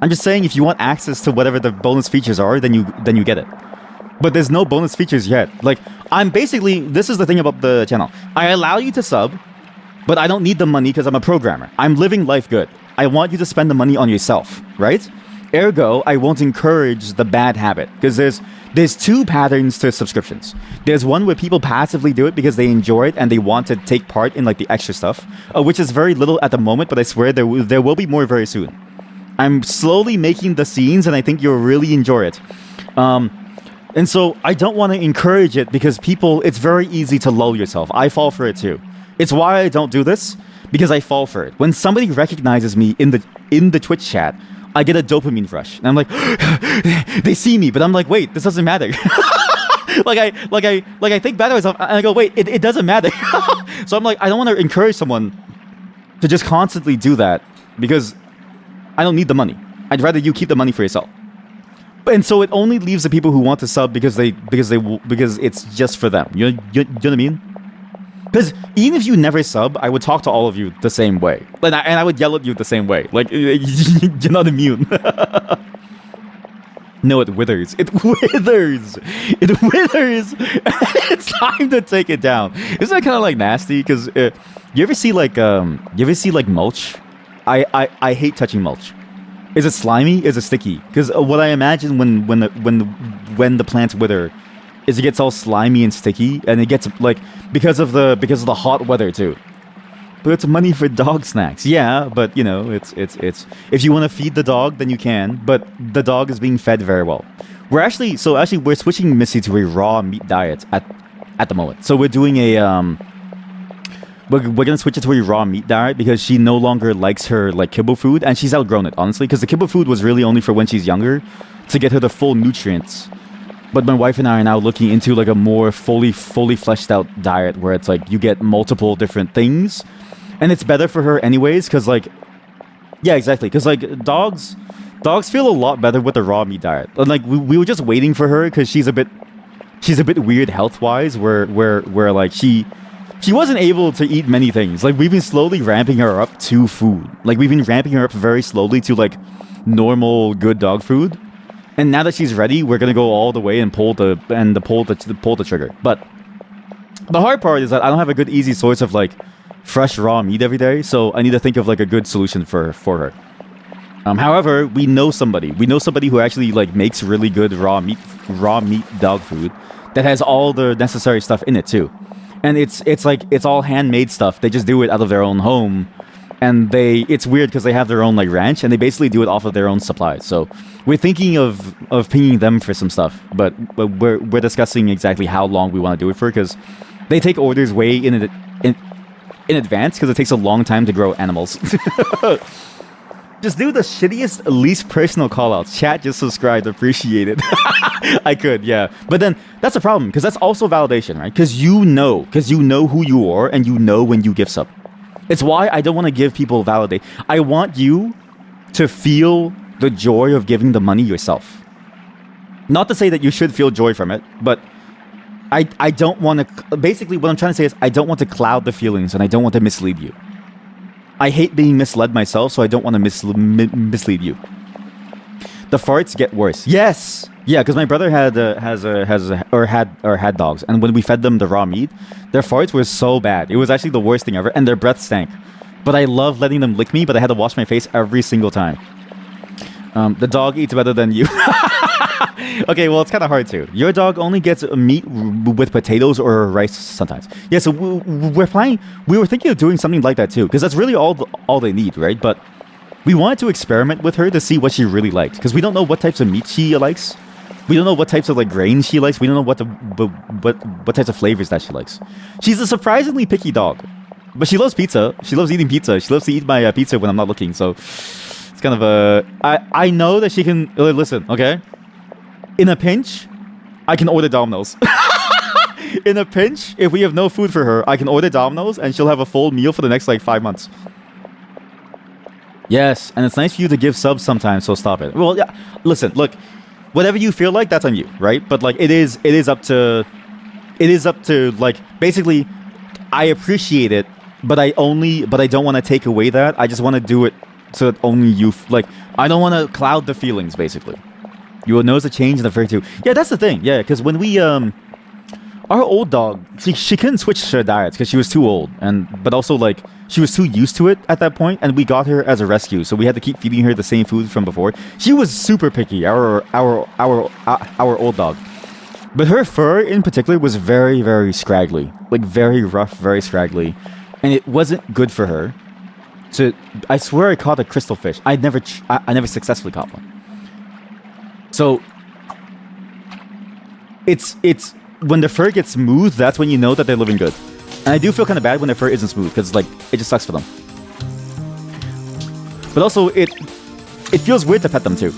I'm just saying if you want access to whatever the bonus features are, then you get it. But there's no bonus features yet. Like, I'm basically, this is the thing about the channel. I allow you to sub, but I don't need the money because I'm a programmer. I'm living life good. I want you to spend the money on yourself, right? Ergo, I won't encourage the bad habit because there's 2 patterns to subscriptions. There's one where people passively do it because they enjoy it and they want to take part in like the extra stuff, which is very little at the moment, but I swear there will be more very soon. I'm slowly making the scenes and I think you'll really enjoy it. And so I don't want to encourage it because it's very easy to lull yourself. I fall for it too. It's why I don't do this, because I fall for it. When somebody recognizes me in the Twitch chat, I get a dopamine rush. And I'm like, they see me, but I'm like, wait, this doesn't matter. I think bad of myself and I go, wait, it doesn't matter. So I'm like, I don't want to encourage someone to just constantly do that because I don't need the money. I'd rather you keep the money for yourself. And so it only leaves the people who want to sub because it's just for them. You know what I mean? Because even if you never sub, I would talk to all of you the same way, and I would yell at you the same way. Like you're not immune. No, it withers. It withers. It withers. It's time to take it down. Isn't that kind of like nasty? Because you ever see like mulch? I hate touching mulch. Is it slimy? Is it sticky? Because what I imagine when the plants wither is it gets all slimy and sticky, and it gets like because of the hot weather too. But it's money for dog snacks. Yeah, but you know, it's if you want to feed the dog, then you can. But the dog is being fed very well. We're switching Missy to a raw meat diet at the moment. So we're doing a we're gonna switch it to a raw meat diet because she no longer likes her like kibble food, and she's outgrown it honestly. Because the kibble food was really only for when she's younger, to get her the full nutrients. But my wife and I are now looking into like a more fully fleshed out diet where it's like you get multiple different things, and it's better for her anyways. Because like, yeah, exactly. Because like dogs feel a lot better with the raw meat diet. And like we were just waiting for her because she's a bit weird health wise, where like she wasn't able to eat many things. Like, we've been slowly ramping her up to food. Like, we've been ramping her up very slowly to, like, normal, good dog food. And now that she's ready, we're gonna go all the way and pull the trigger. But the hard part is that I don't have a good, easy source of, like, fresh, raw meat every day. So I need to think of, like, a good solution for her. However, we know somebody. We know somebody who actually, like, makes really good raw meat dog food that has all the necessary stuff in it, too. And it's like it's all handmade stuff. They just do it out of their own home, and it's weird because they have their own like ranch, and they basically do it off of their own supplies. So we're thinking of pinging them for some stuff, but we're discussing exactly how long we want to do it for because they take orders way in advance because it takes a long time to grow animals. Just do the shittiest, least personal callouts. Chat, just subscribed, appreciate it. I could, yeah. But then that's a problem because that's also validation, right? Because you know who you are and you know when you give sub. It's why I don't want to give people validate. I want you to feel the joy of giving the money yourself. Not to say that you should feel joy from it, but I don't want to. Basically, what I'm trying to say is I don't want to cloud the feelings and I don't want to mislead you. I hate being misled myself, so I don't want to mislead you. The farts get worse. Yes, yeah, because my brother had dogs, and when we fed them the raw meat, their farts were so bad. It was actually the worst thing ever, and their breath stank. But I love letting them lick me, but I had to wash my face every single time. The dog eats better than you. Okay, well, it's kind of hard too. Your dog only gets meat with potatoes or rice sometimes. Yeah, so we're planning. We were thinking of doing something like that too, because that's really all they need, right? But we wanted to experiment with her to see what she really liked, because we don't know what types of meat she likes. We don't know what types of like grains she likes. We don't know what types of flavors that she likes. She's a surprisingly picky dog, but she loves pizza. She loves eating pizza. She loves to eat my pizza when I'm not looking. So it's kind of a. I know that she can listen. Okay. In a pinch, I can order Domino's. In a pinch, if we have no food for her, I can order Domino's and she'll have a full meal for the next like 5 months. Yes, and it's nice for you to give subs sometimes, so stop it. Well, yeah, listen, look, whatever you feel like, that's on you, right? But like, it is up to like, basically, I appreciate it, but I don't want to take away that. I just want to do it so that only you, like, I don't want to cloud the feelings, basically. You will notice a change in the fur too. Yeah, that's the thing. Yeah, because when we our old dog, she couldn't switch her diets because she was too old, but also like she was too used to it at that point, and we got her as a rescue, so we had to keep feeding her the same food from before. She was super picky, our old dog, but her fur in particular was very, very scraggly, like very rough, very scraggly, and it wasn't good for her. I swear I caught a crystal fish. I never successfully caught one. So it's when the fur gets smooth, that's when you know that they're living good. And I do feel kind of bad when the fur isn't smooth, because like it just sucks for them. But also it feels weird to pet them too,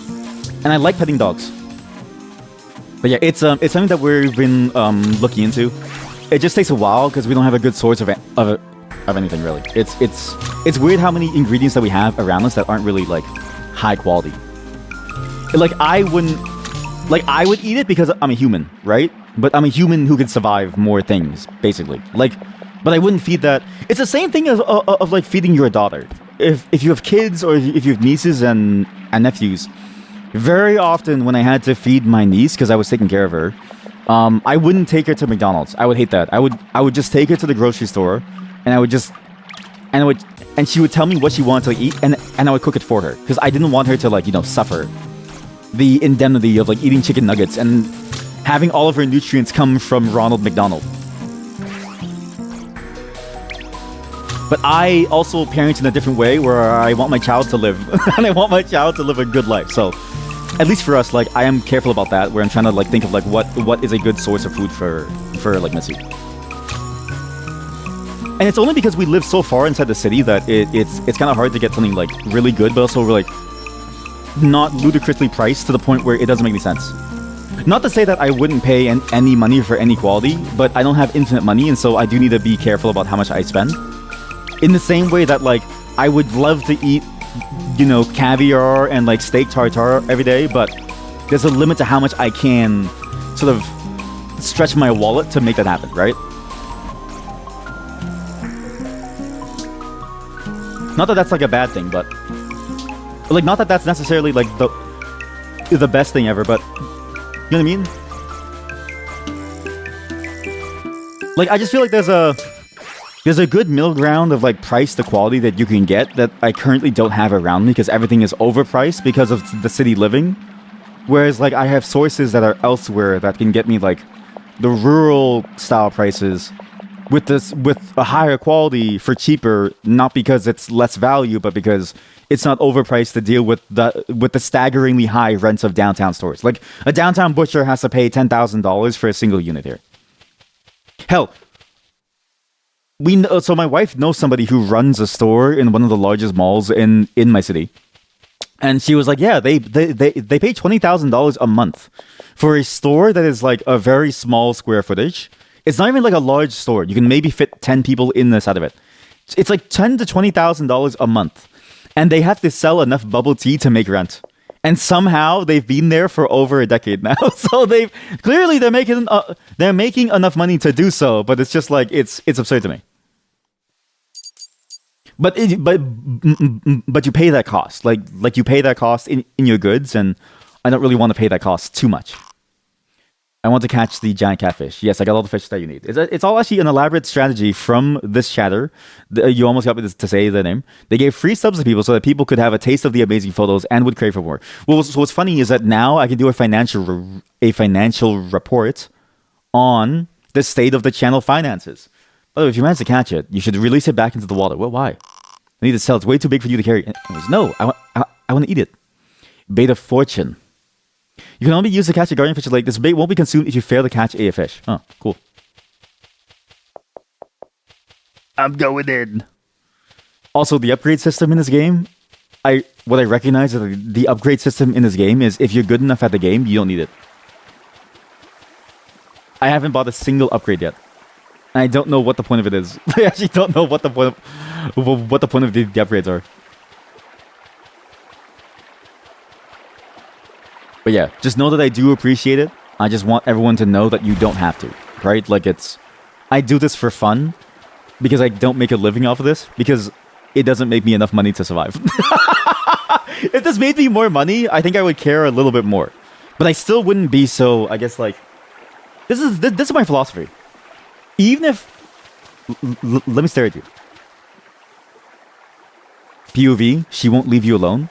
and I like petting dogs. But yeah, it's something that we've been looking into. It just takes a while because we don't have a good source of anything really. It's weird how many ingredients that we have around us that aren't really like high quality. Like I would eat it because I'm a human, right? But I'm a human who can survive more things, basically. Like, but I wouldn't feed that. It's the same thing of like feeding your daughter. If you have kids or if you have nieces and nephews, very often when I had to feed my niece because I was taking care of her, I wouldn't take her to McDonald's. I would hate that. I would just take her to the grocery store, and she would tell me what she wanted to eat, and I would cook it for her because I didn't want her to like suffer the indemnity of like eating chicken nuggets and having all of her nutrients come from Ronald McDonald. But I also parent in a different way where I want my child to live and I want my child to live a good life. So at least for us, like I am careful about that, where I'm trying to like think of like what is a good source of food for like Missy. And it's only because we live so far inside the city that it's kind of hard to get something like really good, but also like not ludicrously priced to the point where it doesn't make any sense. Not to say that I wouldn't pay any money for any quality, but I don't have infinite money, and so I do need to be careful about how much I spend. In the same way that like I would love to eat, caviar and like steak tartare every day, but there's a limit to how much I can sort of stretch my wallet to make that happen, right? Not that that's like a bad thing, but like not that that's necessarily like the best thing ever, but you know what I mean? Like I just feel like there's a good middle ground of like price to quality that you can get that I currently don't have around me because everything is overpriced because of the city living. Whereas like I have sources that are elsewhere that can get me like the rural style prices with a higher quality for cheaper, not because it's less value, but because it's not overpriced to deal with the staggeringly high rents of downtown stores. Like a downtown butcher has to pay $10,000 for a single unit here. Hell, so my wife knows somebody who runs a store in one of the largest malls in my city, and she was like, "Yeah, they pay $20,000 a month for a store that is like a very small square footage. It's not even like a large store. You can maybe fit 10 people in the side of it. It's like $10,000 to $20,000 a month, and they have to sell enough bubble tea to make rent. And somehow they've been there for over a decade now. So they're making enough money to do so, but it's just like it's absurd to me. But you pay that cost. Like you pay that cost in your goods, and I don't really want to pay that cost too much. I want to catch the giant catfish. Yes, I got all the fish that you need. It's all actually an elaborate strategy from this chatter. You almost got me to say the name. They gave free subs to people so that people could have a taste of the amazing photos and would crave for more. Well, so what's funny is that now I can do a financial report on the state of the channel finances. By the way, if you manage to catch it, you should release it back into the water. Well, why? I need to sell. It's way too big for you to carry. Anyways, no, I want to eat it. Bait of fortune. You can only use to catch a guardian fish lake. This bait won't be consumed if you fail to catch a fish. Oh, cool. I'm going in. Also, the upgrade system in this game, what I recognize is the upgrade system in this game is if you're good enough at the game, you don't need it. I haven't bought a single upgrade yet. And I don't know what the point of it is. I actually don't know what the point of the upgrades are. But yeah, just know that I do appreciate it. I just want everyone to know that you don't have to, right? Like I do this for fun because I don't make a living off of this because it doesn't make me enough money to survive. If this made me more money, I think I would care a little bit more. But I still wouldn't be so, I guess, like, this is my philosophy. Even if, let me stare at you. POV, she won't leave you alone.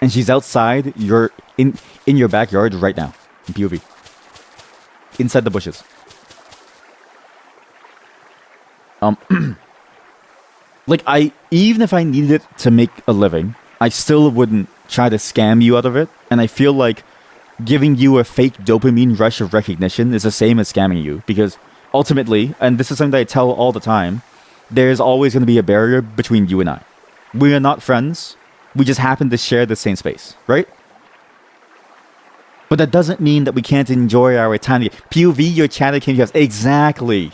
And she's outside in your backyard right now. In POV. Inside the bushes. Like even if I needed it to make a living, I still wouldn't try to scam you out of it. And I feel like giving you a fake dopamine rush of recognition is the same as scamming you. Because ultimately, and this is something that I tell all the time, there's always going to be a barrier between you and I. We are not friends. We just happen to share the same space, right? But that doesn't mean that we can't enjoy our time together. POV, your chatter came to us. Exactly.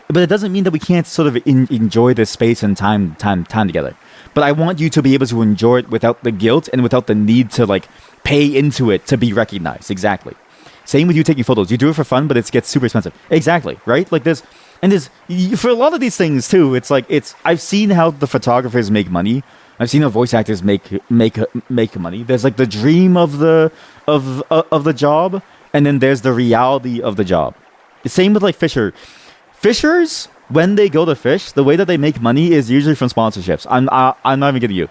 But it doesn't mean that we can't sort of enjoy this space and time together. But I want you to be able to enjoy it without the guilt and without the need to like pay into it to be recognized. Exactly. Same with you taking photos. You do it for fun, but it gets super expensive. Exactly, right? Like this, and there's for a lot of these things too. It's like I've seen how the photographers make money. I've seen how voice actors make money. There's like the dream of the job, and then there's the reality of the job. The same with like fishers. When they go to fish, the way that they make money is usually from sponsorships. I'm not even kidding you.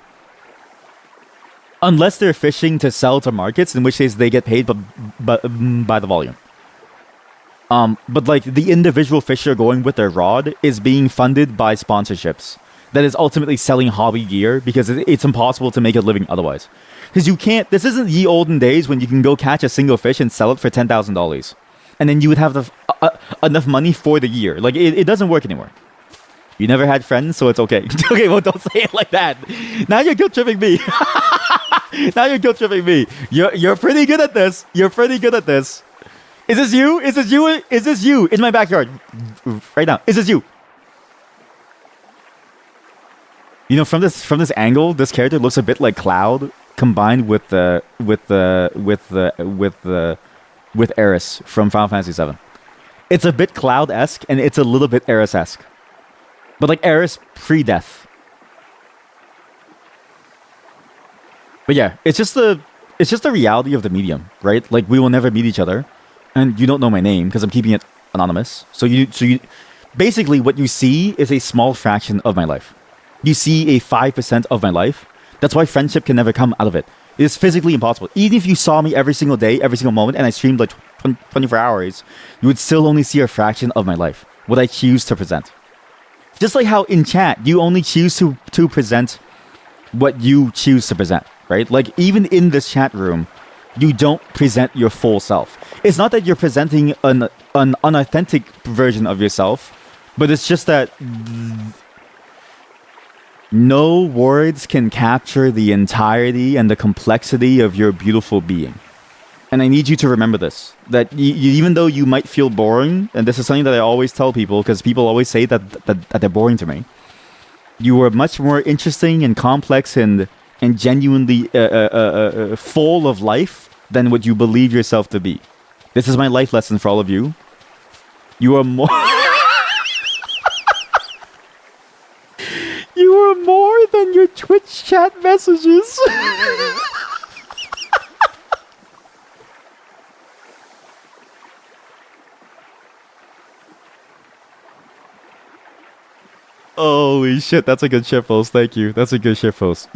Unless they're fishing to sell to markets, in which case they get paid by the volume. But like the individual fisher going with their rod is being funded by sponsorships. That is ultimately selling hobby gear because it's impossible to make a living otherwise. Because you can't, this isn't ye olden days when you can go catch a single fish and sell it for $10,000. And then you would have enough money for the year. Like, it doesn't work anymore. You never had friends, so it's okay. Okay, well, don't say it like that. Now you're guilt tripping me. Now you're guilt tripping me. You're pretty good at this. You're pretty good at this. Is this you? Is this you? Is this you? In my backyard. Right now. Is this you? You know, from this angle, this character looks a bit like Cloud combined with Eris from Final Fantasy VII. It's a bit Cloud-esque and it's a little bit Eris-esque, but like Eris pre-death. But yeah, it's just the reality of the medium, right? Like we will never meet each other, and you don't know my name because I'm keeping it anonymous. So you basically what you see is a small fraction of my life. You see a 5% of my life. That's why friendship can never come out of it. It is physically impossible. Even if you saw me every single day, every single moment, and I streamed like 24 hours, you would still only see a fraction of my life, what I choose to present. Just like how in chat, you only choose to present what you choose to present, right? Like even in this chat room, you don't present your full self. It's not that you're presenting an unauthentic version of yourself, but it's just that no words can capture the entirety and the complexity of your beautiful being. And I need you to remember this, that even though you might feel boring, and this is something that I always tell people, because people always say that they're boring to me, you are much more interesting and complex and genuinely full of life than what you believe yourself to be. This is my life lesson for all of you. You are more... You are more than your Twitch chat messages. Holy shit, that's a good shitpost. Thank you. That's a good shitpost.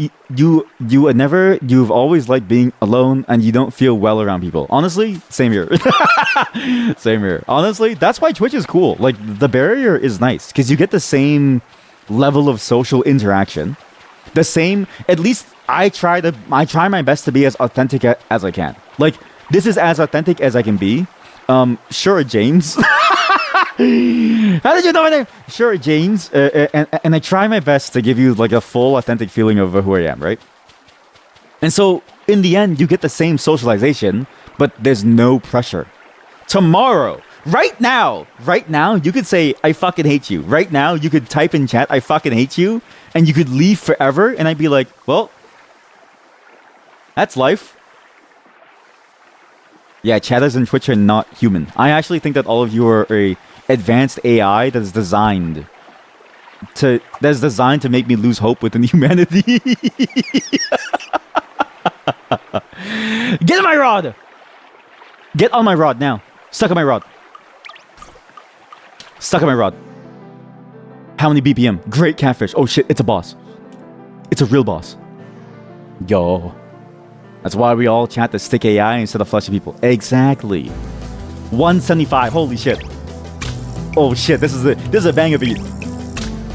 You've always liked being alone and you don't feel well around people. Honestly, same here. Same here. Honestly, that's why Twitch is cool. Like, the barrier is nice because you get the same level of social interaction. The same, at least I try my best to be as authentic as I can. Like, this is as authentic as I can be. Sure, James. How did you know my name? Sure, James. And I try my best to give you like a full, authentic feeling of who I am, right? And so, in the end, you get the same socialization, but there's no pressure. Tomorrow, right now, you could say, I fucking hate you. Right now, you could type in chat, I fucking hate you, and you could leave forever, and I'd be like, well, that's life. Yeah, chatters and Twitch are not human. I actually think that all of you are a advanced AI that is designed to make me lose hope within humanity. Get on my rod! Get on my rod now. Stuck on my rod. Stuck on my rod. How many BPM? Great catfish. Oh shit, it's a boss. It's a real boss. Yo. That's why we all chat to stick AI instead of fleshy people. Exactly. 175. Holy shit. Oh shit, this is a banger beat.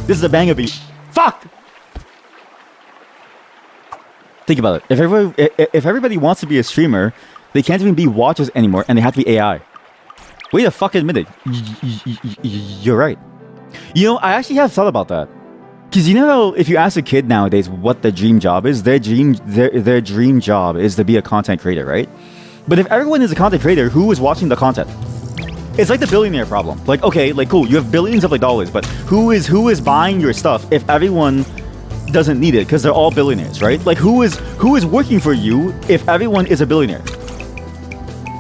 This is a banger beat. Fuck! Think about it. If everybody wants to be a streamer, they can't even be watchers anymore and they have to be AI. Wait a fucking minute. You're right. You know, I actually have thought about that. Because you know, if you ask a kid nowadays what their dream job is, their dream job is to be a content creator, right? But if everyone is a content creator, who is watching the content? It's like the billionaire problem. Like, okay, like cool, you have billions of like dollars, but who is buying your stuff if everyone doesn't need it because they're all billionaires, right? Like who is working for you if everyone is a billionaire?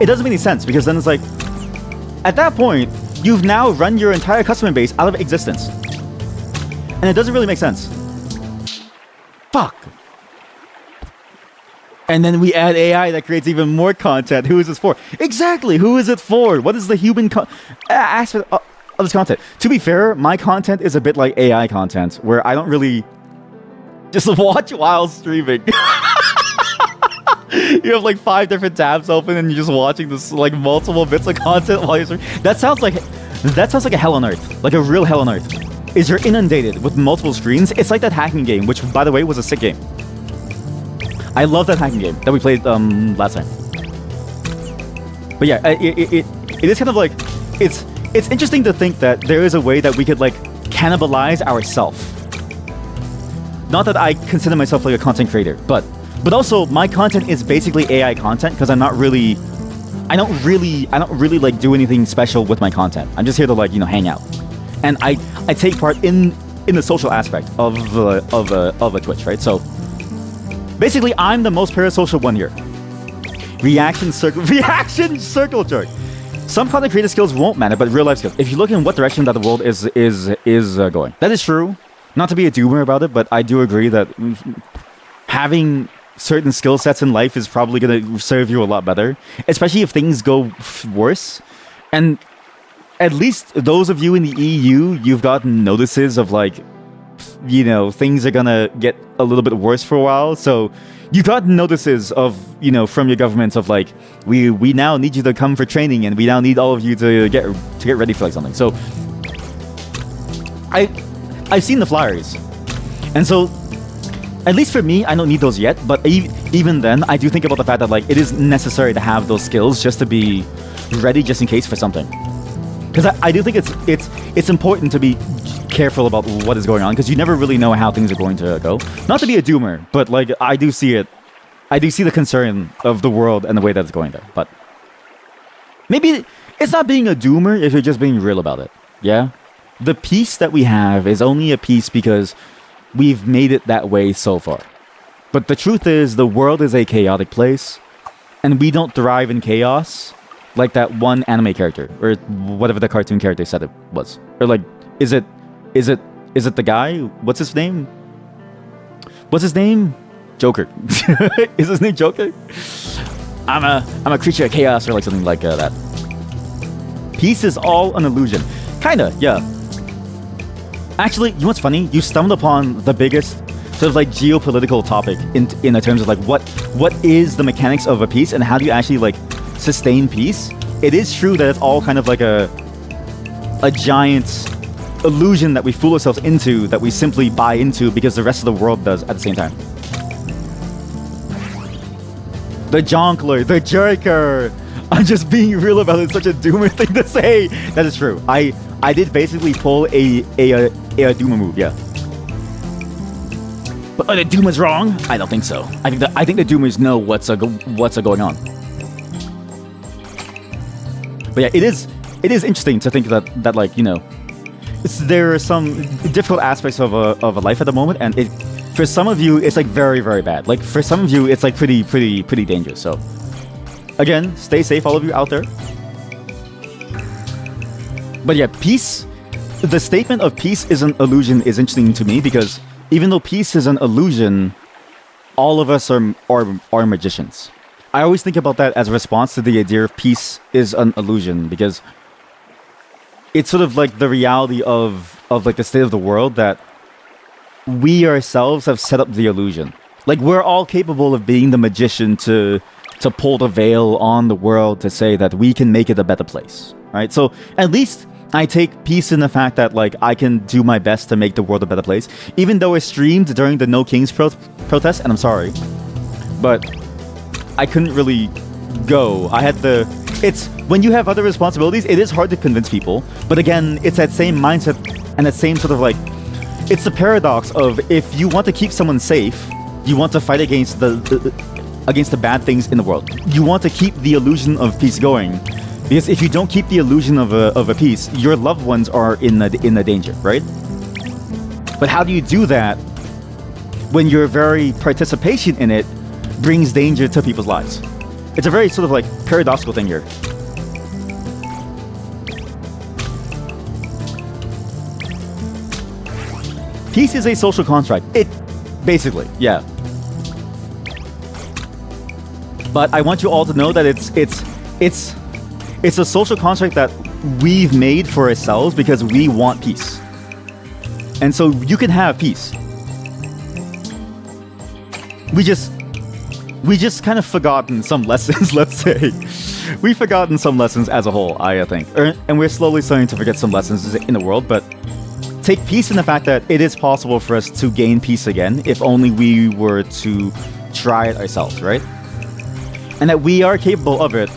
It doesn't make any sense because then it's like, at that point, you've now run your entire customer base out of existence. And it doesn't really make sense. Fuck. And then we add AI that creates even more content. Who is this for? Exactly. Who is it for? What is the human aspect of this content? To be fair, my content is a bit like AI content, where I don't really just watch while streaming. You have like 5 different tabs open and you're just watching this like multiple bits of content while you're streaming. That sounds like a hell on earth. Like a real hell on earth. Is you're inundated with multiple screens. It's like that hacking game, which by the way was a sick game. I love that hacking game that we played last time. But yeah, it is kind of like it's interesting to think that there is a way that we could like cannibalize ourselves. Not that I consider myself like a content creator, but also my content is basically AI content because I don't really like do anything special with my content. I'm just here to like, you know, hang out. And I take part in the social aspect of a Twitch, right? So basically, I'm the most parasocial one here. Reaction circle jerk. Some content creator skills won't matter, but real life skills. If you look in what direction that the world is going, that is true. Not to be a doomer about it, but I do agree that having certain skill sets in life is probably gonna serve you a lot better, especially if things go worse. And at least those of you in the EU, you've gotten notices of like, you know, things are gonna get a little bit worse for a while. So you got notices of, you know, from your governments of like, we now need you to come for training and we now need all of you to get ready for like something. So I've seen the flyers. And so at least for me, I don't need those yet, but even then, I do think about the fact that like it is necessary to have those skills just to be ready just in case for something. Because I do think it's important to be careful about what is going on, because you never really know how things are going to go. Not to be a doomer, but like I do see it. I do see the concern of the world and the way that it's going there. But maybe it's not being a doomer if you're just being real about it. Yeah? The peace that we have is only a peace because we've made it that way so far. But the truth is, the world is a chaotic place, and we don't thrive in chaos. Like that one anime character, or whatever the cartoon character said it was. Or like, is it the guy? What's his name? Joker. Is his name Joker? I'm a creature of chaos, or like something like that. Peace is all an illusion. Kinda, yeah. Actually, you know what's funny? You stumbled upon the biggest sort of like geopolitical topic in the terms of like what is the mechanics of a peace and how do you actually like sustain peace. It is true that it's all kind of like a giant illusion that we fool ourselves into, that we simply buy into because the rest of the world does at the same time. The jonkler, the jerker. I'm just being real about it. It's such a doomer thing to say. That is true. I did basically pull a doomer move, yeah. But are the doomers wrong? I don't think so. I think the doomers know what's going on. But yeah, it is interesting to think that like, you know, there are some difficult aspects of a life at the moment, and for some of you it's like very, very bad. Like for some of you it's like pretty dangerous. So again, stay safe, all of you out there. But yeah, peace. The statement of peace is an illusion is interesting to me because even though peace is an illusion, all of us are magicians. I always think about that as a response to the idea of peace is an illusion, because it's sort of like the reality of like the state of the world that we ourselves have set up the illusion. Like we're all capable of being the magician to pull the veil on the world to say that we can make it a better place, right? So at least I take peace in the fact that like I can do my best to make the world a better place, even though I streamed during the No Kings protest, and I'm sorry, but I couldn't really go. I had the... It's when you have other responsibilities, it is hard to convince people. But again, it's that same mindset and that same sort of like... It's the paradox of if you want to keep someone safe, you want to fight against the bad things in the world. You want to keep the illusion of peace going. Because if you don't keep the illusion of a peace, your loved ones are in the danger, right? But how do you do that when your very participation in it brings danger to people's lives? It's a very sort of like paradoxical thing here. Peace is a social contract. It basically, yeah. But I want you all to know that it's a social contract that we've made for ourselves because we want peace. And so you can have peace. We just kind of forgotten some lessons, let's say. We've forgotten some lessons as a whole, I think. And we're slowly starting to forget some lessons in the world, but take peace in the fact that it is possible for us to gain peace again if only we were to try it ourselves, right? And that we are capable of it.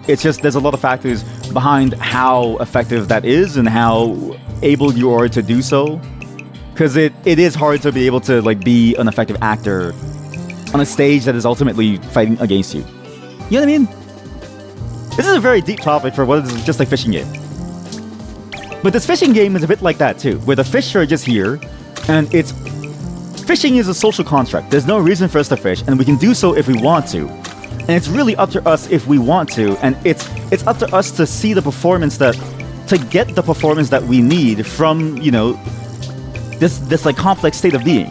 It's just there's a lot of factors behind how effective that is and how able you are to do so. Because it is hard to be able to like be an effective actor on a stage that is ultimately fighting against you. You know what I mean? This is a very deep topic for what is just a fishing game. But this fishing game is a bit like that too, where the fish are just here, and it's... Fishing is a social contract. There's no reason for us to fish, and we can do so if we want to. And it's really up to us if we want to, and it's up to us to see the performance to get the performance that we need from, you know, this like complex state of being.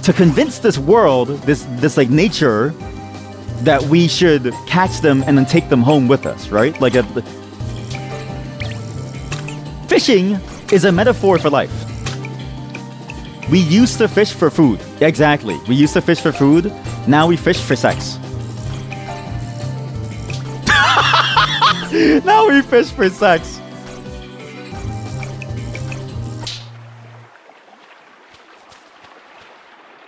To convince this world, this like nature, that we should catch them and then take them home with us, right? Like fishing is a metaphor for life. We used to fish for food. Exactly. We used to fish for food. Now we fish for sex. Now we fish for sex.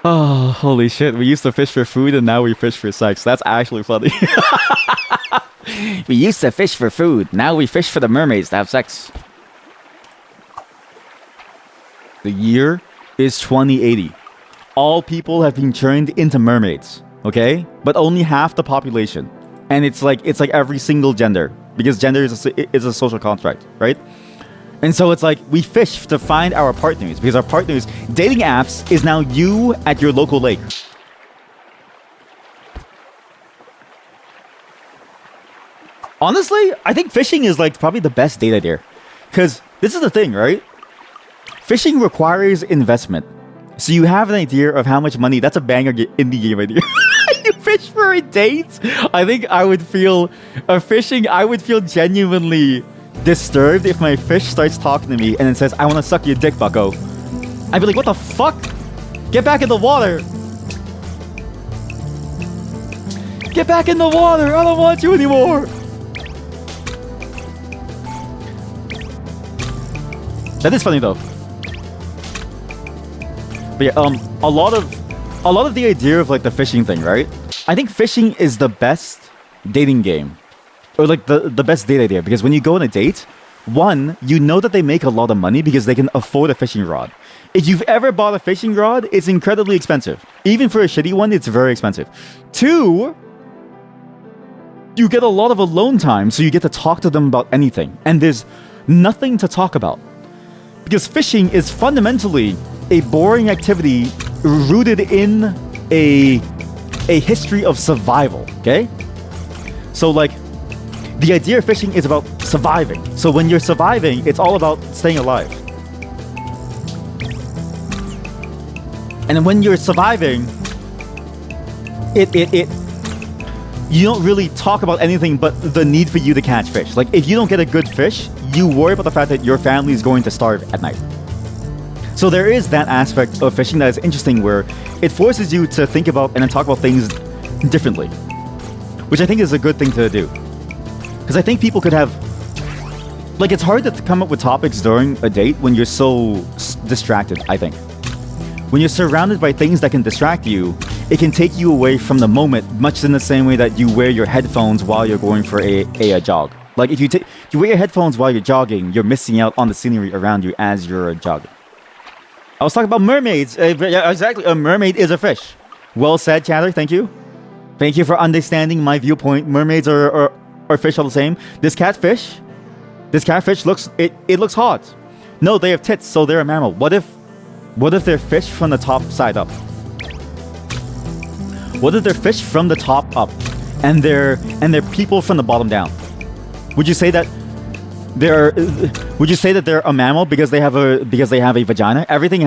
Oh, holy shit. We used to fish for food and now we fish for sex. That's actually funny. We used to fish for food. Now we fish for the mermaids to have sex. The year is 2080. All people have been turned into mermaids, okay? But only half the population. And it's like every single gender, because gender is a social contract, right? And so it's like we fish to find our partners, because our partners, dating apps is now you at your local lake. Honestly, I think fishing is like probably the best date idea, because this is the thing, right? Fishing requires investment. So you have an idea of how much money, that's a banger in the game idea. You fish for a date? I think I would feel genuinely disturbed if my fish starts talking to me and it says, I want to suck your dick, bucko. I'd be like, what the fuck? Get back in the water! Get back in the water! I don't want you anymore! That is funny though. But yeah, a lot of the idea of like the fishing thing, right? I think fishing is the best dating game. Or like the best date idea, because when you go on a date, one, you know that they make a lot of money because they can afford a fishing rod. If you've ever bought a fishing rod, it's incredibly expensive. Even for a shitty one, it's very expensive. Two, you get a lot of alone time, so you get to talk to them about anything. And there's nothing to talk about. Because fishing is fundamentally a boring activity rooted in a history of survival, okay? So like, the idea of fishing is about surviving. So when you're surviving, it's all about staying alive. And when you're surviving, you don't really talk about anything but the need for you to catch fish. Like, if you don't get a good fish, you worry about the fact that your family is going to starve at night. So there is that aspect of fishing that is interesting, where it forces you to think about and then talk about things differently, which I think is a good thing to do. Because I think people could have... Like, it's hard to come up with topics during a date when you're so distracted, I think. When you're surrounded by things that can distract you, it can take you away from the moment, much in the same way that you wear your headphones while you're going for a jog. Like, if you wear your headphones while you're jogging, you're missing out on the scenery around you as you're jogging. I was talking about mermaids. Yeah, exactly. A mermaid is a fish. Well said, Chatter. Thank you. Thank you for understanding my viewpoint. Mermaids are fish all the same. This catfish looks hot. No, they have tits, so they're a mammal. What if they're fish from the top side up? What if they're fish from the top up, and they're people from the bottom down? Would you say that they're a mammal because they have a vagina? Everything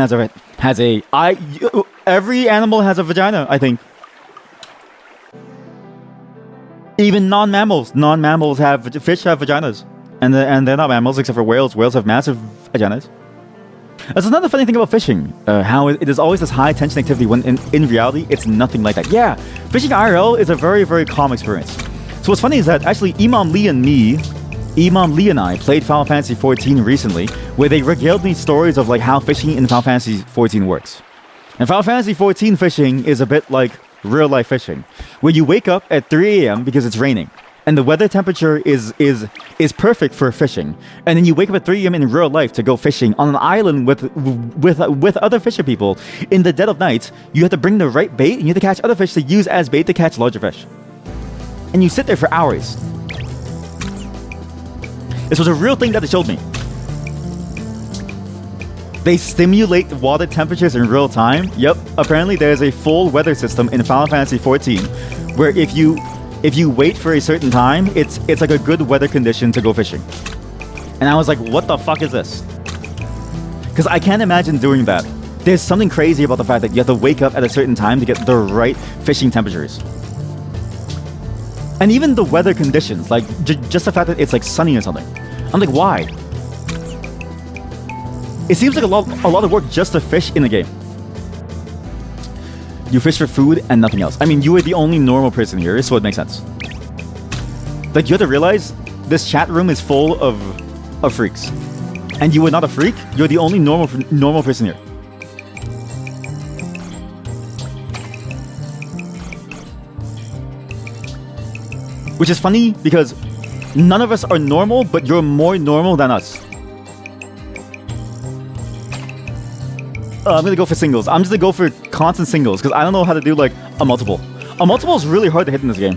every animal has a vagina, I think. Even non-mammals fish have vaginas, and they're not mammals except for whales. Whales have massive vaginas. That's another funny thing about fishing, how it is always this high tension activity when in reality it's nothing like that. Yeah, fishing IRL is a very, very calm experience. So what's funny is that actually Imam Lee and I played Final Fantasy XIV recently, where they regaled me stories of like how fishing in Final Fantasy XIV works. And Final Fantasy XIV fishing is a bit like real life fishing, where you wake up at 3 a.m. because it's raining, and the weather temperature is perfect for fishing, and then you wake up at 3 a.m. in real life to go fishing on an island with other fisher people. In the dead of night, you have to bring the right bait, and you have to catch other fish to use as bait to catch larger fish. And you sit there for hours. This was a real thing that they showed me. They simulate water temperatures in real time. Yep, apparently there's a full weather system in Final Fantasy XIV, where if you wait for a certain time, it's like a good weather condition to go fishing. And I was like, what the fuck is this? Because I can't imagine doing that. There's something crazy about the fact that you have to wake up at a certain time to get the right fishing temperatures. And even the weather conditions, like just the fact that it's like sunny or something. I'm like, why? It seems like a lot of work just to fish in the game. You fish for food and nothing else. I mean, you are the only normal person here, so it makes sense. Like, you have to realize this chat room is full of freaks. And you are not a freak, you're the only normal person here. Which is funny because none of us are normal, but you're more normal than us. I'm gonna go for singles. I'm just gonna go for constant singles because I don't know how to do like a multiple. A multiple is really hard to hit in this game.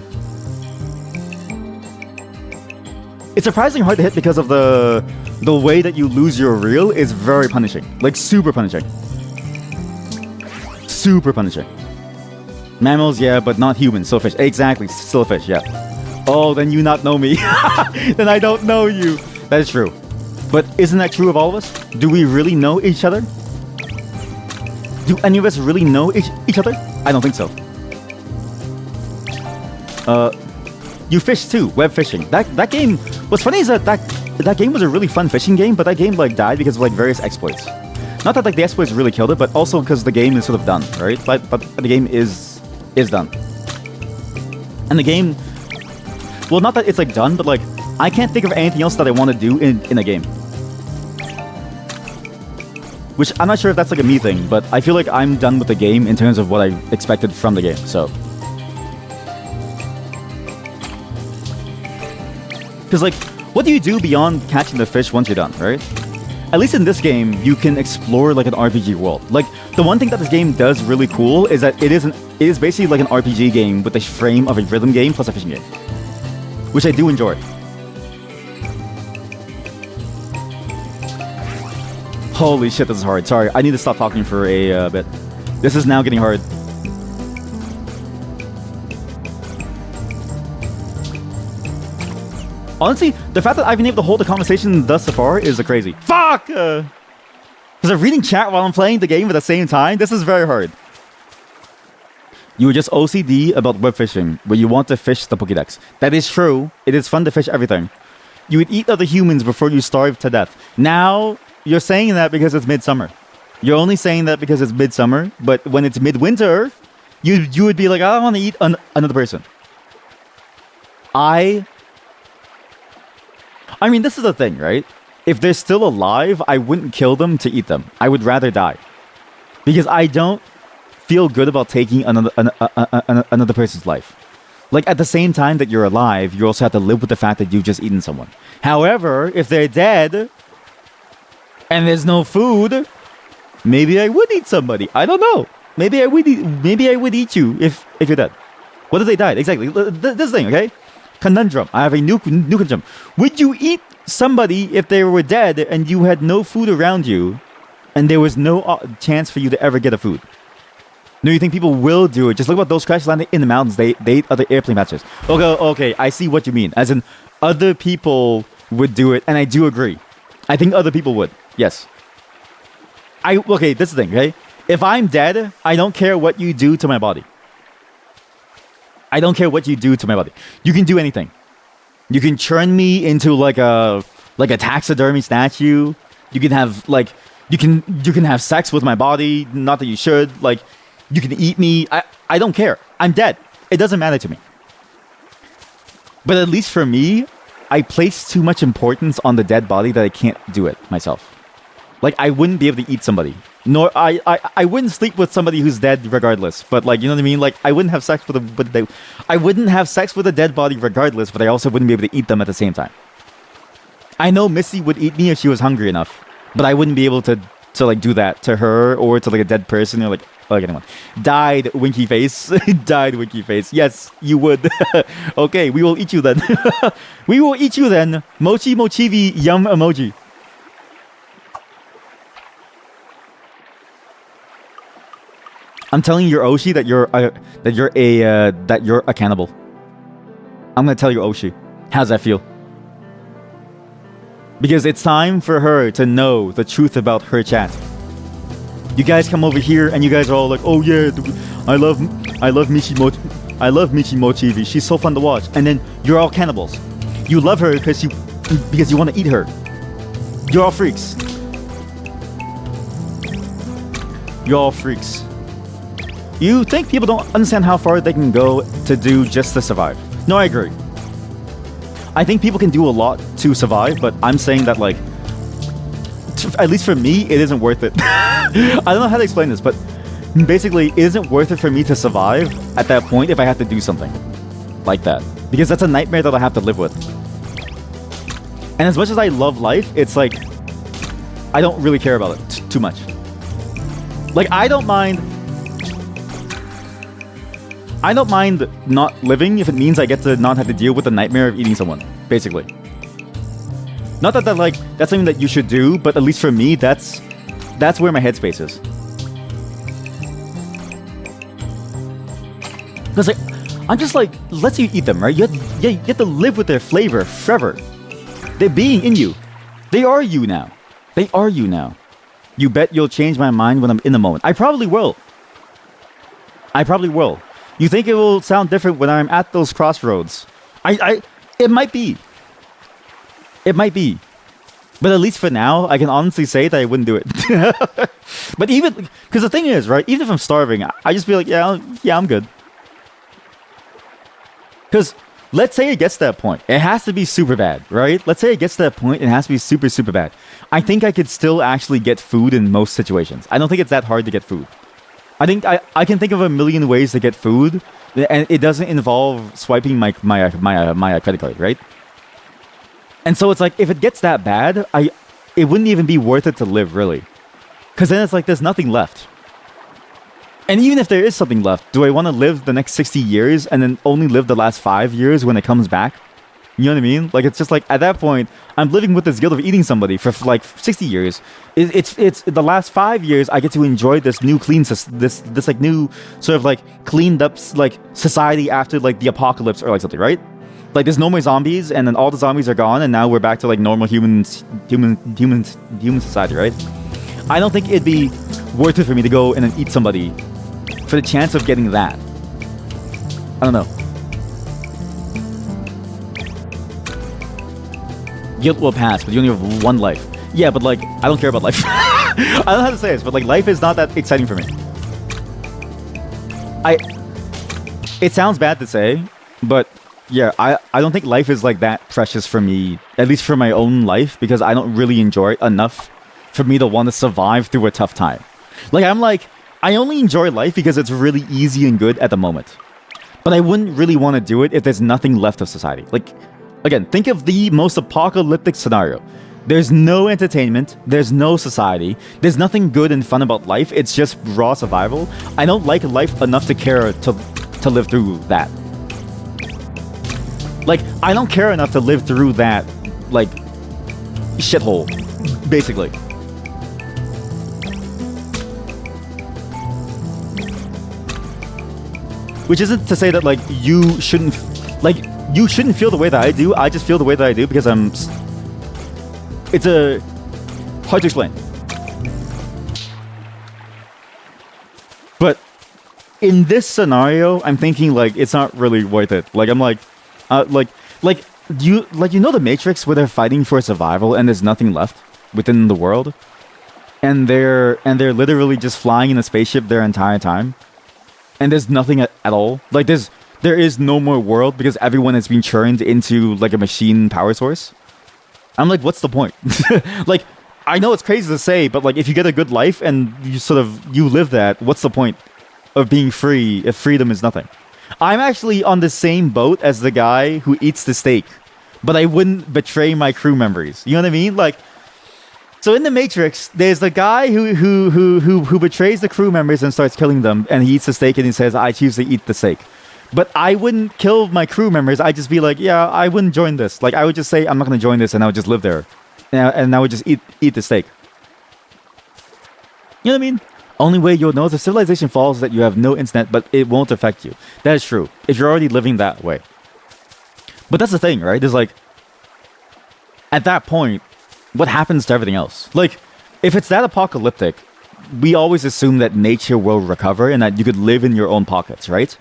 It's surprisingly hard to hit because of the way that you lose your reel is very punishing. Like, super punishing. Super punishing. Mammals, yeah, but not humans. So fish. Exactly. Still a fish, yeah. Oh, then you not know me. Then I don't know you. That is true. But isn't that true of all of us? Do we really know each other? Do any of us really know each other? I don't think so. You fish too, web fishing. That game, what's funny is that game was a really fun fishing game, but that game like died because of like various exploits. Not that like the exploits really killed it, but also because the game is sort of done, right? But the game is done. And the game, well, not that it's like done, but like I can't think of anything else that I want to do in a game. Which I'm not sure if that's like a me thing, but I feel like I'm done with the game in terms of what I expected from the game. So, because like, what do you do beyond catching the fish once you're done, right? At least in this game, you can explore like an RPG world. Like the one thing that this game does really cool is that it is basically like an RPG game with the frame of a rhythm game plus a fishing game, which I do enjoy. Holy shit, this is hard. Sorry, I need to stop talking for a bit. This is now getting hard. Honestly, the fact that I've been able to hold a conversation thus far is crazy. Fuck! Because I'm reading chat while I'm playing the game at the same time. This is very hard. You were just OCD about web fishing, where you want to fish the Pokédex. That is true. It is fun to fish everything. You would eat other humans before you starve to death. Now, you're saying that because it's midsummer. You're only saying that because it's midsummer, but when it's midwinter, you would be like, I want to eat another person. I mean, this is the thing, right? If they're still alive, I wouldn't kill them to eat them. I would rather die. Because I don't feel good about taking another person's life. Like, at the same time that you're alive, you also have to live with the fact that you've just eaten someone. However, if they're dead and there's no food, maybe I would eat somebody. I don't know. Maybe I would eat you if you're dead. What if they died? Exactly. This thing, okay? Conundrum. I have a new conundrum. Would you eat somebody if they were dead and you had no food around you and there was no chance for you to ever get a food? No, you think people will do it? Just look about those crash landing in the mountains. They ate other airplane passengers. Okay, I see what you mean. As in, other people would do it, and I do agree. I think other people would. Yes. Okay, this is the thing, okay? If I'm dead, I don't care what you do to my body. I don't care what you do to my body. You can do anything. You can turn me into like a taxidermy statue. You can have like you can have sex with my body. Not that you should. Like you can eat me. I don't care. I'm dead. It doesn't matter to me. But at least for me, I place too much importance on the dead body that I can't do it myself. Like I wouldn't be able to eat somebody. Nor I wouldn't sleep with somebody who's dead regardless. But like, you know what I mean? Like I wouldn't have sex with I wouldn't have sex with a dead body regardless, but I also wouldn't be able to eat them at the same time. I know Missy would eat me if she was hungry enough, but I wouldn't be able to like do that to her or to like a dead person or like anyone. Died winky face. Died winky face. Yes, you would. Okay, we will eat you then. We will eat you then. Mochi mochivi yum emoji. I'm telling your Oshi that you're a cannibal. I'm gonna tell your Oshi. How's that feel? Because it's time for her to know the truth about her chat. You guys come over here and you guys are all like, oh yeah, I love Michimochi. I love Michimochi. She's so fun to watch. And then you're all cannibals. You love her because you want to eat her. You're all freaks. You're all freaks. You think people don't understand how far they can go to do just to survive. No, I agree. I think people can do a lot to survive, but I'm saying that, like, at least for me, it isn't worth it. I don't know how to explain this, but basically, it isn't worth it for me to survive at that point if I have to do something like that. Because that's a nightmare that I have to live with. And as much as I love life, it's like, I don't really care about it too much. Like, I don't mind not living if it means I get to not have to deal with the nightmare of eating someone, basically. Not that like that's something that you should do, but at least for me, that's where my headspace is. Because like, I'm just like, let's you eat them, right? You have to live with their flavor forever. They're being in you. They are you now. They are you now. You bet you'll change my mind when I'm in the moment. I probably will. I probably will. You think it will sound different when I'm at those crossroads? It might be. It might be. But at least for now, I can honestly say that I wouldn't do it. But even because the thing is, right? Even if I'm starving, I just be like, yeah, I'm good. Because let's say it gets to that point, it has to be super bad, right? Let's say it gets to that point, it has to be super, super bad. I think I could still actually get food in most situations. I don't think it's that hard to get food. I think I can think of a million ways to get food, and it doesn't involve swiping my credit card, right? And so it's like, if it gets that bad, it wouldn't even be worth it to live, really. Because then it's like, there's nothing left. And even if there is something left, do I want to live the next 60 years and then only live the last 5 years when it comes back? You know what I mean? Like, it's just like, at that point, I'm living with this guilt of eating somebody for like 60 years. It's the last 5 years I get to enjoy this new clean, this like new sort of like cleaned up like society after like the apocalypse or like something, right? Like, there's no more zombies, and then all the zombies are gone, and now we're back to like normal human society, right? I don't think it'd be worth it for me to go and then eat somebody for the chance of getting that. I don't know. Guilt will pass, but you only have one life. Yeah, but like, I don't care about life. I don't know how to say this, but like, life is not that exciting for me. It sounds bad to say, but yeah, I don't think life is like that precious for me, at least for my own life, because I don't really enjoy it enough for me to want to survive through a tough time. Like, I only enjoy life because it's really easy and good at the moment. But I wouldn't really want to do it if there's nothing left of society. Like, again, think of the most apocalyptic scenario. There's no entertainment, there's no society, there's nothing good and fun about life, it's just raw survival. I don't like life enough to care to live through that. Like, I don't care enough to live through that, like, shithole, basically. Which isn't to say that, like, you shouldn't feel the way that I do. I just feel the way that I do because it's hard to explain. But in this scenario, I'm thinking, like, it's not really worth it. Like, I'm like, you know the Matrix where they're fighting for survival and there's nothing left within the world, and they're literally just flying in a spaceship their entire time, and there's nothing at all. Like, there is no more world because everyone has been churned into like a machine power source. I'm like, what's the point? Like, I know it's crazy to say, but like, if you get a good life and you live that, what's the point of being free if freedom is nothing? I'm actually on the same boat as the guy who eats the steak, but I wouldn't betray my crew members. You know what I mean? Like, so in the Matrix, there's the guy who betrays the crew members and starts killing them, and he eats the steak and he says, "I choose to eat the steak." But I wouldn't kill my crew members. I'd just be like, yeah, I wouldn't join this. Like, I would just say, I'm not going to join this, and I would just live there. And I would just eat the steak. You know what I mean? Only way you'll know if civilization falls is that you have no internet, but it won't affect you. That is true. If you're already living that way. But that's the thing, right? There's like, at that point, what happens to everything else? Like, if it's that apocalyptic, we always assume that nature will recover and that you could live in your own pockets, right?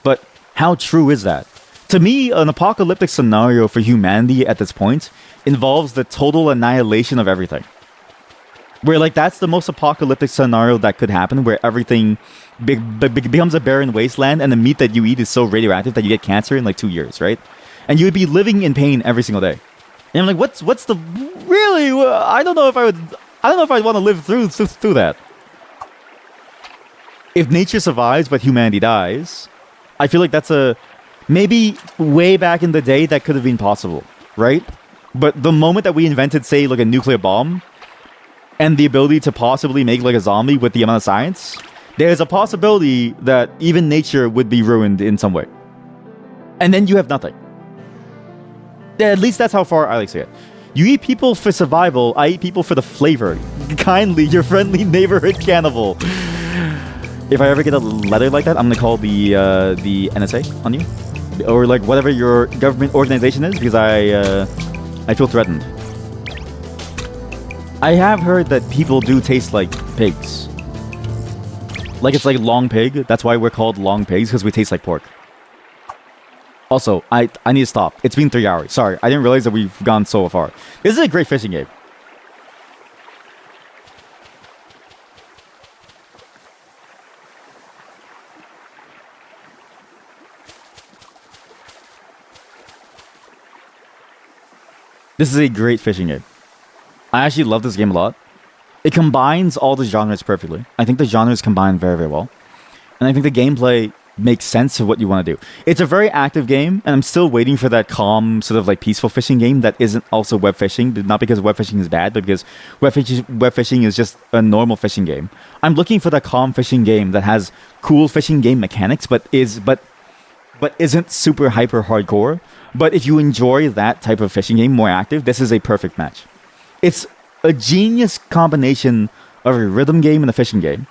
But how true is that? To me, an apocalyptic scenario for humanity at this point involves the total annihilation of everything. Where, like, that's the most apocalyptic scenario that could happen, where everything becomes a barren wasteland and the meat that you eat is so radioactive that you get cancer in like 2 years, right? And you would be living in pain every single day. And I'm like, what's the... Really? I don't know if I'd want to live through that. If nature survives but humanity dies, I feel like that's maybe way back in the day that could have been possible, right? But the moment that we invented, say, like a nuclear bomb and the ability to possibly make like a zombie with the amount of science, there's a possibility that even nature would be ruined in some way. And then you have nothing. At least that's how far I like to see it. You eat people for survival, I eat people for the flavor. Kindly, your friendly neighborhood cannibal. If I ever get a letter like that, I'm gonna call the NSA on you, or like whatever your government organization is, because I feel threatened. I have heard that people do taste like pigs. Like, it's like long pig. That's why we're called long pigs, because we taste like pork. Also, I need to stop. It's been 3 hours. Sorry, I didn't realize that we've gone so far. This is a great fishing game. This is a great fishing game. I actually love this game a lot. It combines all the genres perfectly. I think the genres combine very, very well. And I think the gameplay makes sense of what you want to do. It's a very active game, and I'm still waiting for that calm, sort of like peaceful fishing game that isn't also web fishing, but not because web fishing is bad, but because web fishing is just a normal fishing game. I'm looking for that calm fishing game that has cool fishing game mechanics, but isn't super hyper hardcore. But if you enjoy that type of fishing game, more active, this is a perfect match. It's a genius combination of a rhythm game and a fishing game.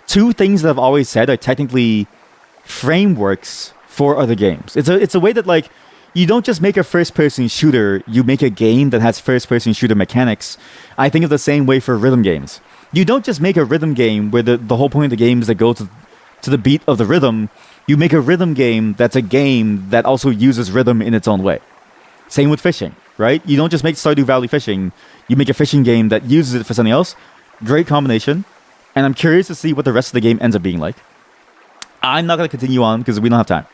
Two things that I've always said are technically frameworks for other games. It's a way that, like, you don't just make a first-person shooter, you make a game that has first-person shooter mechanics. I think of the same way for rhythm games. You don't just make a rhythm game where the whole point of the game is to go to the beat of the rhythm. You make a rhythm game that's a game that also uses rhythm in its own way. Same with fishing, right? You don't just make Stardew Valley fishing, you make a fishing game that uses it for something else. Great combination. And I'm curious to see what the rest of the game ends up being like. I'm not going to continue on because we don't have time.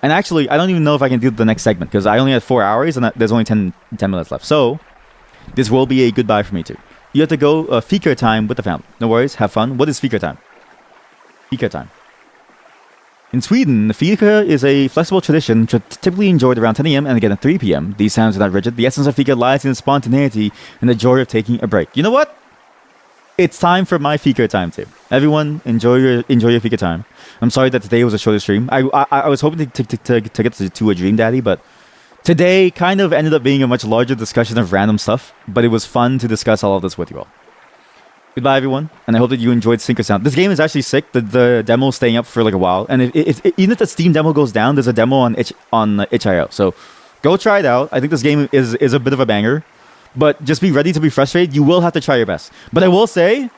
And actually, I don't even know if I can do the next segment because I only had 4 hours and there's only 10 minutes left. So, this will be a goodbye for me too. You have to go fika time with the family. No worries, have fun. What is fika time? Fika time. In Sweden, fika is a flexible tradition typically enjoyed around 10 a.m. and again at 3 p.m. These times are not rigid. The essence of fika lies in spontaneity and the joy of taking a break. You know what? It's time for my fika time too. Everyone, enjoy your fika time. I'm sorry that today was a shorter stream. I was hoping to get to a Dream Daddy, but today kind of ended up being a much larger discussion of random stuff. But it was fun to discuss all of this with you all. Goodbye, everyone, and I hope that you enjoyed Sync or Sound. This game is actually sick. The demo is staying up for like a while, and even if the Steam demo goes down, there's a demo on itch.io. So go try it out. I think this game is a bit of a banger. But just be ready to be frustrated. You will have to try your best. But I will say,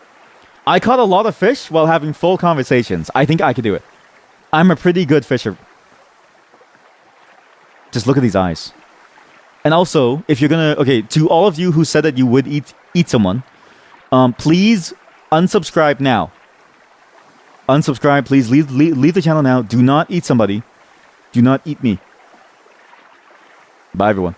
I caught a lot of fish while having full conversations. I think I could do it. I'm a pretty good fisher. Just look at these eyes. And also, if you're gonna... Okay, to all of you who said that you would eat someone, please unsubscribe now. Unsubscribe, please. Leave the channel now. Do not eat somebody. Do not eat me. Bye, everyone.